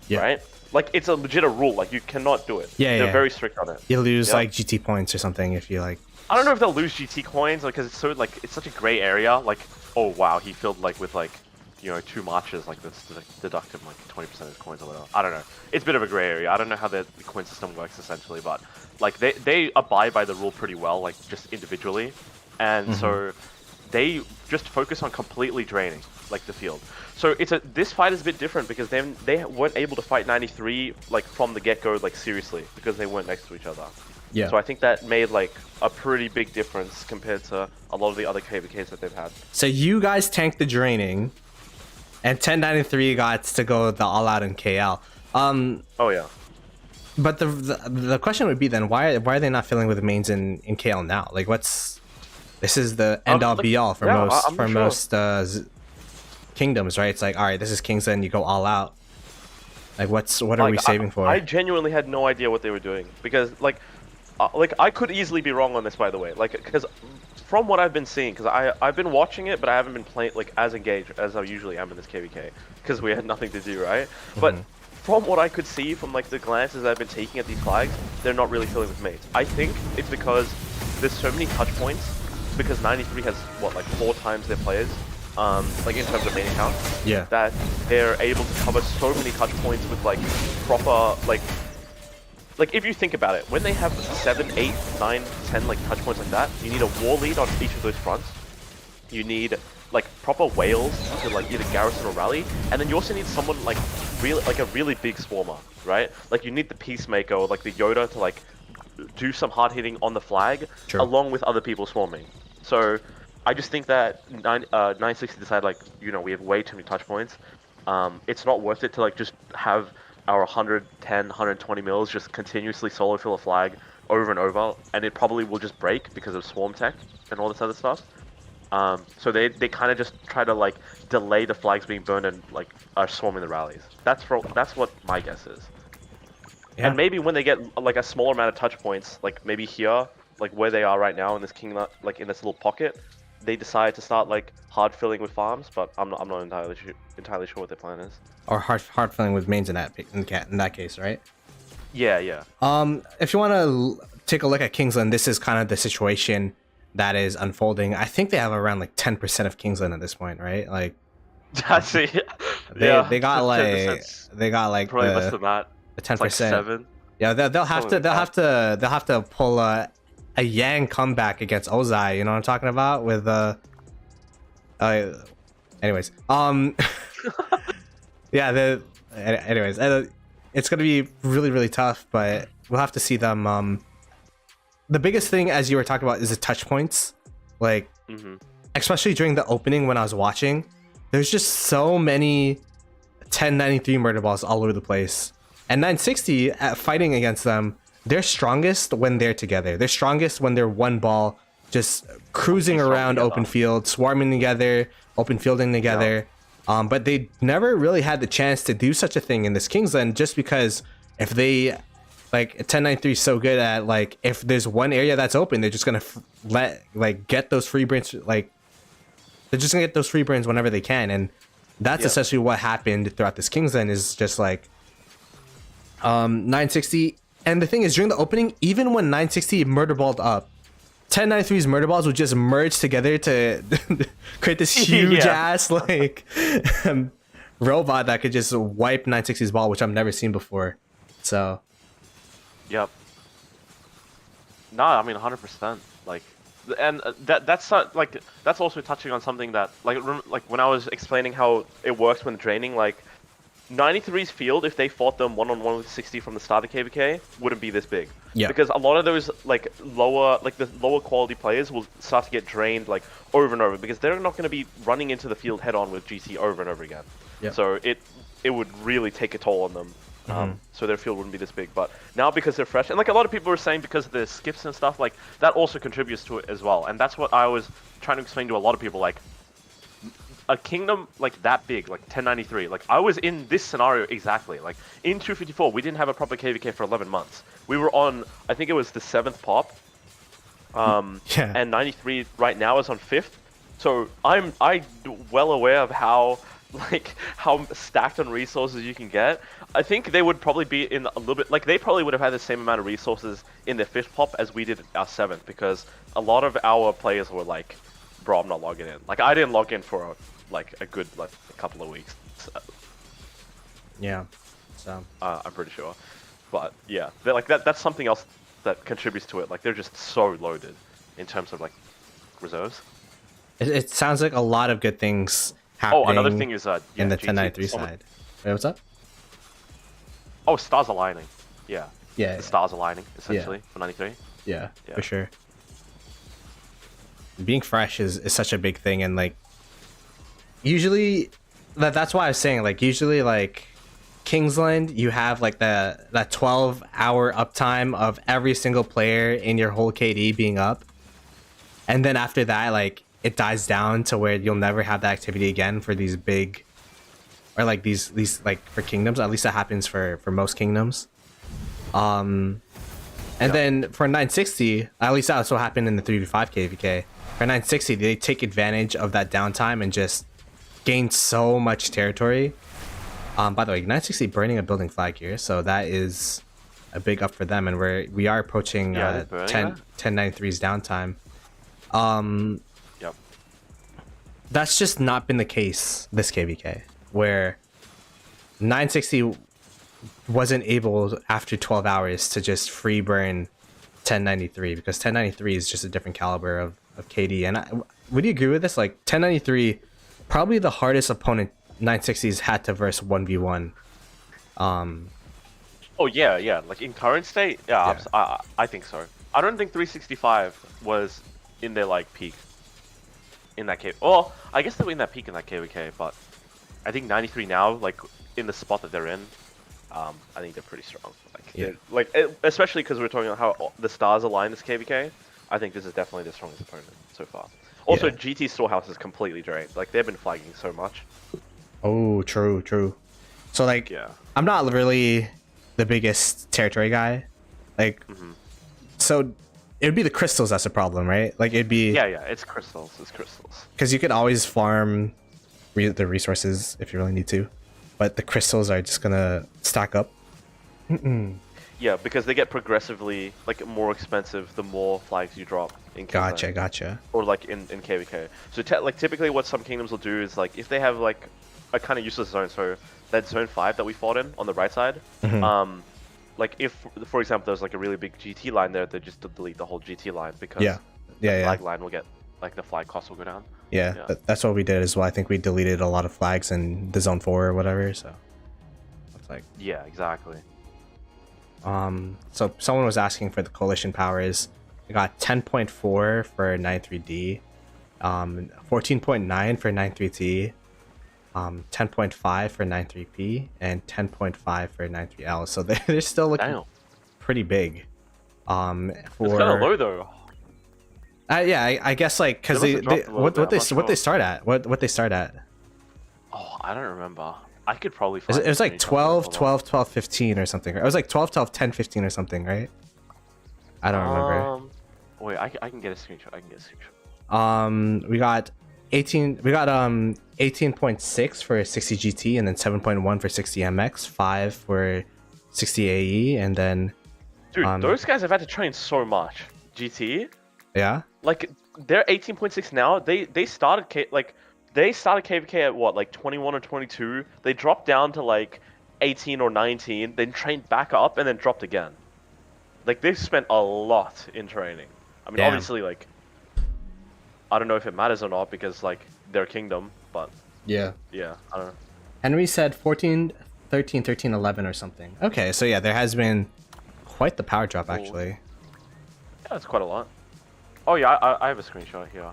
Yeah. Right? Like it's a legit rule, like you cannot do it. Yeah, They're yeah. very strict on it. You lose Yep. like GT points or something if you like. I don't know if they'll lose GT coins because it's so like it's such a gray area. Like, oh wow, he filled like with like, you know, 2 marches, like that's deduct him like 20% of his coins or whatever. I don't know. It's a bit of a gray area. I don't know how the coin system works essentially, but like they abide by the rule pretty well, like just individually, and so they just focus on completely draining like the field. So this fight is a bit different because then they weren't able to fight 93 like from the get-go like seriously because they weren't next to each other. Yeah. So I think that made like a pretty big difference compared to a lot of the other KvKs that they've had. So you guys tanked the draining, and 1093 got to go the all out in KL. Oh yeah. But the question would be then, why are they not filling with mains in KL now? Like this is the end all like, be all for yeah, I'm not most kingdoms, right? It's like, all right, this is Kingsland, you go all out. Like what are we saving for? I genuinely had no idea what they were doing because like I could easily be wrong on this, by the way. Like because from what I've been seeing, because I've been watching it, but I haven't been playing like as engaged as I usually am in this KvK because we had nothing to do, right? But from what I could see from like the glances I've been taking at these flags, they're not really filling with mates. I think it's because there's so many touch points because 93 has what like 4 times their players, like in terms of main account. Yeah. That they're able to cover so many touch points with like proper like if you think about it, when they have 7, 8, 9, 10 like touch points like that, you need a war lead on each of those fronts. You need like proper whales to like either garrison or rally, and then you also need someone like a really big swarmer, right? Like you need the peacemaker or like the Yoda to like do some hard hitting on the flag, True. along with other people swarming. So I just think that 960 decided like, you know, we have way too many touch points. It's not worth it to like just have our 110, 120 mils just continuously solo fill a flag over and over, and it probably will just break because of swarm tech and all this other stuff. So they kind of just try to like delay the flags being burned and like are swarming the rallies. That's what my guess is. Yeah. And maybe when they get like a smaller amount of touch points, like maybe here, like where they are right now in this like in this little pocket, they decide to start like hard filling with farms. But I'm not entirely sure what their plan is. Or hard filling with mains in that case, right? Yeah. If you want to take a look at Kingsland, this is kind of the situation that is unfolding. I think they have around like 10% of Kingsland at this point, right? Like that's it. they got like probably less than that. The 10%. Like 7. Yeah, they'll have to pull a Yang comeback against Ozai. You know what I'm talking about? With anyways, yeah. Anyways, it's gonna be really tough, but we'll have to see them. The biggest thing, as you were talking about, is the touch points. Like, especially during the opening when I was watching, there's just so many 1093 murder balls all over the place. And 960 at fighting against them, they're strongest when they're together. They're strongest when they're one ball, just cruising around open field, swarming together, open fielding together. Yeah. But they never really had the chance to do such a thing in this Kingsland, just because if they, like, 1093 is so good at, like, if there's one area that's open, they're just gonna get those free burns, like, they're just gonna get those free burns whenever they can. And that's essentially what happened throughout this Kingsland, is just like 960. And the thing is, during the opening, even when 960 murder balled up, 1093's murder balls would just merge together to create this huge ass like robot that could just wipe 960's ball, which I've never seen before. So yep. No, I mean 100%. Like, and that's not, like, that's also touching on something that like when I was explaining how it works when draining, like 93's field, if they fought them one-on-one with 60 from the start of KvK, wouldn't be this big. Yeah. Because a lot of those like the lower quality players will start to get drained like over and over, because they're not going to be running into the field head on with GC over and over again. Yeah. So it would really take a toll on them. So their field wouldn't be this big. But now, because they're fresh, and like a lot of people are saying, because of the skips and stuff, like that also contributes to it as well. And that's what I was trying to explain to a lot of people, like, a kingdom like that big, like 1093, like I was in this scenario exactly. Like in 254, we didn't have a proper KvK for 11 months. We were on, I think it was the 7th pop, and 93 right now is on 5th. So I'm well aware of how stacked on resources you can get. I think they would probably be in a little bit, like they probably would have had the same amount of resources in their 5th pop as we did our 7th, because a lot of our players were like, bro, I'm not logging in. Like I didn't log in for a good a couple of weeks. So, yeah, so I'm pretty sure. But yeah, they're like that's something else that contributes to it. Like they're just so loaded in terms of like reserves. It sounds like a lot of good things happening. Oh, another thing is in the GT. 1093 side. Wait, what's up? Oh, stars aligning. Yeah. Yeah. The stars aligning essentially for 93. Yeah, for sure. Being fresh is such a big thing, and like usually that's why I was saying, like, usually like Kingsland, you have like that 12-hour uptime of every single player in your whole KD being up, and then after that, like, it dies down to where you'll never have that activity again for these big, or like these like for kingdoms. At least that happens for most kingdoms. And then for 960, at least that's what happened in the 3v5 KvK. For 960, they take advantage of that downtime and just gain so much territory. By the way, 960 burning a building flag here, so that is a big up for them, and we are approaching 1093's downtime. Yep. That's just not been the case this KvK, where 960 wasn't able after 12 hours to just free burn 1093, because 1093 is just a different caliber of KD. And would you agree with this? Like 1093, probably the hardest opponent 960's had to verse 1v1. Oh yeah. Like in current state, I think so. I don't think 365 was in their like peak in that KvK. Well, I guess they were in that peak in that KvK, but I think 93 now, like in the spot that they're in, I think they're pretty strong. Like, especially because we're talking about how the stars align this KvK. I think this is definitely the strongest opponent so far. Also, Yeah. GT Storehouse is completely drained. Like they've been flagging so much. Oh, true, true. So like, Yeah. I'm not really the biggest territory guy. Like, so it'd be the crystals that's a problem, right? Like it'd be Yeah, yeah. It's crystals. It's crystals. because you could always farm the resources if you really need to, but the crystals are just gonna stack up. Yeah, because they get progressively like more expensive the more flags you drop in Kingsland. Gotcha, gotcha. Or like in KvK. So like typically what some kingdoms will do is like if they have like a kind of useless zone, so that zone 5 that we fought in on the right side, like if for example there's like a really big GT line there, they just delete the whole GT line because Yeah, yeah, the yeah. flag line will get like the flag cost will go down. Yeah, Yeah. that's what we did as well. I think we deleted a lot of flags in the zone 4 or whatever. So it's like, Yeah, exactly. so someone was asking for the coalition powers. We got 10.4 for 93D, 14.9 for 93T, 10.5 for 93P, and 10.5 for 93L. So they're still looking Damn. pretty big. For It's kind of low though. yeah, I guess like because They they, must have dropped a little what bit, they I'm not what they sure. start at what they start at. Oh, I don't remember. I could probably It find was like screenshots. 12, Hold on. 12, 12, 15 or something. It was like 12, 12, 10, 15 or something, right? I don't remember. Wait, I can get a screenshot. I can get a screenshot. We got 18.6 for 60 GT, and then 7.1 for 60 MX, 5 for 60 AE, and then Dude, those guys have had to train so much. GT, yeah, like they're 18.6 now. They started they started KvK at what, like 21 or 22. They dropped down to like 18 or 19, then trained back up and then dropped again. Like they've spent a lot in training. I mean, Damn. obviously, like I don't know if it matters or not because like their kingdom, but yeah. yeah, I don't know. Henry said 14, 13, 13, 11 or something. Okay, so yeah, there has been quite the power drop actually. Yeah, that's quite a lot. Oh yeah, I have a screenshot here.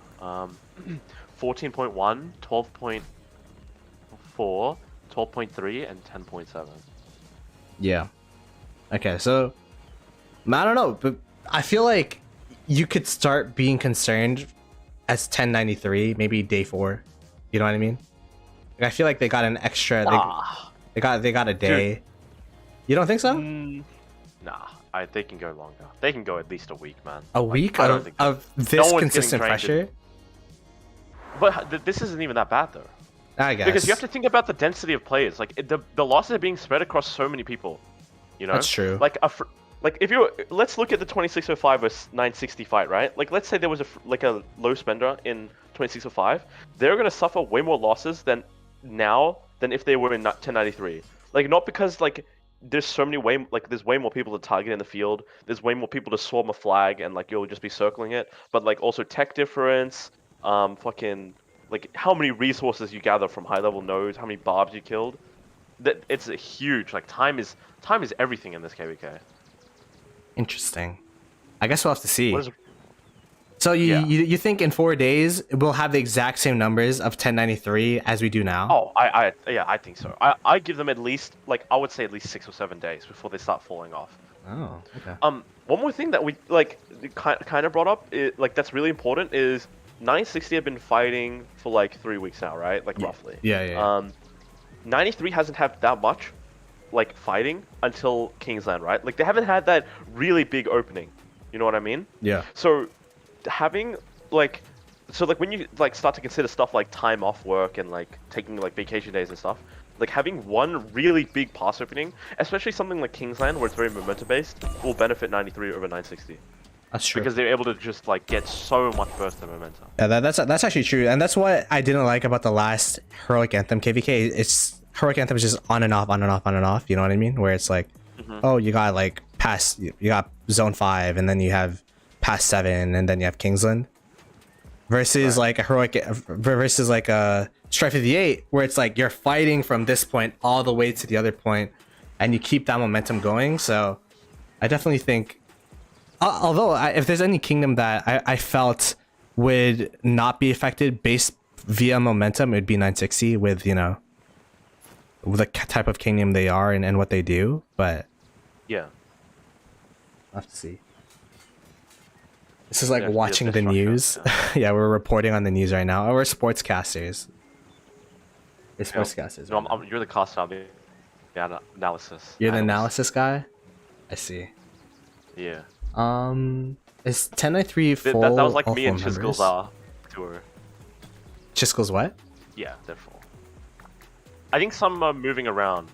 14.1, 12.4, 12.3, and 10.7. Yeah. Okay, so I don't know, but I feel like you could start being concerned as 1093, maybe day 4. You know what I mean? Like, I feel like they got an extra. They got a day. You don't think so? Nah, they can go longer. They can go at least a week, man. A Like, week I don't of, think of no this one's getting consistent trained in- pressure? But this isn't even that bad though. I guess. Because you have to think about the density of players. Like the losses are being spread across so many people. You know. That's true. Like if you let's look at the 2605 versus 960 fight, right? Like let's say there was a low spender in 2605, they're gonna suffer way more losses than if they were in 1093. Like not because like there's there's way more people to target in the field. There's way more people to swarm a flag and like you'll just be circling it. But like also tech difference, fucking like how many resources you gather from high level nodes, how many barbs you killed. That it's a huge like time is everything in this KvK. Interesting. I guess we'll have to see. What is, So Yeah. you think in 4 days we'll have the exact same numbers of 1093 as we do now? oh, I think so. I give them at least like I would say at least 6 or 7 days before they start falling off. Oh, okay. One more thing that we like kind of brought up, like that's really important is 960 have been fighting for like 3 weeks now, right? Like roughly. Yeah. 93 hasn't had that much like fighting until Kingsland, right? Like they haven't had that really big opening. You know what I mean? Yeah. So having like when you like start to consider stuff like time off work and like taking like vacation days and stuff, like having one really big pass opening, especially something like Kingsland where it's very momentum based, will benefit 93 over 960 That's true. because they're able to just like get so much burst of momentum. Yeah, that's actually true, and that's what I didn't like about the last Heroic Anthem KvK. It's Heroic Anthem is just on and off, on and off, on and off. You know what I mean? Where it's like, oh, you got like past, you got Zone 5, and then you have past 7, and then you have Kingsland. Versus like a versus like a Strife of the 8, where it's like you're fighting from this point all the way to the other point, and you keep that momentum going. So I definitely think, although if there's any kingdom that I felt would not be affected based via momentum, it'd be 960 with, you know, the type of kingdom they are and what they do. But Yeah. I'll have to see. This is like Yeah, watching yeah, the structure, news. Yeah, we're reporting on the news right now. Oh, we're sportscasters. We're sportscasters. No, Right now. you're the caster. I'm the analysis. You're the analyst. analysis guy. I see. Yeah. Is 1093 That full? was like all me and full Chisgle's members? tour. Chisgle's what? Yeah, they're full. I think some are moving around.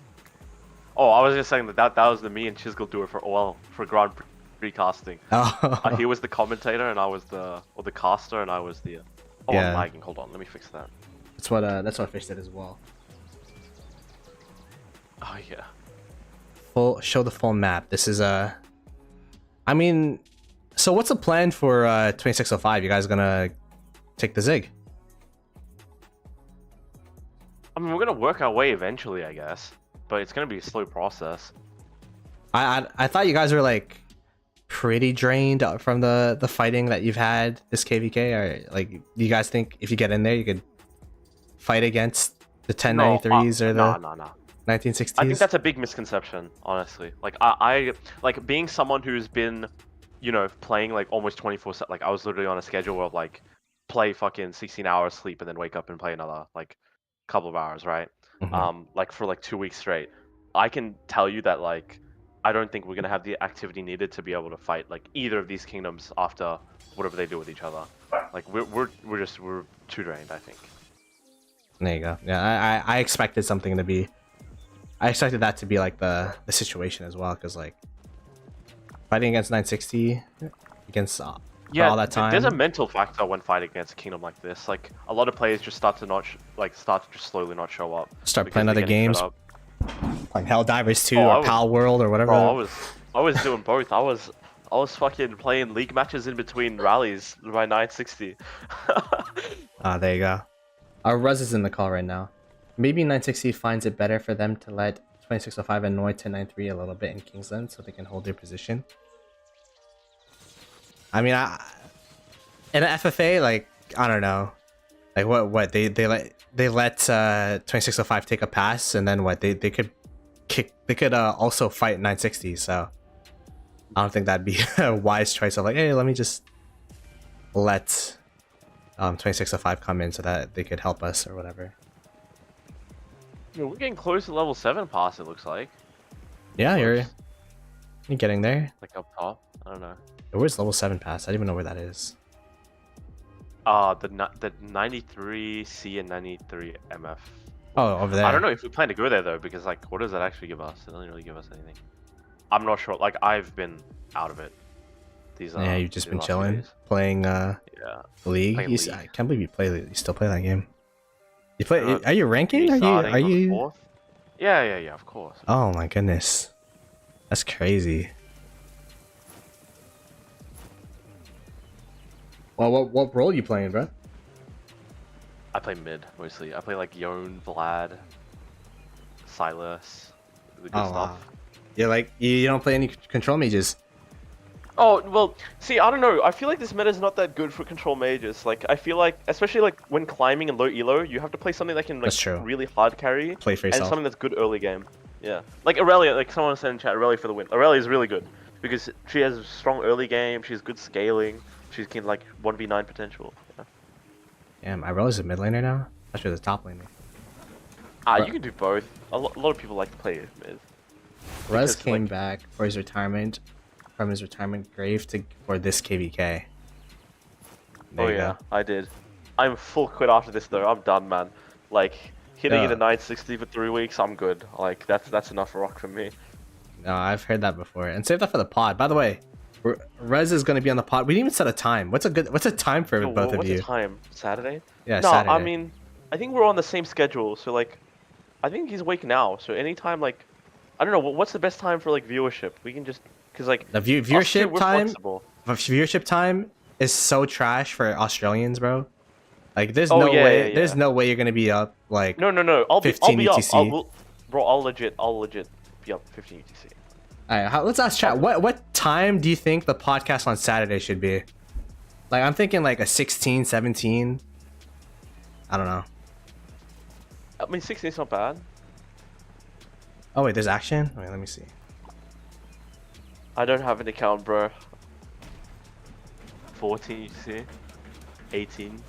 Oh, I was just saying that was the me and Chisgle tour for Grand Prix casting. Oh, He was the commentator and I was the caster and I was the. Oh, Yeah. I'm lagging. Hold on, let me fix that. that's what Fish did as well. Oh yeah. Show the full map. This is I mean, so what's the plan for 2605? You guys gonna take the Zig? I mean, we're gonna work our way eventually, I guess, but it's gonna be a slow process. I thought you guys were like pretty drained from the fighting that you've had this KvK, or like, do you guys think if you get in there you could fight against the 1093s or the No. 1960s? I think that's a big misconception, honestly. Like I like being someone who's been, playing like almost 24/7. Like I was literally on a schedule of like play fucking 16 hours sleep and then wake up and play another like couple of hours, right? Mhm. Like for like 2 weeks straight. I can tell you that like I don't think we're gonna have the activity needed to be able to fight like either of these kingdoms after whatever they do with each other. Like we're too drained, I think. There you go. Yeah, I expected something to be. I expected that to be like the situation as well, because like fighting against 960 against for all that time. There's a mental factor when fighting against a kingdom like this. Like a lot of players just start to just slowly not show up. Start because playing they're other getting games, fed up. like Helldivers 2 Oh, I or was- Pal World or whatever. Bro, I was doing both. I was fucking playing league matches in between rallies by 960. There you go. Our Ruz is in the call right now. Maybe 960 finds it better for them to let 2605 annoy 1093 a little bit in Kingsland so they can hold their position. I mean, in an FFA, like, I don't know, like what they let 2605 take a pass, and then what they could also fight 960. So I don't think that'd be a wise choice of like, hey, let me just let 2605 come in so that they could help us or whatever. We're getting close to level 7 pass, it looks like. Yeah, you're getting there. Like up top. I don't know. Where's level 7 pass? I don't even know where that is. The 93C and 93 MF. Oh, over there. I don't know if we plan to go there though, because like, what does that actually give us? It doesn't really give us anything. I'm not sure. Like, I've been out of it. Yeah, you've just these been last few chilling, days. playing Yeah. League. Playing League. I can't believe you still play that game. You play? Uh, Are you ranking? Me Are starting on you? 4th? Yeah, of course. Oh my goodness, that's crazy. Well, what role are you playing, bro? I play mid mostly. I play like Yon, Vlad, Silas, the good Oh, stuff. wow. You're like you don't play any control mages. Oh, well, see, I don't know. I feel like this meta is not that good for control mages. Like, I feel like, especially like when climbing and low elo, you have to play something that can like That's true. really hard carry. Play for and yourself. something that's good early game. Yeah. Like Aurelia, like someone said in chat, Aurelia for the win. Aurelia is really good because she has strong early game, she has good scaling, she can like 1v9 potential. Yeah. Damn, I realize a mid laner now. I should the top laner. You can do both. A lot of people like to play mid. Rez Because, came like- back for his retirement, from his retirement grave for this KvK. There Oh you yeah, go. I did. I'm full quit after this though. I'm done, man. Like hitting Yeah. in a 960 for 3 weeks, I'm good. Like that's enough rock for me. No, I've heard that before. And save that for the pod. By the way, Rez is going to be on the pod. We didn't even set a time. What's a time for So, both of what's you? the time? Saturday? Yeah, No, Saturday. I mean, I think we're on the same schedule. So like, I think he's awake now. So anytime like, I don't know. What's the best time for like viewership? We can just because like The us two, viewership we're time. flexible. Viewership time is so trash for Australians, bro. Like, there's Oh, no yeah, way. yeah, There's yeah. no way you're gonna be up like. No. I'll be 15 up. UTC. I'll legit be up 15 UTC. All right, let's ask chat. What time do you think the podcast on Saturday should be? Like, I'm thinking like a 16, 17. I don't know. I mean, 16 is not bad. Oh wait, there's action. Wait, let me see. I don't have an account, bro. 14, you see? 18.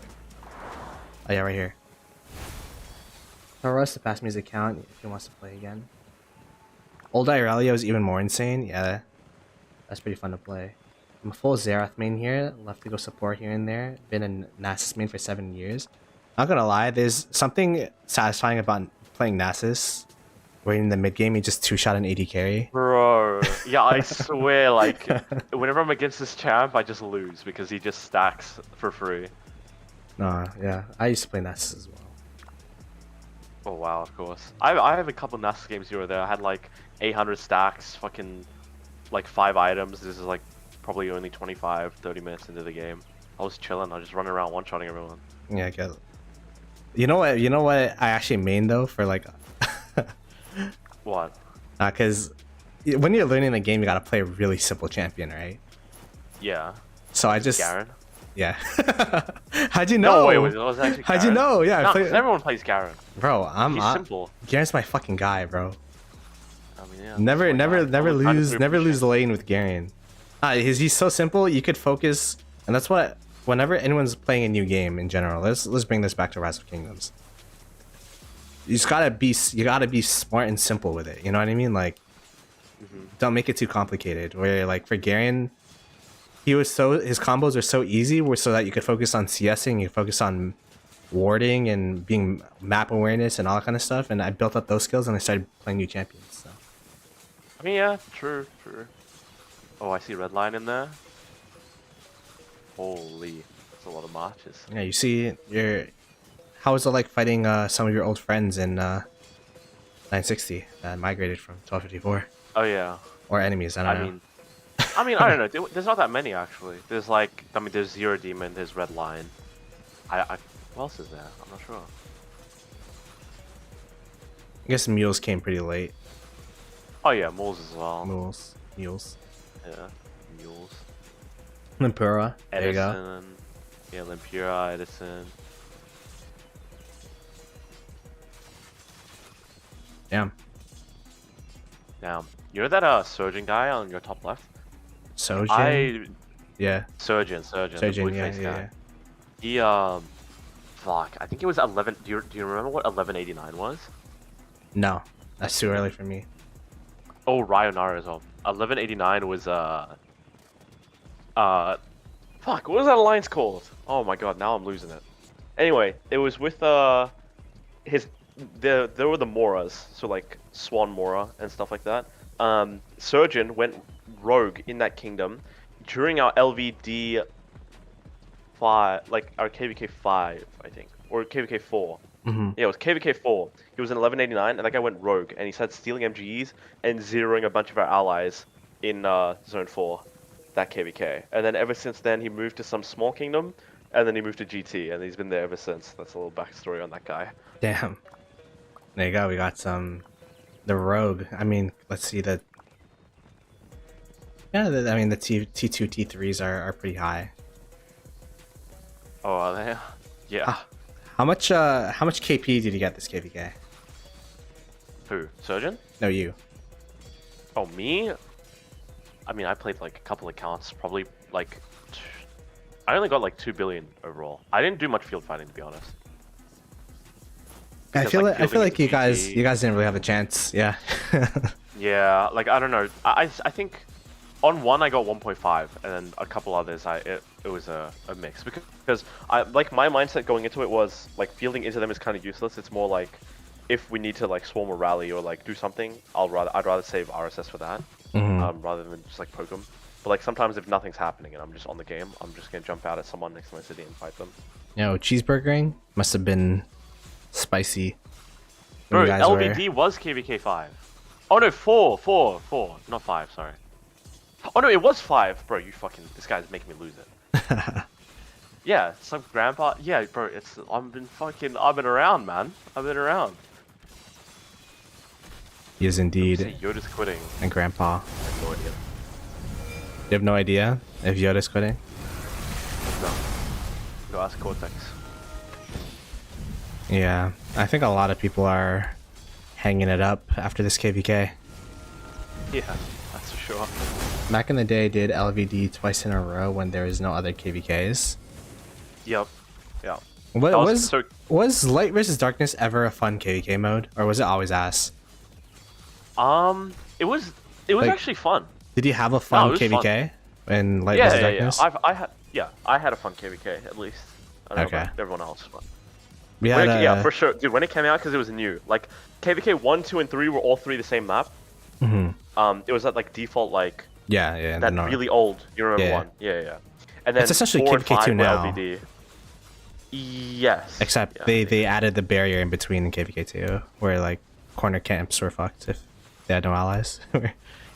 Oh yeah, right here. Tell Russ to pass me his account if he wants to play again. Old Irelia is even more insane. Yeah, that's pretty fun to play. I'm a full Xerath main here. Love to go support here and there. Been a Nasus main for 7 years. Not gonna lie, there's something satisfying about playing Nasus. Where in the mid game you just two-shot an AD carry. Bro, yeah, I swear, like, whenever I'm against this champ, I just lose because he just stacks for free. Nah, yeah, I used to play Nasus as well. Oh wow, of course. I have a couple Nasus games here or there. I had like 800 stacks, fucking like 5 items. This is like probably only 25, 30 minutes into the game. I was chilling. I was just running around one-shotting everyone. Yeah, I get it. You know what? You know what? I actually main though for like. What? Because when you're learning the game, you gotta play a really simple champion, right? Yeah. So I just. Garen? Yeah. How'd you know? No, wait, it was actually How'd you Garen. know? Yeah, No, I play... 'cause everyone plays Garen. Bro, He's simple. Garen's my fucking guy, bro. I mean, yeah. Never lose lose the lane with Garen. He's so simple. You could focus, and that's what. Whenever anyone's playing a new game in general, let's bring this back to Rise of Kingdoms. You gotta be smart and simple with it. You know what I mean? Like, don't make it too complicated. Where like for Garen, his combos are so easy, so that you could focus on CSing, you focus on warding and being map awareness and all that kind of stuff. And I built up those skills, and I started playing new champions. So. I mean, yeah, true. Oh, I see red line in there. Holy, that's a lot of marches. Yeah, you see, how was it like fighting some of your old friends in 960 that migrated from 1254? Oh yeah. Or enemies, I don't know. I mean, I don't know. There's not that many actually. There's like, I mean, there's Zero Demon, there's Red Line. What else is there? I'm not sure. I guess Mules came pretty late. Oh yeah, Mules as well. Mules. Yeah, Mules. Limpura. There Edison. you go. Yeah, Limpura, Edison. Damn. Damn. You know that surgeon guy on your top left? Sojin? Yeah. Surgeon. The Sojin, blue-faced yeah. guy. He fuck. I think it was 11. Do you remember what 1189 was? No. That's too early for me. Oh, Rayonara as well. 1189 was fuck, what was that alliance called? Oh my god, now I'm losing it. Anyway, it was with there were the Moras, so like Swan Mora and stuff like that. Surgeon went rogue in that kingdom during our LVD 5, like our KvK 5, I think, or KvK 4. Mm-hmm. Yeah, it was KvK 4. He was in 1189, and that guy went rogue, and he started stealing MGEs and zeroing a bunch of our allies in Zone 4, that KvK. And then ever since then, he moved to some small kingdom, and then he moved to GT, and he's been there ever since. That's a little backstory on that guy. Damn. There you go. We got the rogue. I mean, let's see the. Yeah, I mean the T2, T3s are pretty high. Oh, are they? Yeah. How much KP did you get this KvK? Who? Surgeon? No, you. Oh, me? I mean, I played like a couple accounts, probably like. I only got like 2 billion overall. I didn't do much field fighting, to be honest. I Because, feel like, like you fielding is guys didn't really have a chance. Yeah. Yeah, like I don't know. I think on one I got 1.5, and then a couple others it was a mix because I like my mindset going into it was like fielding into them is kind of useless. It's more like if we need to like swarm a rally or like do something, I'd rather save RSS for that rather than just like poke them. But like sometimes if nothing's happening and I'm just on the game, I'm just gonna jump out at someone next to my city and fight them. Cheeseburgering must have been spicy. Bro, when you guys LVD was KvK 5. Oh no, 4, not 5. Sorry. Oh no, it was 5. Bro, this guy's making me lose it. Yeah, some grandpa. Yeah, bro, I've been around, man. I've been around. He is indeed. Yoda's quitting. And grandpa. I have no idea. You have no idea if Yoda's quitting? No. Go ask Cortex. Yeah, I think a lot of people are hanging it up after this KvK. Yeah, that's for sure. Back in the day, I did LVD twice in a row when there was no other KvKs. Yep. Yeah. What That was so was Light versus Darkness ever a fun KvK mode, or was it always ass? it was Like, actually fun. Did you have a fun it was KvK in Light Yeah, versus yeah, yeah. Darkness? I had a fun KvK at least. I don't know Okay. about everyone else, but We had yeah, for sure, dude. When it came out, because it was new. Like KvK 1, 2, and 3 were all three the same map. Mhm. It was that like default like Yeah, that no. really old. You remember Yeah. one? Yeah, yeah. And then It's essentially 4 and KvK 2 5 were now. LVD. Yes. Except Yeah. they added the barrier in between in KvK2, where like corner camps were fucked if they had no allies.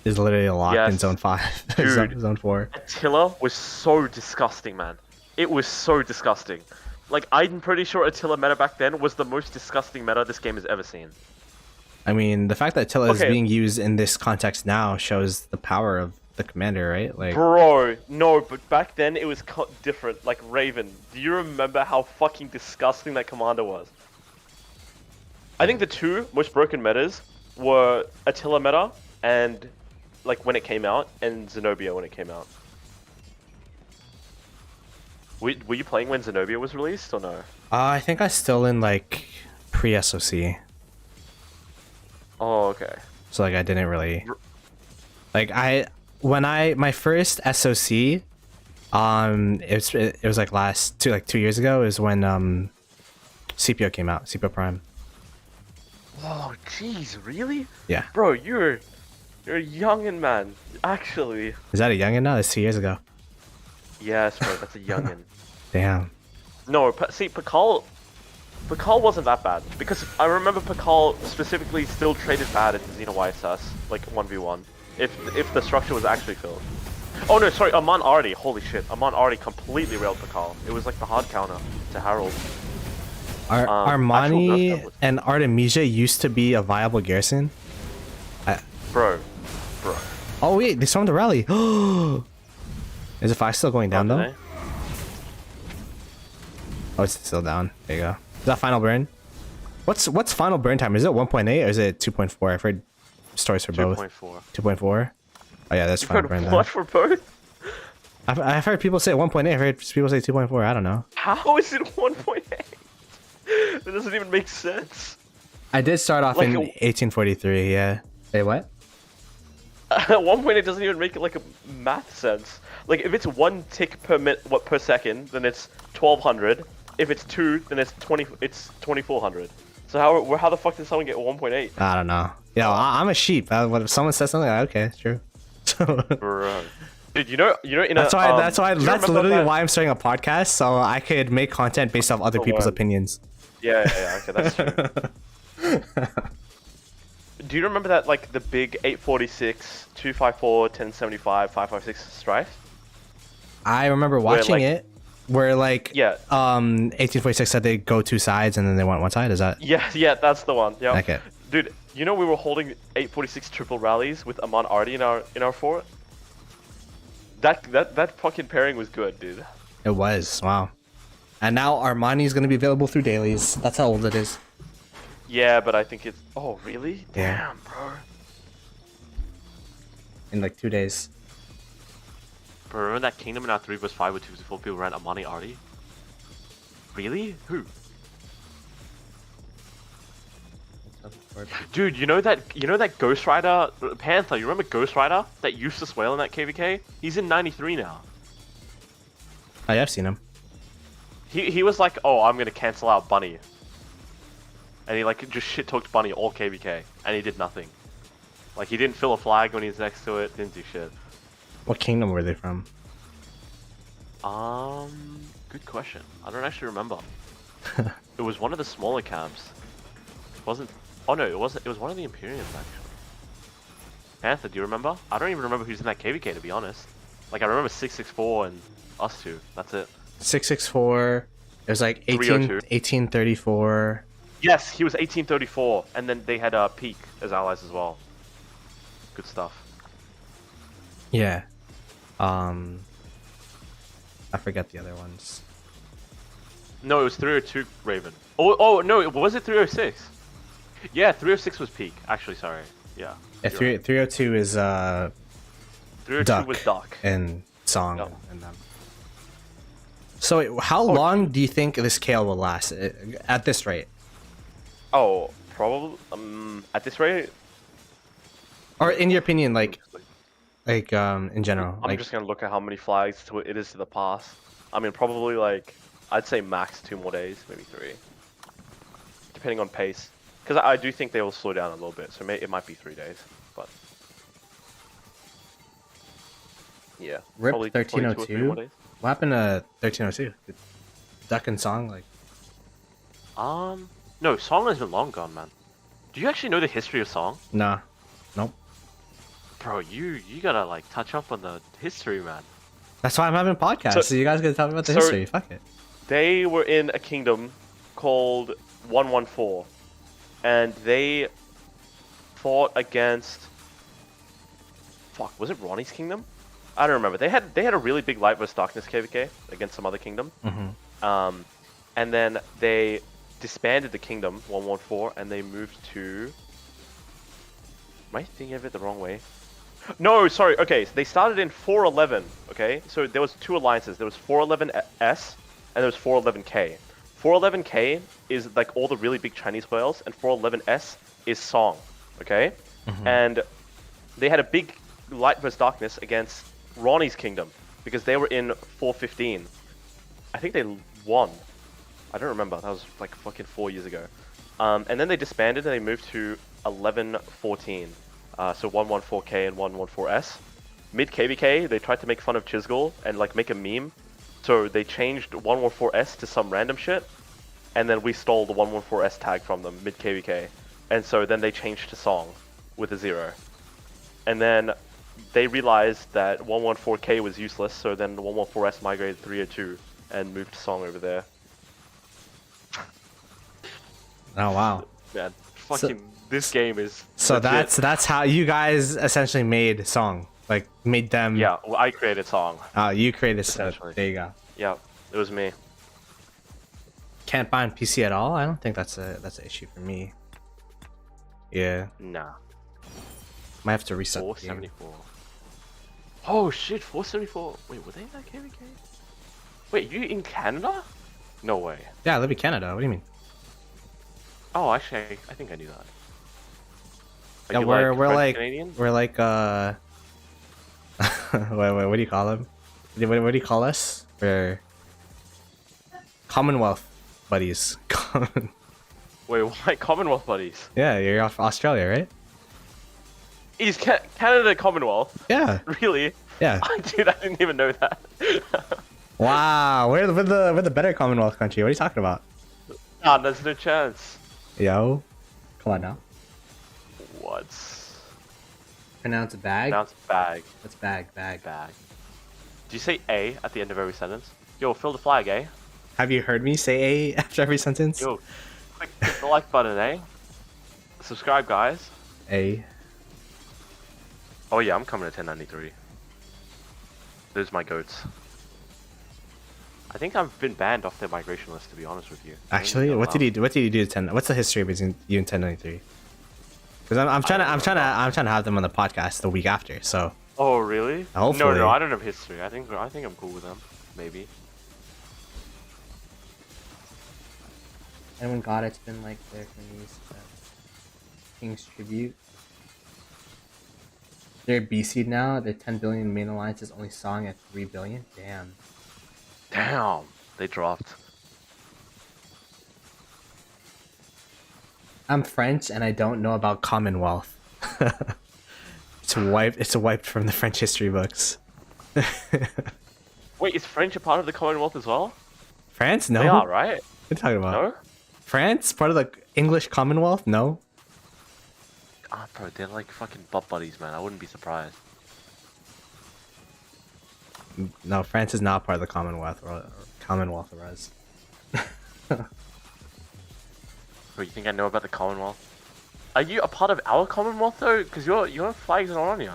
It's literally locked in Yes. zone 5, Dude. zone 4. Attila was so disgusting, man. It was so disgusting. Like, I'm pretty sure Attila meta back then was the most disgusting meta this game has ever seen. I mean, the fact that Attila is Okay. being used in this context now shows the power of the commander, right? Like, Bro, no, but back then it was different. Like, Raven, do you remember how fucking disgusting that commander was? I think the two most broken metas were Attila meta and, like, when it came out, and Zenobia when it came out. Were you playing when Zenobia was released, or no? I think I still in like pre-SOC, Oh, okay. so like I didn't really like my first SOC, it was like two years ago is when CPO came out, CPO Prime. Oh, jeez, really? Yeah, Bro, you're a youngin', man. Actually. is that a youngin now? That's 2 years ago. Yes, bro, that's a youngin'. Damn. No, see, Pakal wasn't that bad. Because I remember Pakal specifically still traded bad at Xeno YSS, like 1v1. If the structure was actually filled. Oh no, sorry, Aman already. Holy shit, Aman already completely railed Pakal. It was like the hard counter to Harold. Armani actual and Artemisia used to be a viable garrison. Bro. Oh wait, they stormed the rally. Is the fire still going down Oh, though? did they? Oh, it's still down. There you go. Is that final burn? What's final burn time? Is it 1.8 or is it 2.4? I've heard stories for both. 2.4. 2.4? Oh yeah, that's You've final heard burn what then. for both? I've heard people say 1.8. I've heard people say 2.4. I don't know. How is it 1.8? That doesn't even make sense. I did start off Like in a- 1843. Yeah. Hey, what? At one point, it doesn't even make like a math sense. Like if it's 1 tick per second, then it's 1200. If it's 2, then it's 2400. So how the fuck did someone get 1.8? I don't know. Yeah, I'm a sheep. What if someone says something? Okay, it's true. Bro. Dude, you know, in That's a, why. do That's you literally remember why I'm starting a podcast, so I could make content based off other Oh, people's word. opinions. Yeah, okay, that's true. Do you remember that, like, the big 846, 254, 1075, 556 strife? I remember watching like- it, where like Yeah. 1846 said they go two sides and then they went one side. Is that Yeah, that's the one. Yeah. okay? Dude, you know we were holding 846 triple rallies with Aman Ardi in our fort? That fucking pairing was good, dude. It was wow. And now Armani is going to be available through dailies. That's how old it is. Yeah, but I think it's... Oh, really? Yeah. Damn, bro. In like 2 days. Bro, remember that Kingdom in our 3 vs 5 with 2 vs 4 people ran Amani Ardi? Really? Who? Dude, you know that Ghost Rider Panther, you remember Ghost Rider that used to swale in that KvK? He's in 93 now. Oh yeah, I've seen him. He was like, "Oh, I'm going to cancel out Bunny." And he like just shit talked Bunny all KvK and he did nothing. Like he didn't fill a flag when he was next to it, didn't do shit. What kingdom were they from? Good question. I don't actually remember. It was one of the smaller camps. It wasn't. Oh no, it wasn't. It was one of the Imperiums actually. Panther, do you remember? I don't even remember who's in that KvK to be honest. Like I remember 664 and us two. That's it. 664. It was like 302. 1834. Yes, he was 1834, and then they had Peak as allies as well. Good stuff. Yeah. I forget the other ones. No, it was 302 Raven. Oh no, was it 306? Yeah, 306 was Peak. Actually, sorry. Yeah. Yeah, you're right. 302 is 302 302 Duck was Duck. and Song Yep. and them. So wait, how long do you think this KL will last at this rate? Oh, probably at this rate. Or in your opinion, like in general, I'm like just gonna look at how many flags it is to the pass. I mean, probably like I'd say max 2 more days, maybe 3, depending on pace. Because I do think they will slow down a little bit, so it might be 3 days. But yeah, Rip probably 2 or 3 more 1302. days. What happened to 1302? Duck and Song, like No, Song has been long gone, man. Do you actually know the history of Song? nah, nope. Bro, you gotta like touch up on the history, man. That's why I'm having podcasts. So, you guys gotta tell me about the history. Fuck it. They were in a kingdom called 114, and they fought against. Fuck, was it Ronnie's kingdom? I don't remember. They had a really big light versus darkness KvK against some other kingdom. And then they disbanded the kingdom 114, and they moved to. Am I thinking of it the wrong way? No, sorry. Okay, so they started in 411. Okay, so there was 2 alliances. There was 411S and there was 411K. 411K is like all the really big Chinese whales, and 411S is Song. Okay, and they had a big light versus darkness against Ronnie's kingdom because they were in 415. I think they won. I don't remember. That was like fucking 4 years ago. And then they disbanded and they moved to 1114. So 114K and 114S. Mid KvK, they tried to make fun of Chisgul and like make a meme. So they changed 114S to some random shit. And then we stole the 114S tag from them mid KvK. And so then they changed to Song with a 0. And then they realized that 114K was useless. So then the 114S migrated 302 and moved to Song over there. Oh wow. Man, fucking this game is. So legit. that's how you guys essentially made Song, like made them. Yeah, well, I created Song. You created Song. Essentially. There you go. Yeah, it was me. Can't buy on PC at all. I don't think that's an issue for me. Yeah, Nah. might have to reset. The game. 474. Oh shit, 474. Wait, were they in that KvK? Wait, you in Canada? No way. Yeah, I live in Canada. What do you mean? Oh, actually, I think I knew that. Are Yeah, you, we're French like Canadian? we're like wait, what do you call them? What do you call us? We're Commonwealth buddies. Wait, why Commonwealth buddies? Yeah, you're off Australia, right? Is Canada Commonwealth? Yeah, Really? yeah. Dude, I didn't even know that. Wow, we're the better Commonwealth country. What are you talking about? Nah, there's no chance. Yo, come on now. What? Pronounce bag. Pronounce bag. That's bag. Bag. Do you say A at the end of every sentence? Yo, fill the flag, eh? Have you heard me say A after every sentence? Yo, click the like button, eh? Subscribe, guys. A. Oh yeah, I'm coming to 1093. Those are my goats. I think I've been banned off their migration list, to be honest with you. Actually, what did you do? What did you do to 10? What's the history between you and 1093? Because I'm trying to have them on the podcast the week after. So. Oh really? Hopefully. No, I don't have history. I think I'm cool with them. Maybe. Anyone got it's been like there for me. King's Tribute. They're BC now. They're 10 billion main alliance is only Song at 3 billion. Damn. Damn, they dropped. I'm French and I don't know about Commonwealth. It's wiped from the French history books. Wait, is French a part of the Commonwealth as well? France? No. They are, right? What are you talking about? No? France? Part of the English Commonwealth? No. Ah, bro, they're like fucking butt buddies, man. I wouldn't be surprised. No, France is not part of the Commonwealth or Commonwealth or us. Bro, you think I know about the Commonwealth? Are you a part of our Commonwealth though? Because your flag's not on here.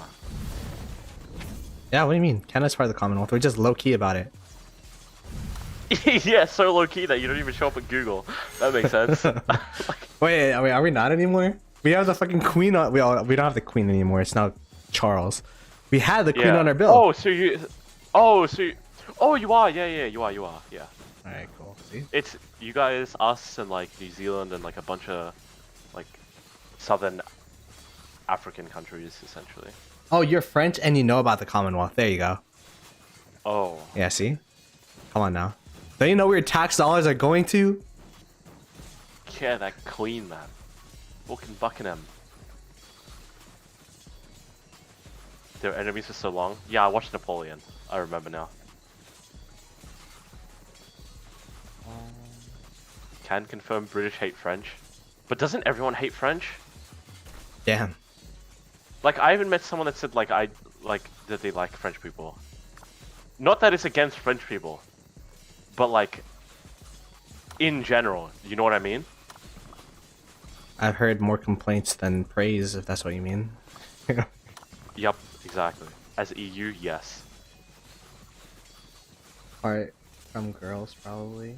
Yeah, what do you mean? Canada's part of the Commonwealth. We're just low key about it. Yeah, so low key that you don't even show up at Google. That makes sense. Wait, are we not anymore? We have the fucking queen. We don't have the queen anymore. It's now Charles. We had the queen Yeah. on our bill. Oh, so you. Oh, so you. Oh, you are. Yeah, yeah, you are. You are. Yeah. All right, cool. See? It's you guys, us, and like New Zealand and like a bunch of like southern African countries, essentially. Oh, you're French and you know about the Commonwealth. There you go. Oh. Yeah, see? Come on now. Don't you know where your tax dollars are going to? Yeah, that queen, man. Fucking Buckingham. They were enemies for so long. Yeah, I watched Napoleon. I remember now. Can confirm British hate French. But doesn't everyone hate French? Damn. Like, I even met someone that said, like, that they like French people. Not that it's against French people. But, like, in general. You know what I mean? I've heard more complaints than praise, if that's what you mean. Yup, exactly. As EU, yes. Apart from girls, probably.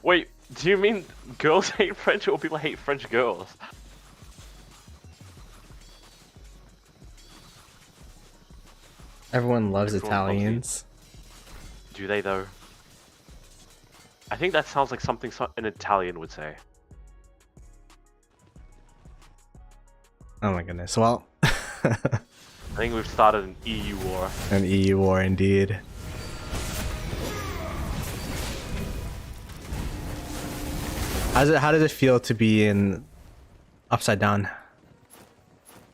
Wait, do you mean girls hate French or people hate French girls? Everyone loves Everyone Italians. Do they though? I think that sounds like something an Italian would say. Oh my goodness. Well, I think we've started an EU war. an EU war indeed. How does it feel to be in upside down?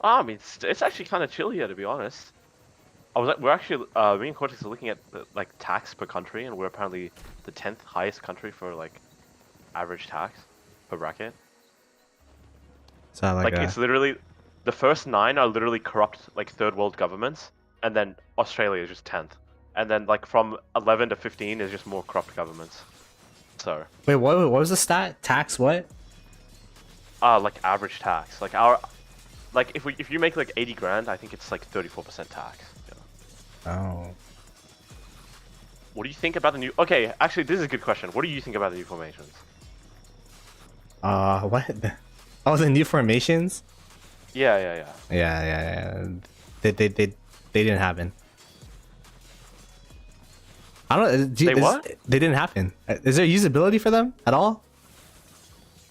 I mean, it's actually kind of chill here, to be honest. We're actually me and Cortex are looking at like tax per country, and we're apparently the 10th highest country for like average tax per bracket. So Like it's literally the first 9 are literally corrupt like third world governments, and then Australia is just 10th, and then like from 11 to 15 is just more corrupt governments. So wait, what was the stat? Tax what? like average tax, like if you make like 80 grand, I think it's like 34% tax. Yeah. Oh. What do you think about the new? Okay, actually, this is a good question. What do you think about the new formations? What? Oh, the new formations? Yeah. Yeah. They didn't happen. I don't. What? They didn't happen. Is there usability for them at all?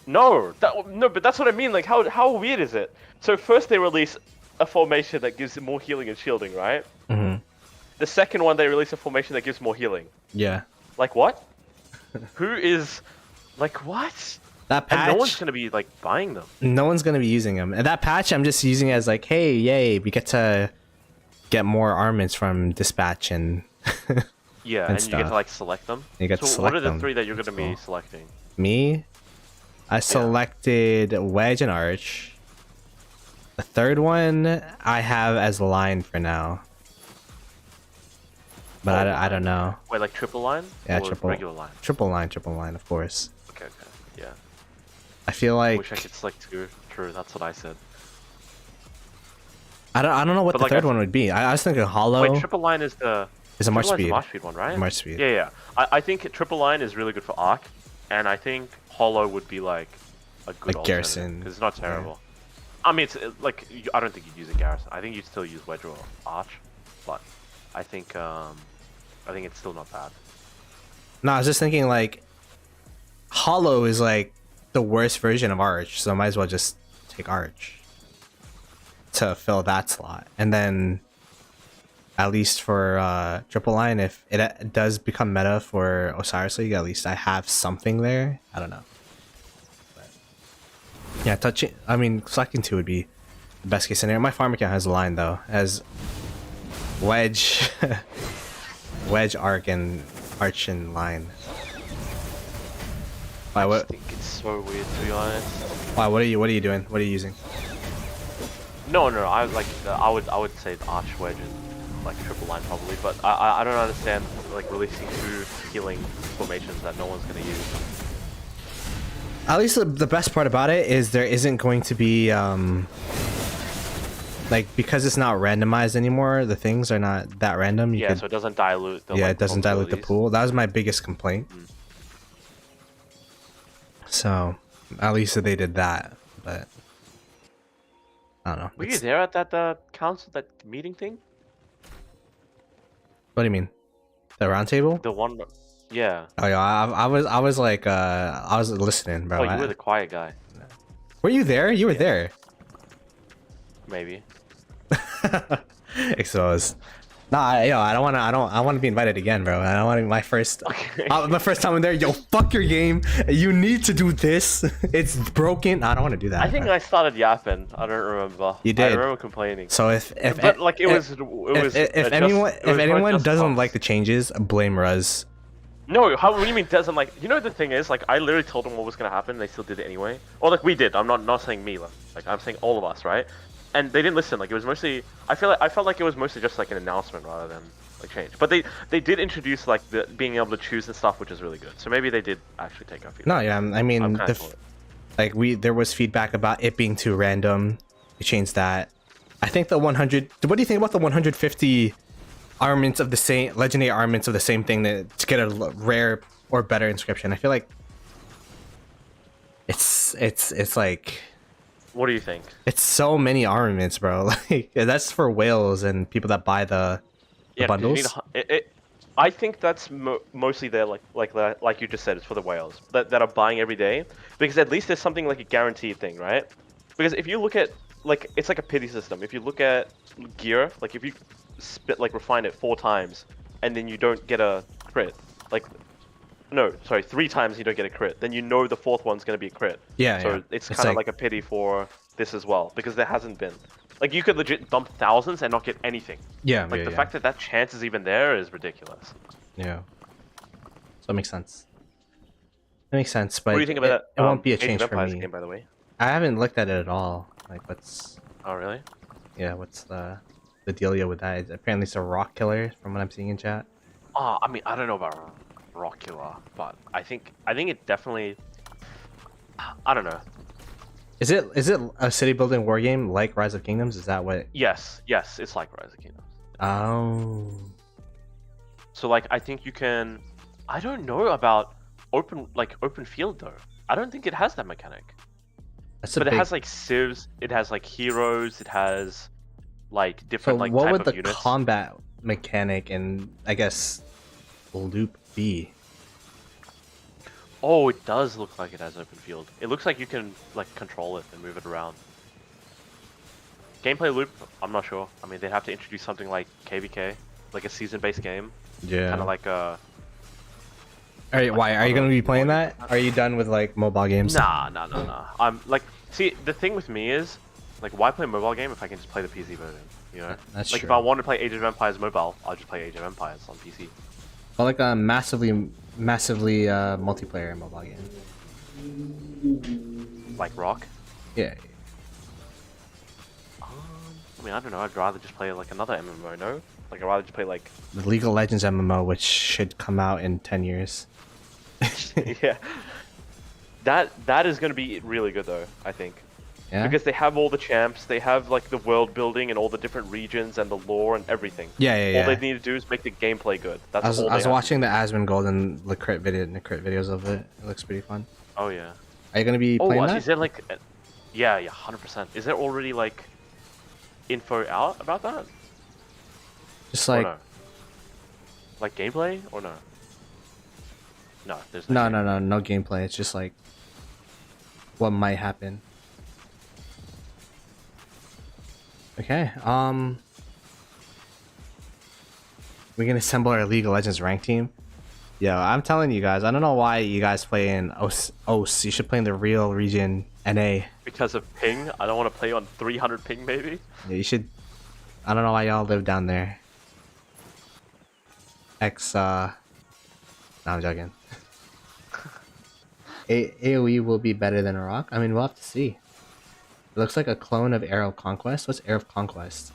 No, but that's what I mean. Like, how weird is it? So first they release a formation that gives more healing and shielding, right? Mm-hmm. The second one they release a formation that gives more healing. Yeah. Like what? Who is, like what? That patch. And no one's gonna be like buying them. No one's gonna be using them. And that patch, I'm just using it as like, hey, yay, we get to get more armaments from dispatch and. Yeah, and you get to like select them. You get to so select what are the them. 3 that you're That's gonna be cool. selecting? Me, I selected Wedge and Arch. The third one I have as line for now. But I don't know. Wait, like triple line? Yeah, or regular line. Triple line, of course. Okay, yeah. I feel like Wish I could select 2. True, that's what I said. I don't know what But the like third one would be. I was thinking Hollow. Wait, triple line is the... Is a March Triple Line's speed. the March speed one, right? March speed. Yeah. I think triple line is really good for arc, and I think Hollow would be like a good Like Garrison. because it's not terrible. I mean, it's like I don't think you'd use a Garrison. I think you'd still use Wedge or Arch, but I think it's still not bad. No, I was just thinking like Hollow is like the worst version of Arch, so I might as well just take Arch to fill that slot, and then at least for triple line, if it does become meta for Osiris League, at least I have something there. I don't know. But yeah, selecting 2 would be the best case scenario. My farm account has a line though, as Wedge, Wedge, Arc, and Arch and line. Why I what? think it's so weird to be honest. Why what are you doing? What are you using? No. I would say the Arch Wedge and like triple line probably, but I don't understand like releasing 2 healing formations that no one's gonna use. At least the best part about it is there isn't going to be like, because it's not randomized anymore, the things are not that random. So it doesn't dilute the it doesn't dilute the pool. That was my biggest complaint. So at least they did that, but I don't know. Were you It's- there at that council, that meeting thing? What do you mean? The round table? The one, yeah. Oh yeah, I was like I was listening, bro. Oh, you were the quiet guy. Were you there? You were there. Maybe. Exposed. Nah, I want to be invited again, bro. I don't want to be my first. Okay. My first time in there. Yo, fuck your game. You need to do this. It's broken. I don't want to do that. I think bro. I started yapping. I don't remember. You did. I remember complaining. So if But like it was if anyone doesn't like the changes, blame Ruz. No, how what do you mean doesn't like? You know the thing is, like I literally told them what was gonna happen, and they still did it anyway. Or like we did. I'm not saying me, like I'm saying all of us, right? And they didn't listen. Like it was mostly. I felt like it was mostly just like an announcement rather than like change. But they did introduce like the being able to choose and stuff, which is really good. So maybe they did actually take our feedback. No, yeah, I mean, I'm kinda for it. like there was feedback about it being too random. We changed that. I think the 100. What do you think about the 150 armaments of the same legendary armaments of the same thing to get a rare or better inscription? I feel like it's like What do you think? it's so many armaments, bro. Like that's for whales and people that buy the Yeah, 'cause you bundles. need I think that's mostly there, like you just said, it's for the whales that are buying every day, because at least there's something like a guaranteed thing, right? Because if you look at like it's like a pity system. If you look at gear, like if you refine it 4 times and then you don't get a crit, like no, sorry, 3 times you don't get a crit, then you know the 4th one's gonna be a crit. Yeah, So yeah. it's It's kind of like- like a pity for this as well, because there hasn't been. Like you could legit dump thousands and not get anything. Yeah, Like yeah, the yeah. fact that that chance is even there is ridiculous. Yeah. So it makes sense. It makes sense, but What do you think about it that? won't be a Age of change for Empires me. game, by the way. I haven't looked at it at all. Like, what's Oh really? what's the dealio with that? Apparently, it's a rock killer from what I'm seeing in chat. Oh, I mean, I don't know about Rockula, but I think it definitely. I don't know. Is it a city building war game like Rise of Kingdoms? Is that what? Yes, it's like Rise of Kingdoms. Oh, So like, I think you can. I don't know about open field though. I don't think it has that mechanic. that's a But big. it has like civs, it has like heroes, it has like So different like what type would of the units. combat mechanic and I guess loop be? Oh, it does look like it has open field. It looks like you can like control it and move it around. Gameplay loop, I'm not sure. I mean, they'd have to introduce something like KvK, like a season-based game, Yeah. kind of like a. Are you, why are you gonna be playing that? Are you done with like mobile games? Nah. I'm like, see, the thing with me is, like, why play a mobile game if I can just play the PC version? You know, That's like true. if I want to play Age of Empires mobile, I'll just play Age of Empires on PC. But like a massively multiplayer mobile game. Like Rock. Yeah. I mean, I don't know. I'd rather just play like another MMO. No, like I'd rather just play like. The League of Legends MMO, which should come out in 10 years. Yeah. That is going to be really good though, I think. Yeah. Because they have all the champs, they have like the world building and all the different regions and the lore and everything. Yeah. All they need to do is make the gameplay good. That's I was, all I was they have. watching the Asmongold and the crit videos of it. It looks pretty fun. Oh yeah. Are you gonna be Oh, playing is that? there like? Yeah, 100%. Is there already like info out about that? Just Or like no? Like gameplay or no? No, there's no gameplay. It's just like what might happen. Okay. We can assemble our League of Legends rank team. Yo, I'm telling you guys, I don't know why you guys play in OS. You should play in the real region NA. Because of ping, I don't want to play on 300 ping maybe. Yeah, you should. I don't know why y'all live down there. No, I'm joking. AoE will be better than a rock. I mean, we'll have to see. It looks like a clone of Era of Conquest. What's Era of Conquest?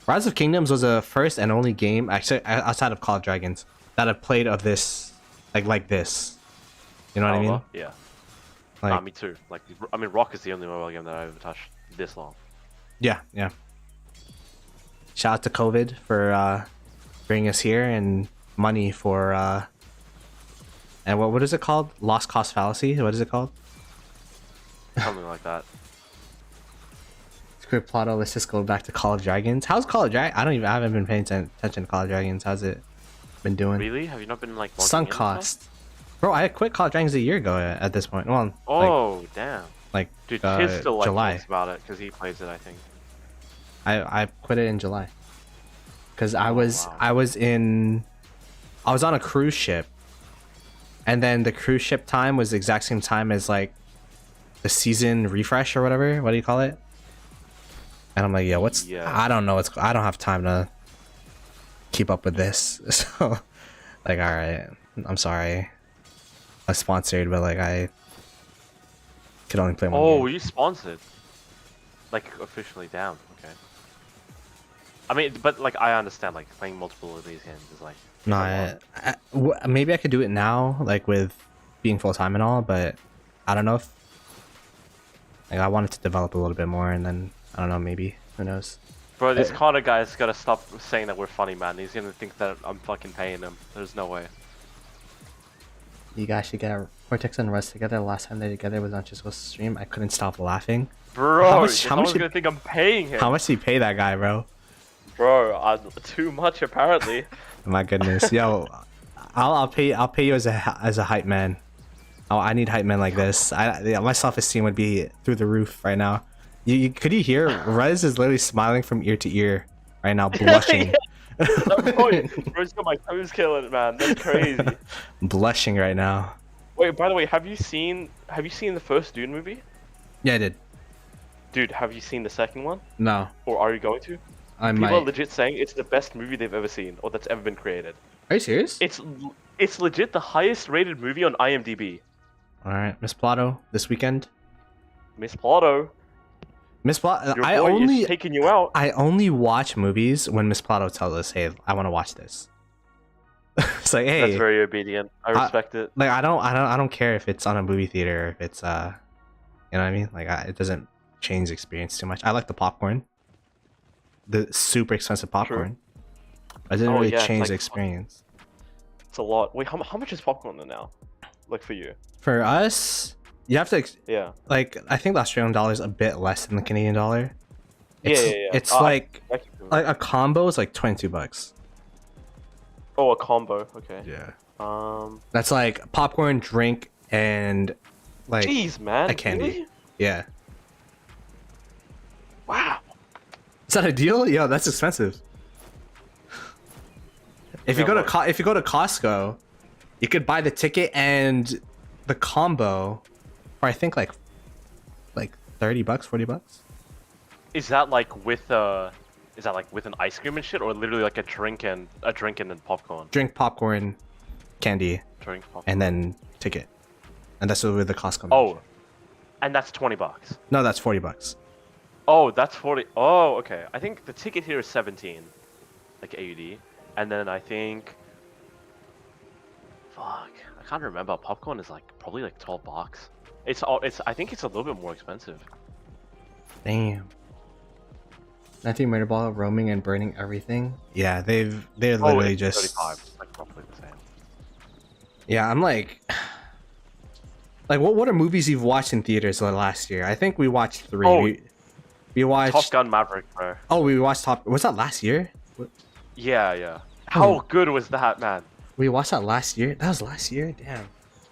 Rise of Kingdoms was the first and only game, actually outside of Call of Dragons, that I've played of this, like this. You know what I mean? Yeah. Like, Me too. Like, I mean, Rock is the only mobile game that I've ever touched this long. yeah. Shout out to COVID for bringing us here, and money for and what is it called? Lost cost fallacy. What is it called? Something like that. Screw Ploto. Let's just go back to Call of Dragons. How's Call of Dragons? I haven't been paying attention to Call of Dragons. How's it been doing? Really? Have you not been like logging Sunk in and cost. stuff? Bro, I quit Call of Dragons a year ago at this point. Well, Oh, damn. like Dude, Chiz still like July. talks about it because he plays it, I think. I quit it in July. Cause I was wow. I was on a cruise ship, and then the cruise ship time was the exact same time as like the season refresh or whatever. What do you call it? And I'm like, yeah, I don't know. I don't have time to keep up with this. So, like, all right, I'm sorry. I was sponsored, but like I could only play one. Oh, game. were you sponsored? Like officially? Damn. Okay. I mean, but like I understand, like playing multiple of these games is like. No, maybe I could do it now, like with being full time and all, but I don't know if like I wanted to develop a little bit more, and then I don't know, maybe who knows. Bro, this Connor guy's gotta stop saying that we're funny, man. He's gonna think that I'm fucking paying him. There's no way. You guys should get Cortex and Russ together. Last time they together was on Chisco's stream. I couldn't stop laughing. Bro, how much someone's gonna think I'm paying him. How much do you pay that guy, bro? Bro, too much apparently. My goodness, yo, I'll pay you as a hype man. Oh, I need hype men like this. My self-esteem would be through the roof right now. Could you hear? Rez is literally smiling from ear to ear right now, blushing. Bro's got my toes killing, man. That's crazy. Blushing right now. Wait, by the way, have you seen the first Dune movie? Yeah, I did. Dude, have you seen the second one? No. Or are you going to? I People might. are legit saying it's the best movie they've ever seen, or that's ever been created. Are you serious? It's legit the highest rated movie on IMDb. All right, Miss Ploto, this weekend. Miss Ploto, Miss Ploto, your boy is taking you out. I only watch movies when Miss Ploto tells us, "Hey, I want to watch this." It's like, hey, That's very obedient. I respect it. Like, I don't care if it's on a movie theater or if it's you know what I mean? Like, it doesn't change the experience too much. I like the popcorn, the super expensive popcorn. I didn't really change the experience. It's a lot. Wait, how much is popcorn now? Like for you? For us, you have to. Yeah. Like, I think the Australian dollar is a bit less than the Canadian dollar. It's, yeah. It's like a combo is like $22. Oh, a combo. Okay. Yeah. That's like popcorn, drink, and like jeez, man. a candy. Really? Yeah. Wow. Is that a deal? Yo, that's expensive. If you go to Costco, you could buy the ticket and the combo for I think like $30, $40. Is that like with an ice cream and shit, or literally like a drink and then popcorn? Drink, popcorn, candy, Drink, popcorn. and then ticket. And that's with the Costco. Oh, and that's $20. No, that's $40. Oh, that's 40. Oh, okay. I think the ticket here is 17, like AUD, and then I think, fuck, I can't remember. Popcorn is like probably like $12. I think it's a little bit more expensive. Damn. 19 murder ball roaming and burning everything. Yeah, they're literally it's just 35. It's like roughly the same. Yeah, I'm like what are movies you've watched in theaters the last year? I think we watched 3. Oh, we watched Top Gun Maverick, bro. Oh, we watched was that last year? Yeah. How good was that, man? We watched that last year? That was last year? Damn.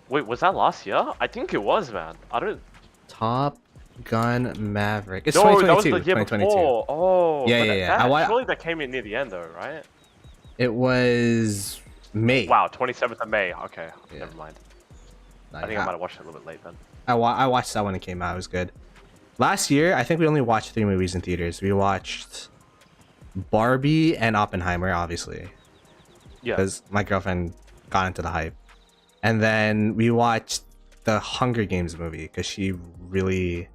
Wait, was that last year? I think it was, man. I don't. Top Gun Maverick. It's No, 2022. that was the year 2022. before. Oh, Yeah. Surely that came in near the end, though, right? It was May. Wow, 27th of May. Okay, Yeah. never mind. I think I might have watched it a little bit late then. I watched that when it came out. It was good. Last year, I think we only watched 3 movies in theaters. We watched Barbie and Oppenheimer, obviously. Yeah. Because my girlfriend got into the hype. And then we watched the Hunger Games movie because she really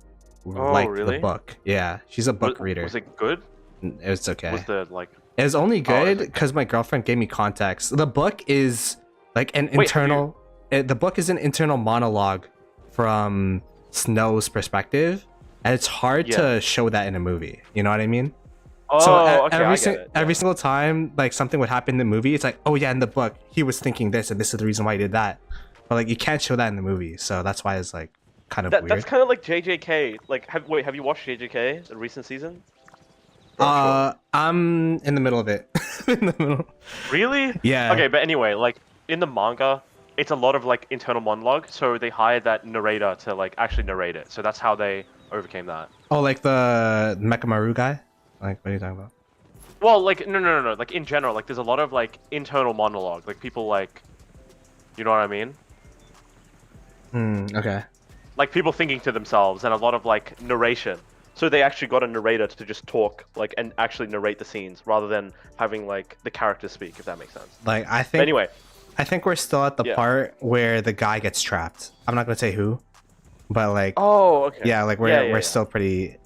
liked the book. Yeah, she's a book reader. Was it good? It was okay. Was the like? It was only good because my girlfriend gave me context. The book is like an internal. The book is an internal monologue from Snow's perspective, and it's hard to show that in a movie. You know what I mean? Oh, so okay, every single time like something would happen in the movie, it's like, oh yeah, in the book he was thinking this, and this is the reason why he did that. But like you can't show that in the movie, so that's why it's like kind of That's weird. kind of like JJK. Like, have you watched JJK, the recent season? I'm in the middle of it. In the middle. Really? Yeah. Okay, but anyway, like in the manga, it's a lot of like internal monologue. So they hired that narrator to like actually narrate it. So that's how they overcame that. Oh, like the Mekamaru guy? Like, what are you talking about? Well, like no. Like in general, like there's a lot of like internal monologue. Like people like, you know what I mean? Okay. Like people thinking to themselves, and a lot of like narration. So they actually got a narrator to just talk, like, and actually narrate the scenes rather than having like the characters speak, if that makes sense. Like, I think. But anyway, I think we're still at the Yeah. part where the guy gets trapped. I'm not gonna say who, but like, oh, okay. yeah, like we're still pretty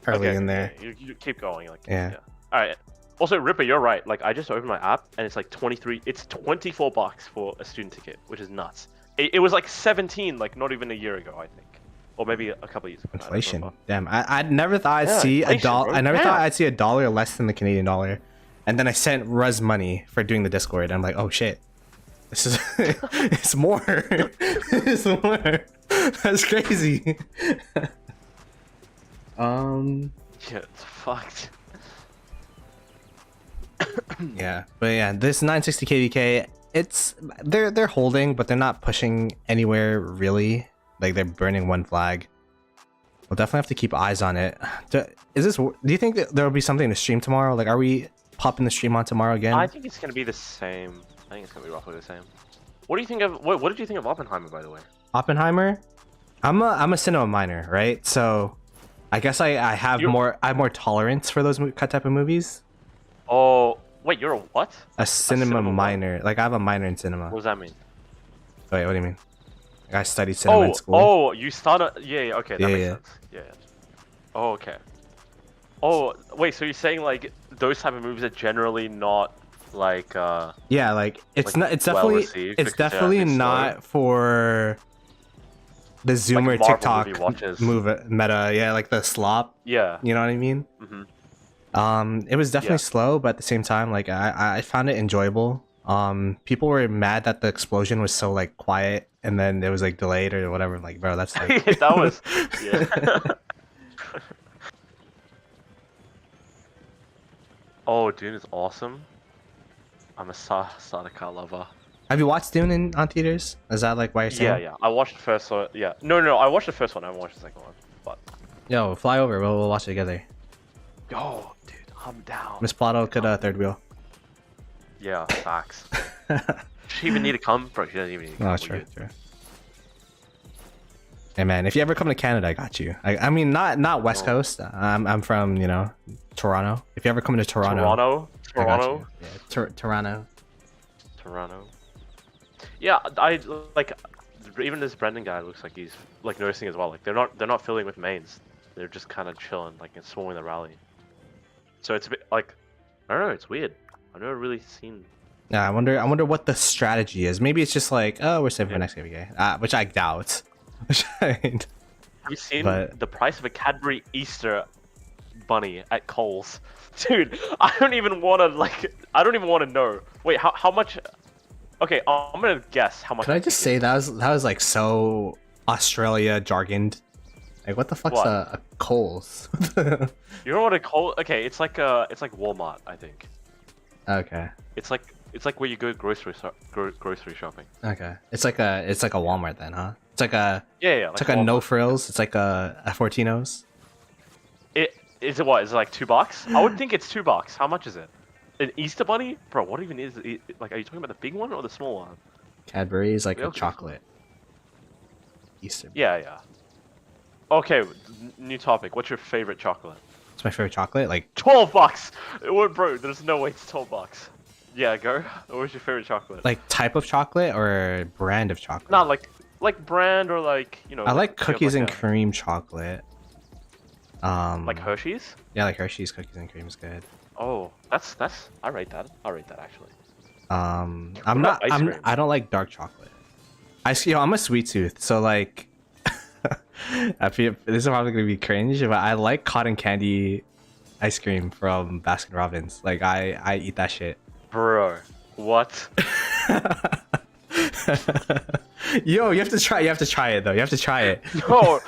early Okay, in there. You keep going, like Yeah. All right. Also, Ripper, you're right. Like I just opened my app and it's like 23. It's $24 for a student ticket, which is nuts. It was like 17, like not even a year ago, I think, or maybe a couple of years ago. I don't Inflation. remember. Damn, I never thought I'd Yeah, see a inflation, dollar. bro. I never thought Yeah. I'd see $1 less than the Canadian dollar, and then I sent Ruz money for doing the Discord. I'm like, oh shit, this is it's more. It's more. That's crazy. Yeah, it's fucked. Yeah, but yeah, this 960 KvK, it's they're holding, but they're not pushing anywhere really. Like they're burning one flag. We'll definitely have to keep eyes on it. Do you think that there will be something to stream tomorrow? Like, are we popping the stream on tomorrow again? I think it's gonna be the same. I think it's gonna be roughly the same. What do you think of what did you think of Oppenheimer, by the way? Oppenheimer, I'm a cinema minor, right? So I guess I have more tolerance for those type of movies. Oh, wait, you're a what? A cinema cinema minor. Like I have a minor in cinema. What does that mean? Wait, what do you mean? Like, I studied cinema in school. Oh, you started. Yeah, okay, that Yeah, makes yeah. sense. Yeah. Oh, okay. Oh, wait, so you're saying like those type of movies are generally not like Yeah, like it's like, not. It's well definitely. received It's because they're definitely a bit not for the Zoomer Marvel TikTok movie watches. meta. Yeah, like the slop. Yeah. You know what I mean? It was definitely Yeah. slow, but at the same time, like I found it enjoyable. People were mad that the explosion was so like quiet, and then it was like delayed or whatever. Like, bro, that's like that was yeah. Oh, Dune is awesome. I'm a Sadaka lover. Have you watched Dune on theaters? Is that like why you're saying? Yeah. I watched the first one. Yeah. No, I watched the first one. I haven't watched the second one. But Yo, fly over. We'll watch it together. yo, dude, I'm down. Miss Ploto could third wheel. Yeah, facts. She even need to come, bro. She doesn't even need to come. Oh, We're true, good. true. Hey man, if you ever come to Canada, I got you. I mean, not West Coast. I'm from Toronto. If you ever come to Toronto, I got you. Yeah, Toronto. Yeah, I like even this Brendan guy looks like he's like noticing as well. Like they're not filling with mains. They're just kind of chilling, like and swarming the rally. So it's a bit like I don't know. It's weird. I've never really seen. Yeah, I wonder what the strategy is. Maybe it's just like, oh, we're saving for next KvK, which I doubt. Have you seen the price of a Cadbury Easter bunny at Coles? Dude, I don't even want to know. Wait, how much? Okay, I'm gonna guess how much. Can I just say that was like so Australia jargoned? Like, what the fuck's What? a Coles? You know what a Coles? Okay, it's like Walmart, I think. Okay. It's like where you go grocery shopping. Okay. It's like a Walmart then, huh? It's like a Yeah. it's like a no frills. It's like a Fortinos. Is it what? Is it like $2? I would think it's $2. How much is it? An Easter bunny, bro? What even is it? Like, are you talking about the big one or the small one? Cadbury is like Yeah, a okay. chocolate. Easter. Yeah. Okay, new topic. What's your favorite chocolate? It's my favorite chocolate. Like, $12. Bro, there's no way it's $12. Yeah, go. What was your favorite chocolate? like type of chocolate or brand of chocolate? Not like brand or like I like do you have, cookies and a- cream chocolate. Like Hershey's. Yeah, like Hershey's cookies and cream is good. Oh, that's I rate that. I rate that actually. I'm What not. about ice cream? I don't like dark chocolate. I'm a sweet tooth, so like, I feel this is probably gonna be cringe, but I like cotton candy ice cream from Baskin Robbins. Like, I eat that shit. Bro, what? Yo, you have to try. You have to try it though. You have to try it. No,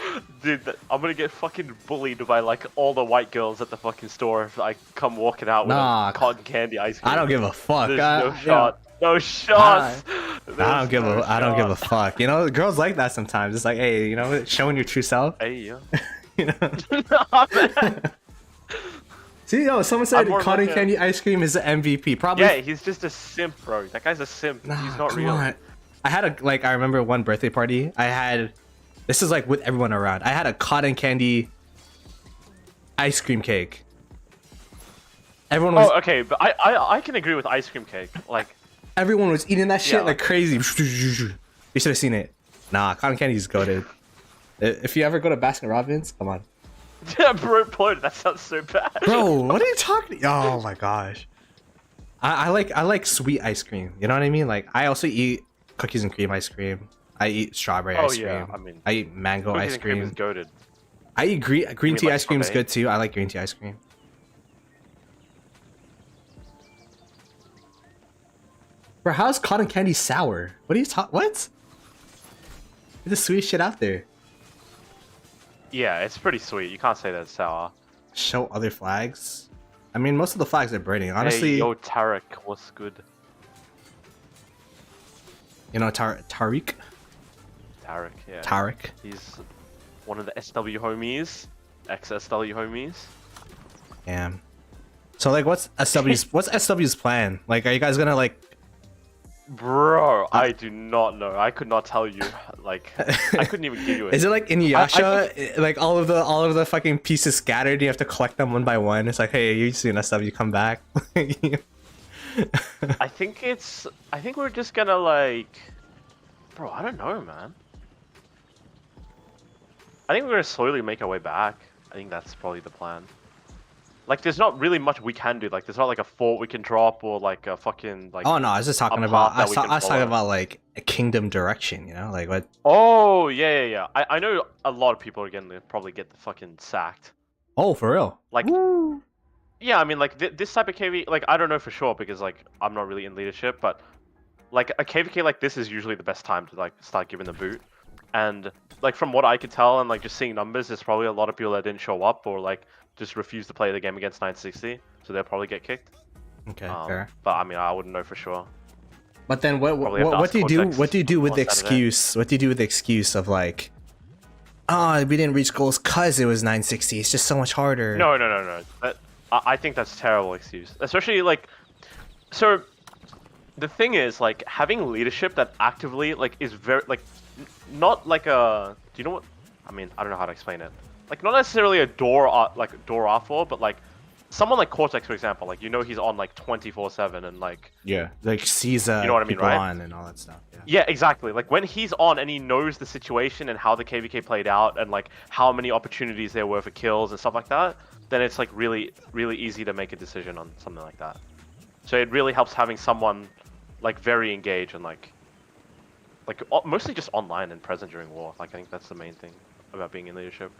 dude, I'm gonna get fucking bullied by like all the white girls at the fucking store if I come walking out with Nah. a cotton candy ice cream. I don't give a fuck. There's I- no yeah. shot. No shots. I don't give a. I don't give a fuck. You know, girls like that sometimes. It's like, hey, you know, showing your true self. Hey, yeah. You know. Nah, man. See, yo, someone said I'm more cotton like a- candy ice cream is the MVP. Probably. Yeah, he's just a simp, bro. That guy's a simp. Nah, He's not come real. on. I had a like. I remember one birthday party. I had. This is like with everyone around. I had a cotton candy ice cream cake. Everyone was. Oh, okay, but I can agree with ice cream cake. Like, Everyone was eating that shit Yeah. like crazy. You should have seen it. Nah, cotton candy is goated. If you ever go to Baskin Robbins, come on. bro, Ploto, that sounds so bad. Bro, what are you talking? Oh my gosh. I like sweet ice cream. You know what I mean? Like I also eat cookies and cream ice cream. I eat strawberry Oh, ice yeah, cream. I mean, I eat mango Cookies ice and cream cream. is goated. I eat green mean, tea like ice cream is sorbet? good too. I like green tea ice cream. Bro, how's cotton candy sour? What are you talking? What? It's the sweetest shit out there. Yeah, it's pretty sweet. You can't say that it's sour. Show other flags. I mean, most of the flags are burning. Honestly, Hey, yo, Tarek, what's good? you know Tariq. Tarek, yeah. Tariq. He's one of the SW homies, ex-SW homies. Damn. So like, what's SW's plan? Like, are you guys gonna like? Bro, I do not know. I could not tell you. Like, I couldn't even give you it. Is it like Inuyasha? Like all of the fucking pieces scattered. You have to collect them one by one. It's like, hey, you see an SW, come back. I think we're just gonna like, bro. I don't know, man. I think we're gonna slowly make our way back. I think that's probably the plan. Like, there's not really much we can do. Like, there's not like a fort we can drop or like a fucking like. Oh no, I was just talking a about. path I that we was can talking follow. about like a kingdom direction. You know, like what? Oh yeah. I know a lot of people are gonna probably get the fucking sacked. Oh, for real? Like, yeah, I mean, like this type of KV, like I don't know for sure because like I'm not really in leadership, but like a KvK like this is usually the best time to like start giving the boot. And like from what I could tell and like just seeing numbers, there's probably a lot of people that didn't show up or like just refuse to play the game against 960, so they'll probably get kicked. Okay, fair. But I mean, I wouldn't know for sure. But then Probably have to what ask do you do? context What do you do with on the Saturday. excuse? What do you do with the excuse of like, oh, we didn't reach goals cause it was 960. It's just so much harder. No. I think that's a terrible excuse, especially like. So, the thing is, like having leadership that actively like is very like, not like a. Do you know what? I mean, I don't know how to explain it. Like not necessarily a door off for, but like someone like Cortex, for example. Like he's on like 24/7 and like. Yeah, like Seige, You know what I mean, people right? on and all that stuff. Yeah. Yeah, exactly. Like when he's on and he knows the situation and how the KvK played out and like how many opportunities there were for kills and stuff like that, then it's like really easy to make a decision on something like that. So it really helps having someone like very engaged and like mostly just online and present during war. Like I think that's the main thing about being in leadership.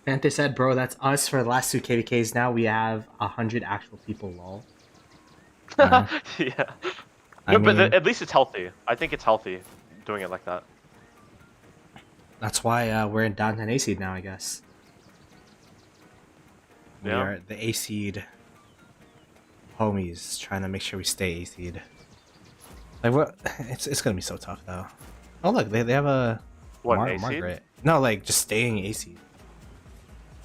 Panther said, "Bro, that's us for the last two KVKs. Now we have 100 actual people." Lol. Yeah. I No, but mean- at least it's healthy. I think it's healthy doing it like that. That's why we're in downtown A seed now, I guess. We Yeah. are the A seed homies, trying to make sure we stay A seed. Like what? It's gonna be so tough though. Oh look, they have a What, A seed? Margaret. No, like just staying A seed.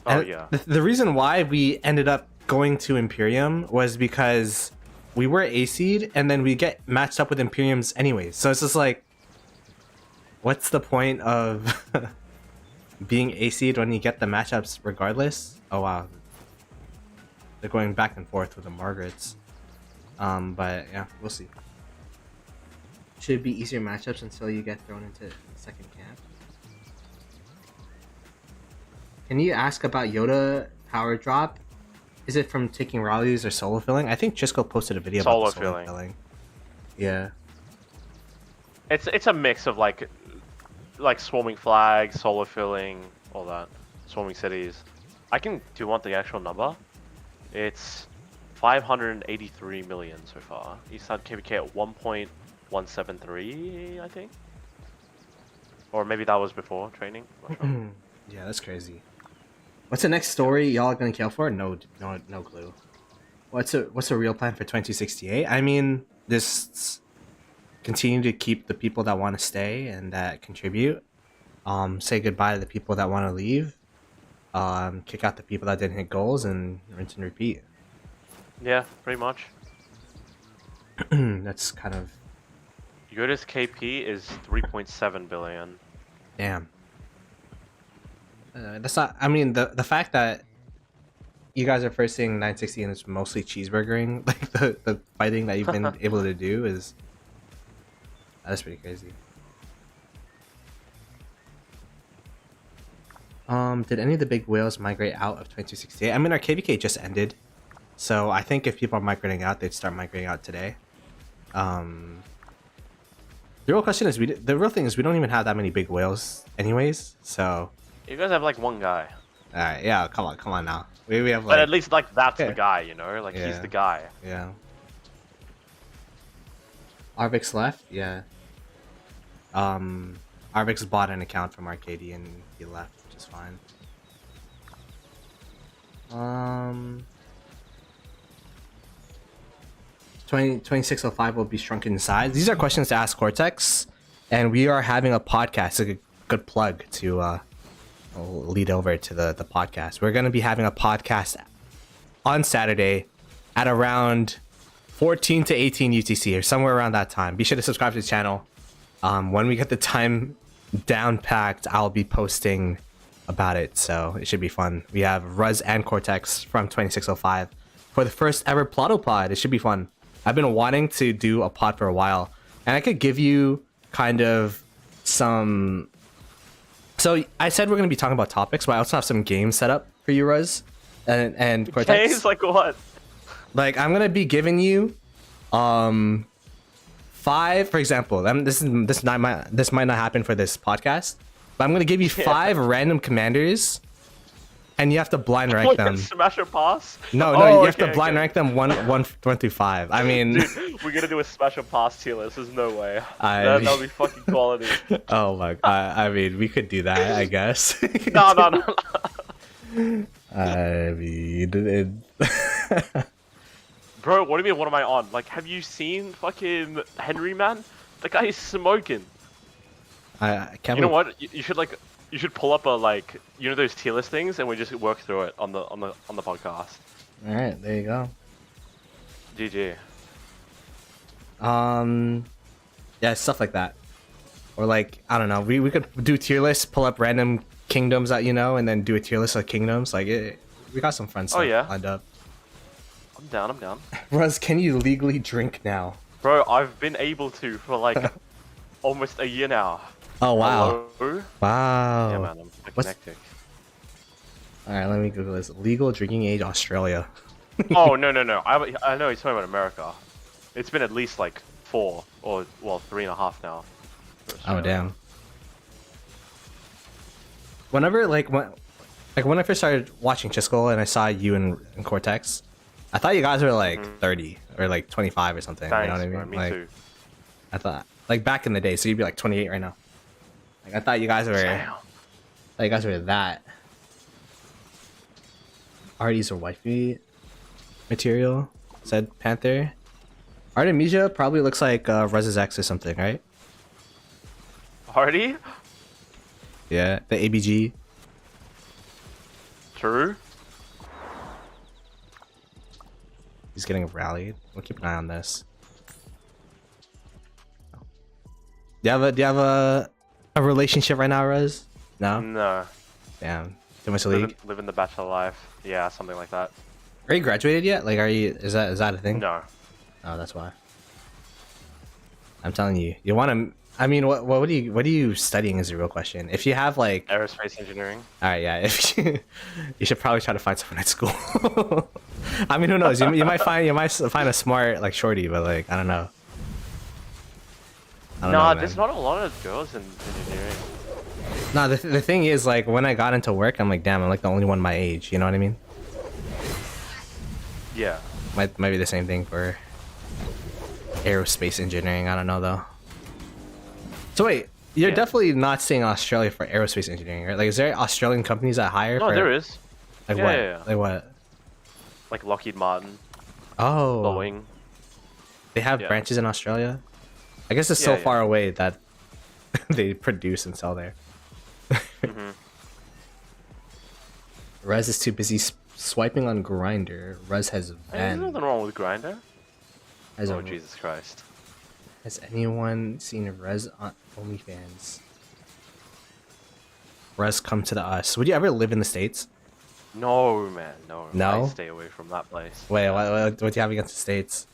Oh And yeah. The reason why we ended up going to Imperium was because we were A seed, and then we get matched up with Imperiums anyways. So it's just like, what's the point of being A seed when you get the matchups regardless? Oh wow, they're going back and forth with the Margarets. But yeah, we'll see. Should be easier matchups until you get thrown into second camp. Can you ask about Yoda power drop? Is it from taking rallies or solo filling? I think Chisco posted a video Solo about the solo filling. filling. Yeah. It's a mix of like swarming flags, solo filling, all that, swarming cities. Do you want the actual number? It's 583 million so far. Eastside KvK at 1.173, I think. Or maybe that was before training. Not sure. Yeah, that's crazy. What's the next story y'all gonna kill for? No clue. What's a real plan for 2068? I mean, just continue to keep the people that want to stay and that contribute. Say goodbye to the people that want to leave. Kick out the people that didn't hit goals and rinse and repeat. Yeah, pretty much. That's kind of Yoda's KP is 3.7 billion. damn. That's not. I mean, the fact that you guys are first seeing 960 and it's mostly cheeseburgering, like the fighting that you've been able to do is that's pretty crazy. Did any of the big whales migrate out of 2068? I mean, our KvK just ended, so I think if people are migrating out, they'd start migrating out today. The real question is, the real thing is, we don't even have that many big whales, anyways. So You guys have like one guy. all right, yeah, come on now. We have But like at least like that's Yeah. the guy, you know? Like Yeah. he's the guy. yeah. Arvix left, yeah. Arvix bought an account from Arcadia and he left, which is fine. 2605 will be shrunk in size. These are questions to ask Cortex, and we are having a podcast. A good plug to lead over to the podcast. We're going to be having a podcast on Saturday at around 14 to 18 UTC or somewhere around that time. Be sure to subscribe to the channel. When we get the time down packed, I'll be posting about it, so it should be fun. We have Ruz and Cortex from 2605 for the first ever Ploto pod. It should be fun. I've been wanting to do a pod for a while, and I could give you kind of some. So I said we're going to be talking about topics, but I also have some games set up for you, Ruz, and Cortex. Games like what? Like I'm gonna be giving you, 5, for example. This might not happen for this podcast, but I'm gonna give you 5 random commanders, and you have to blind rank them. Smash or pass? No, Oh, you have to okay, blind okay. rank them 1 through 5. I mean, Dude, we're gonna do a smash or pass tier list. There's no way. I- That'll be fucking quality. oh my, I mean, we could do that, I guess. No. I mean, Bro, what do you mean, what am I on? Like, have you seen fucking Henry, man? The guy is smoking. I can't. You know believe- what? You should pull up a, like, you know those tier listings, and we just work through it on the podcast. All right, there you go. GG. Yeah, stuff like that, or like I don't know. We could do tier lists, pull up random kingdoms that you know, and then do a tier list of kingdoms. Like we got some fun stuff yeah. lined up. I'm down. Ruz, can you legally drink now? Bro, I've been able to for, like, almost a year now. Oh wow! Hello? Wow. Yeah, man, I'm What's- hectic. All right, let me Google this. Legal drinking age Australia. Oh, no. I know he's talking about America. It's been at least, like, 4 or, well, 3.5 now. for Oh Australia. damn. Whenever when I first started watching Chisco and I saw you and Cortex, I thought you guys were like 30 or like 25 or something. Thanks, you know what I mean? bro, me like too. I thought like back in the day, so you'd be like 28 right now. Like I thought you guys were Damn. that. Artie's a wifey material, said Panther. Artemisia probably looks like Rez's ex or something, right? Hardy? Yeah, the ABG. True. He's getting rallied. We'll keep an eye on this. Do you have a relationship right now, Rez? No? No. Damn. Too much league? Living the bachelor life. Yeah, something like that. Are you graduated yet? Like, is that a thing? No. Oh, that's why. I'm telling you, you want to. I mean, what are you studying is the real question. If you have like, Aerospace engineering. all right, yeah, if you should probably try to find someone at school. I mean, who knows? You might find a smart like shorty, but like I don't know. Nah, there's not a lot of girls in engineering. No, the thing is, like, when I got into work, I'm like, damn, I'm like the only one my age. You know what I mean? Yeah. Might be the same thing for aerospace engineering. I don't know though. So wait, You're Yeah. definitely not staying in Australia for aerospace engineering, right? Like, is there Australian companies that hire? No, for, there is. Like Yeah, what? yeah, yeah. Like what? Like Lockheed Martin, Oh, Boeing. they have Yeah. branches in Australia. I guess it's Yeah, so yeah. far away that they produce and sell there. hmm Rez is too busy swiping on Grinder. Rez has Hey, Van. there's nothing wrong with Grinder. Has, Oh Jesus Christ. has anyone seen Rez on OnlyFans? Rez, come to the us. Would you ever live in the States? No, man, no. No? I stay away from that place. Wait, what do you have against the States?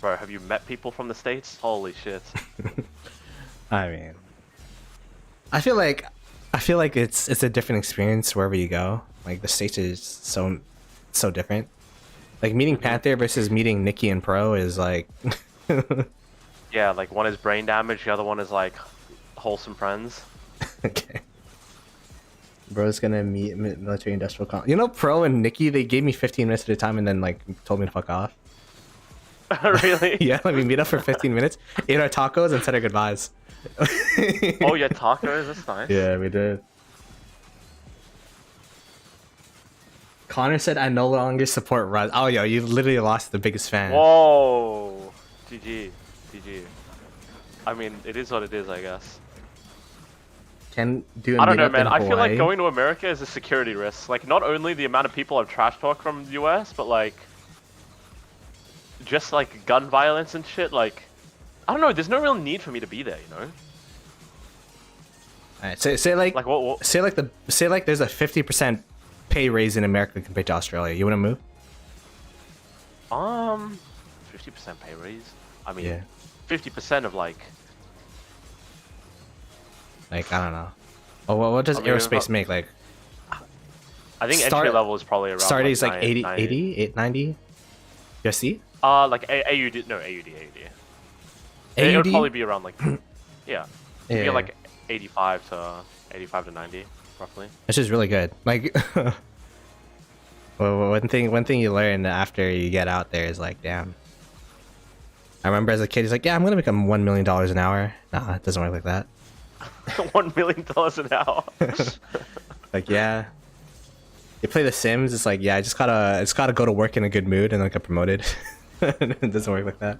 Bro, have you met people from the States? Holy shit. I mean, I feel like it's a different experience wherever you go. Like the States is so different. Like meeting Panther versus meeting Nikki and Pro is like Yeah, like one is brain damage, the other one is like wholesome friends. okay. Bro's gonna meet military industrial You know, Pro and Nikki, they gave me 15 minutes at a time and then like told me to fuck off. Really? Yeah, let me meet up for 15 minutes, ate our tacos, and said our goodbyes. Oh, yeah, tacos, that's nice. Yeah, we did. Connor said, I no longer support Ruz. Oh, yo, you literally lost the biggest fan. Whoa! GG. GG. I mean, it is what it is, I guess. Can do a I don't know, meetup man. in I feel like Hawaii. going to America is a security risk. Like, not only the amount of people I've trash talked from the US, but like, just like gun violence and shit. Like, I don't know. There's no real need for me to be there, you know? Alright, say like Like, say like there's a 50% pay raise in America compared to Australia. You wanna move? 50% pay raise. I mean, Yeah. 50% of like. Like I don't know. Oh, what does I mean, aerospace make? Like I think Start- entry level is probably around. start is like 80, 90. 80, 90 USD? Like AUD. No, AUD. It would AUD? probably be around like. Yeah. Yeah. Maybe like 85 to 90, roughly. It's just really good. Like, well, one thing you learn after you get out there is like, damn. I remember as a kid, he's like, yeah, I'm gonna become $1 million an hour. Nah, it doesn't work like that. $1 million an hour. Like, yeah. You play The Sims, it's like, yeah, I just gotta go to work in a good mood and then get promoted. It doesn't work like that.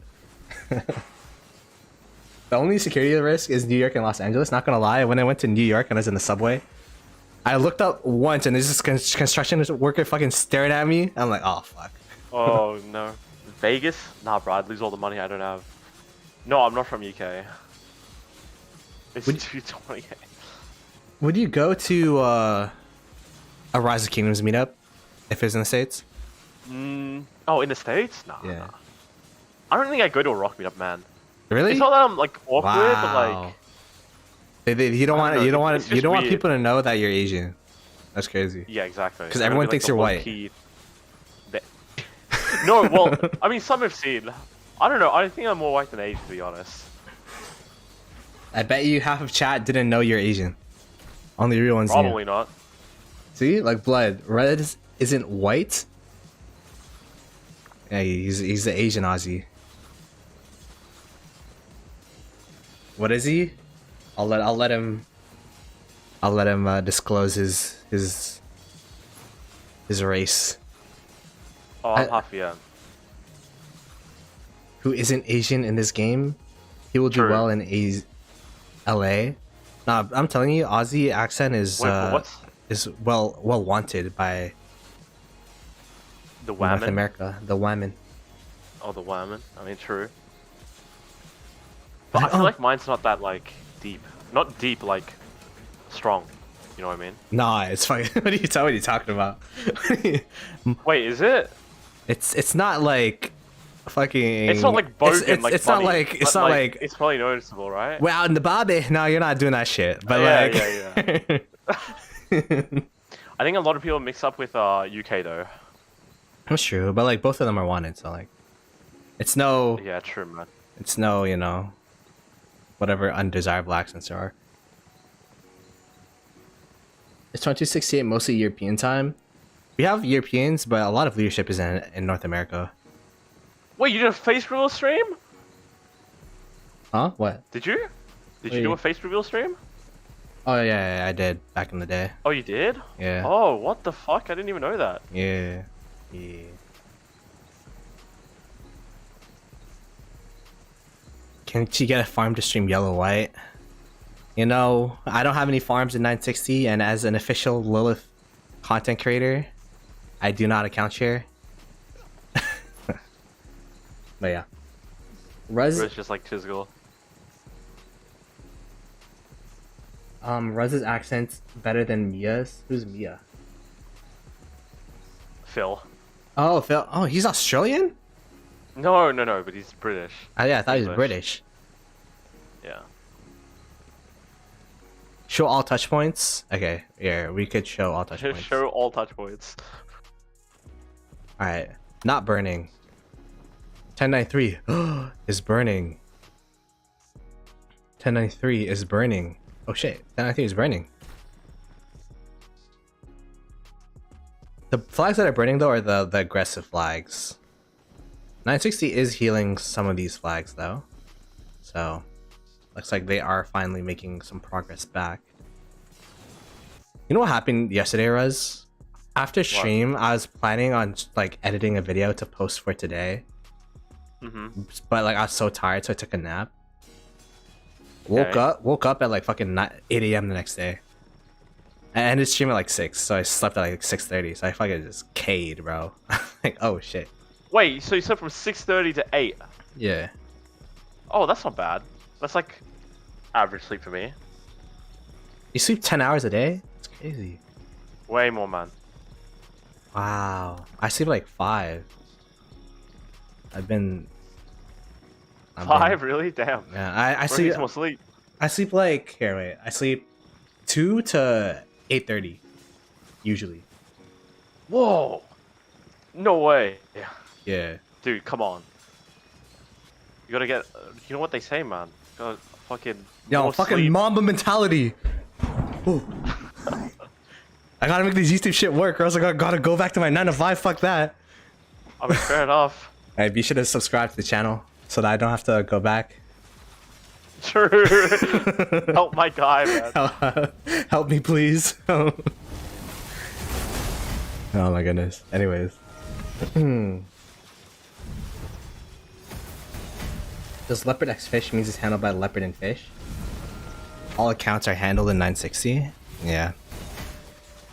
The only security risk is New York and Los Angeles. Not gonna lie, when I went to New York and I was in the subway, I looked up once and there's this construction worker fucking staring at me. I'm like, oh fuck. Oh no. Vegas? Nah, bro, I'd lose all the money I don't have. No, I'm not from UK. It's Would- 228. Would you go to a Rise of Kingdoms meetup if it's in the States? Oh, in the States? Nah. Yeah. Nah. I don't think I'd go to a rock meetup, man. Really? It's not that I'm like awkward, but Wow. like, You don't I want don't know, you don't want it's you just don't want weird. people to know that you're Asian. That's crazy. yeah, exactly. 'Cause They're gonna everyone be, thinks the you're white. low-key- No, well, I mean, some have seen. I don't know. I think I'm more white than Asian, to be honest. I bet you half of chat didn't know you're Asian. Only real ones Probably knew. not. See, like blood. Red isn't white. Yeah, he's the Asian Aussie. What is he? I'll let him disclose his race. Oh, I'm half, yeah. Who isn't Asian in this game? He will do True. well in LA. Nah, I'm telling you, Aussie accent is Wait, but what's is well wanted by the North whammon? America. The whammon. Oh, the whammon. I mean, true. But I feel like mine's not that like deep. Not deep, like strong. You know what I mean? Nah, it's fucking. What are you talking about? Wait, is it? It's not like fucking. It's not like bogan, It's, like it's not funny, like it's but, not like. It's probably noticeable, right? We're out in the Bobby. No, you're not doing that shit. But Yeah, like. I think a lot of people mix up with UK though. That's true, but like both of them are wanted, so like, it's no, Yeah, true, man. it's no, whatever undesirable accents there are. It's 2268 mostly European time. We have Europeans, but a lot of leadership is in North America. Wait, you did a face reveal stream? Huh? What? Did you? Did you do a face reveal stream? Oh yeah, I did back in the day. Oh, you did? Yeah. Oh, what the fuck? I didn't even know that. Yeah. Yeah. Can she get a farm to stream yellow white? You know, I don't have any farms in 960, and as an official Lilith content creator, I do not account share. But yeah. It's just like Chisgul. Rez's accent's better than Mia's. Who's Mia? Phil. Oh, Phil. Oh, he's Australian? No, but he's British. Yeah, I thought he was British. Yeah. Show all touch points? Okay, yeah, we could show all touch points. Show all touch points. Alright, not burning. 1093 is burning. 1093 is burning. Oh shit, 1093 is burning. The flags that are burning though are the aggressive flags. 960 is healing some of these flags though. So, looks like they are finally making some progress back. You know what happened yesterday, Rez? After stream, I was planning on like editing a video to post for today. But like I was so tired, so I took a nap. Woke up at like fucking 8 a.m. the next day. I ended stream at like 6, so I slept at like 6:30. So I fucking just K'd, bro. Like, oh shit. Wait, so you slept from 6:30 to 8? Yeah. Oh, that's not bad. That's like average sleep for me. You sleep 10 hours a day? It's crazy. Way more, man. Wow. I sleep like 5. I've been 5? Really? Damn. Yeah, I Where sleep. needs more sleep. I sleep like I sleep 2 to 8:30 usually. Whoa. No way. Yeah. Yeah. Dude, come on. You gotta get. You know what they say, man. You gotta fucking. Yo, more fucking sleep. Mamba mentality. Ooh. I gotta make this YouTube shit work, or else I gotta go back to my 9 to 5. Fuck that. I mean, fair enough. Hey, be sure to subscribe to the channel so that I don't have to go back. True. Help my guy, man. Help me, please. Oh my goodness. Anyways. Does Leopard X Fish means it's handled by Leopard and Fish? All accounts are handled in 960? Yeah.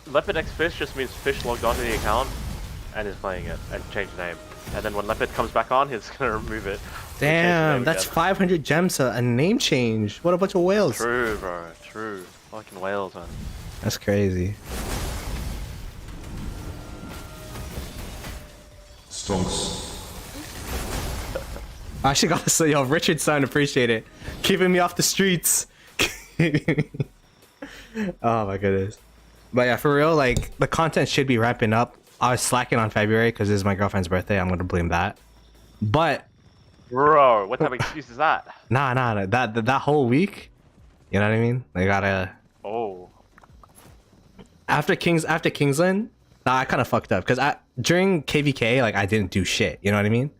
Leopard X Fish just means Fish logged onto the account and is playing it and changed the name. And then when Leopard comes back on, he's gonna remove it. Damn, that's 500 gems a name change. What a bunch of whales. True, bro. True. Fucking whales, man. That's crazy. Stonks. I actually gotta say, yo, Richard's son, appreciate it. Keeping me off the streets. Oh my goodness. But yeah, for real, like, the content should be ramping up. I was slacking on February because it is my girlfriend's birthday. I'm gonna blame that. But Bro, what type of excuse is that? nah, that whole week, you know what I mean? I gotta. Oh. After Kingsland, nah, I kind of fucked up because during KvK, like, I didn't do shit. You know what I mean?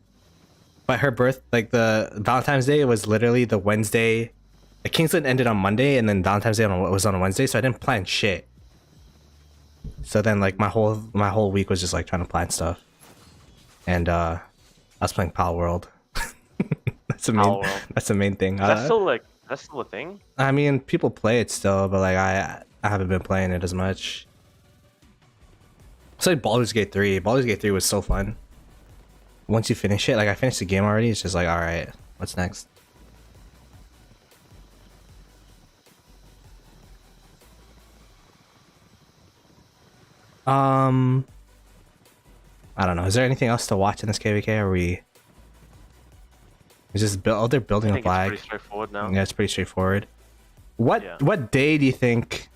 But her like the Valentine's Day was literally the Wednesday. The Kingsland ended on Monday, and then Valentine's Day was on a Wednesday, so I didn't plan shit. So then, like, my whole week was just like trying to plan stuff, and I was playing Pal World. That's the main thing. That's still a thing. I mean, people play it still, but like I haven't been playing it as much. It's like Baldur's Gate 3. Baldur's Gate 3 was so fun. Once you finish it, like, I finished the game already. It's just like, all right, what's next? I don't know. Is there anything else to watch in this KvK? Or it's just they're building a flag. It's pretty straightforward now. Yeah, it's pretty straightforward. What day do you think?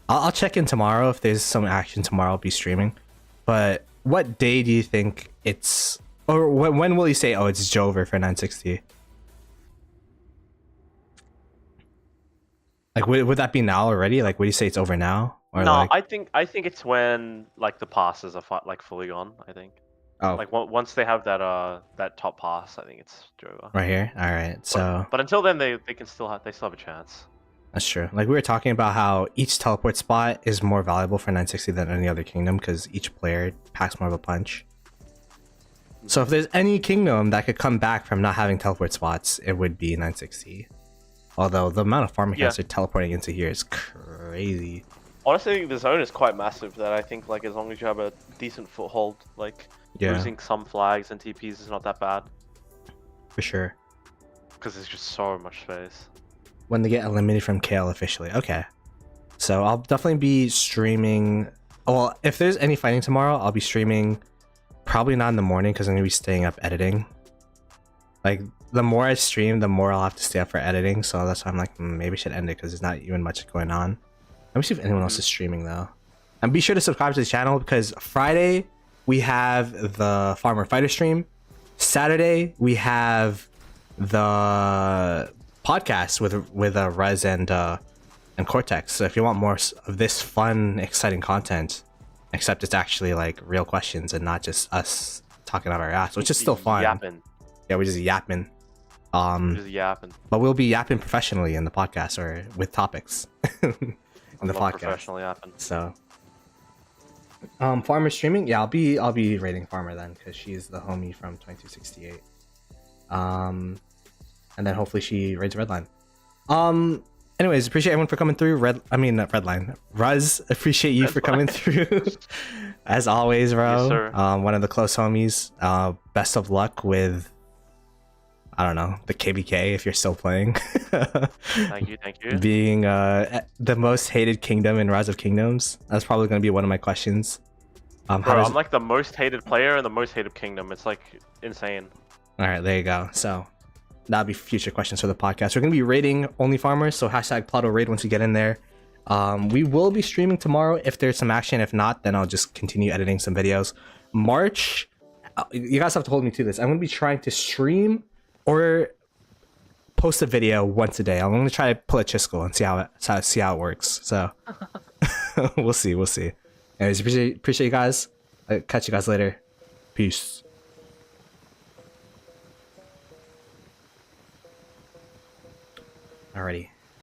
I'll check in tomorrow if there's some action tomorrow. I'll be streaming. But what day do you think it's? Or when will you say, oh, it's Jover for 960? Like, would that be now already? Like, would you say it's over now? Or no, like... I think it's when like the passes are like fully gone. I think. Oh, Like once they have that top pass, I think it's over. right here. All right, so But until then, they can still have a chance. that's true. Like we were talking about how each teleport spot is more valuable for 960 than any other kingdom because each player packs more of a punch. So if there's any kingdom that could come back from not having teleport spots, it would be 960. Although the amount of farm mechanics are teleporting into here is crazy. Honestly, the zone is quite massive. That I think, like, as long as you have a decent foothold, like losing some flags and TPs is not that bad. For sure. Because there's just so much space. When they get eliminated from KL officially. Okay. So I'll definitely be streaming. Well, if there's any fighting tomorrow, I'll be streaming. Probably not in the morning because I'm going to be staying up editing. Like, the more I stream, the more I'll have to stay up for editing. So that's why I'm like, maybe I should end it because there's not even much going on. Let me see if anyone else is streaming though. And be sure to subscribe to the channel because Friday we have the Farmer Fighter stream. Saturday we have the podcast with Rez and Cortex. So if you want more of this fun, exciting content, except it's actually like real questions and not just us talking out our ass, which is still fun. Yapping. Yeah, we're just yapping. Just yapping. But we'll be yapping professionally in the podcast or with topics on the podcast. Professional yapping. So, Farmer streaming. Yeah, I'll be rating Farmer then because she's the homie from 2268. And then hopefully she raids Redline. Anyways, appreciate everyone for coming through. Redline. Ruz, appreciate you for coming through. As always, bro. Yes, sir. One of the close homies. Best of luck with, I don't know, the KvK if you're still playing. Thank you. Being the most hated kingdom in Rise of Kingdoms. That's probably going to be one of my questions. Bro, I'm like the most hated player and the most hated kingdom. It's like insane. All right, there you go. So that'll be future questions for the podcast. We're going to be raiding only farmers, so hashtag Ploto raid once you get in there. We will be streaming tomorrow if there's some action. If not, then I'll just continue editing some videos. March, you guys have to hold me to this. I'm going to be trying to stream or post a video once a day. I'm going to try to pull a Chisco and see how it works. So we'll see. Anyways, appreciate you guys. I'll catch you guys later. Peace. Alrighty.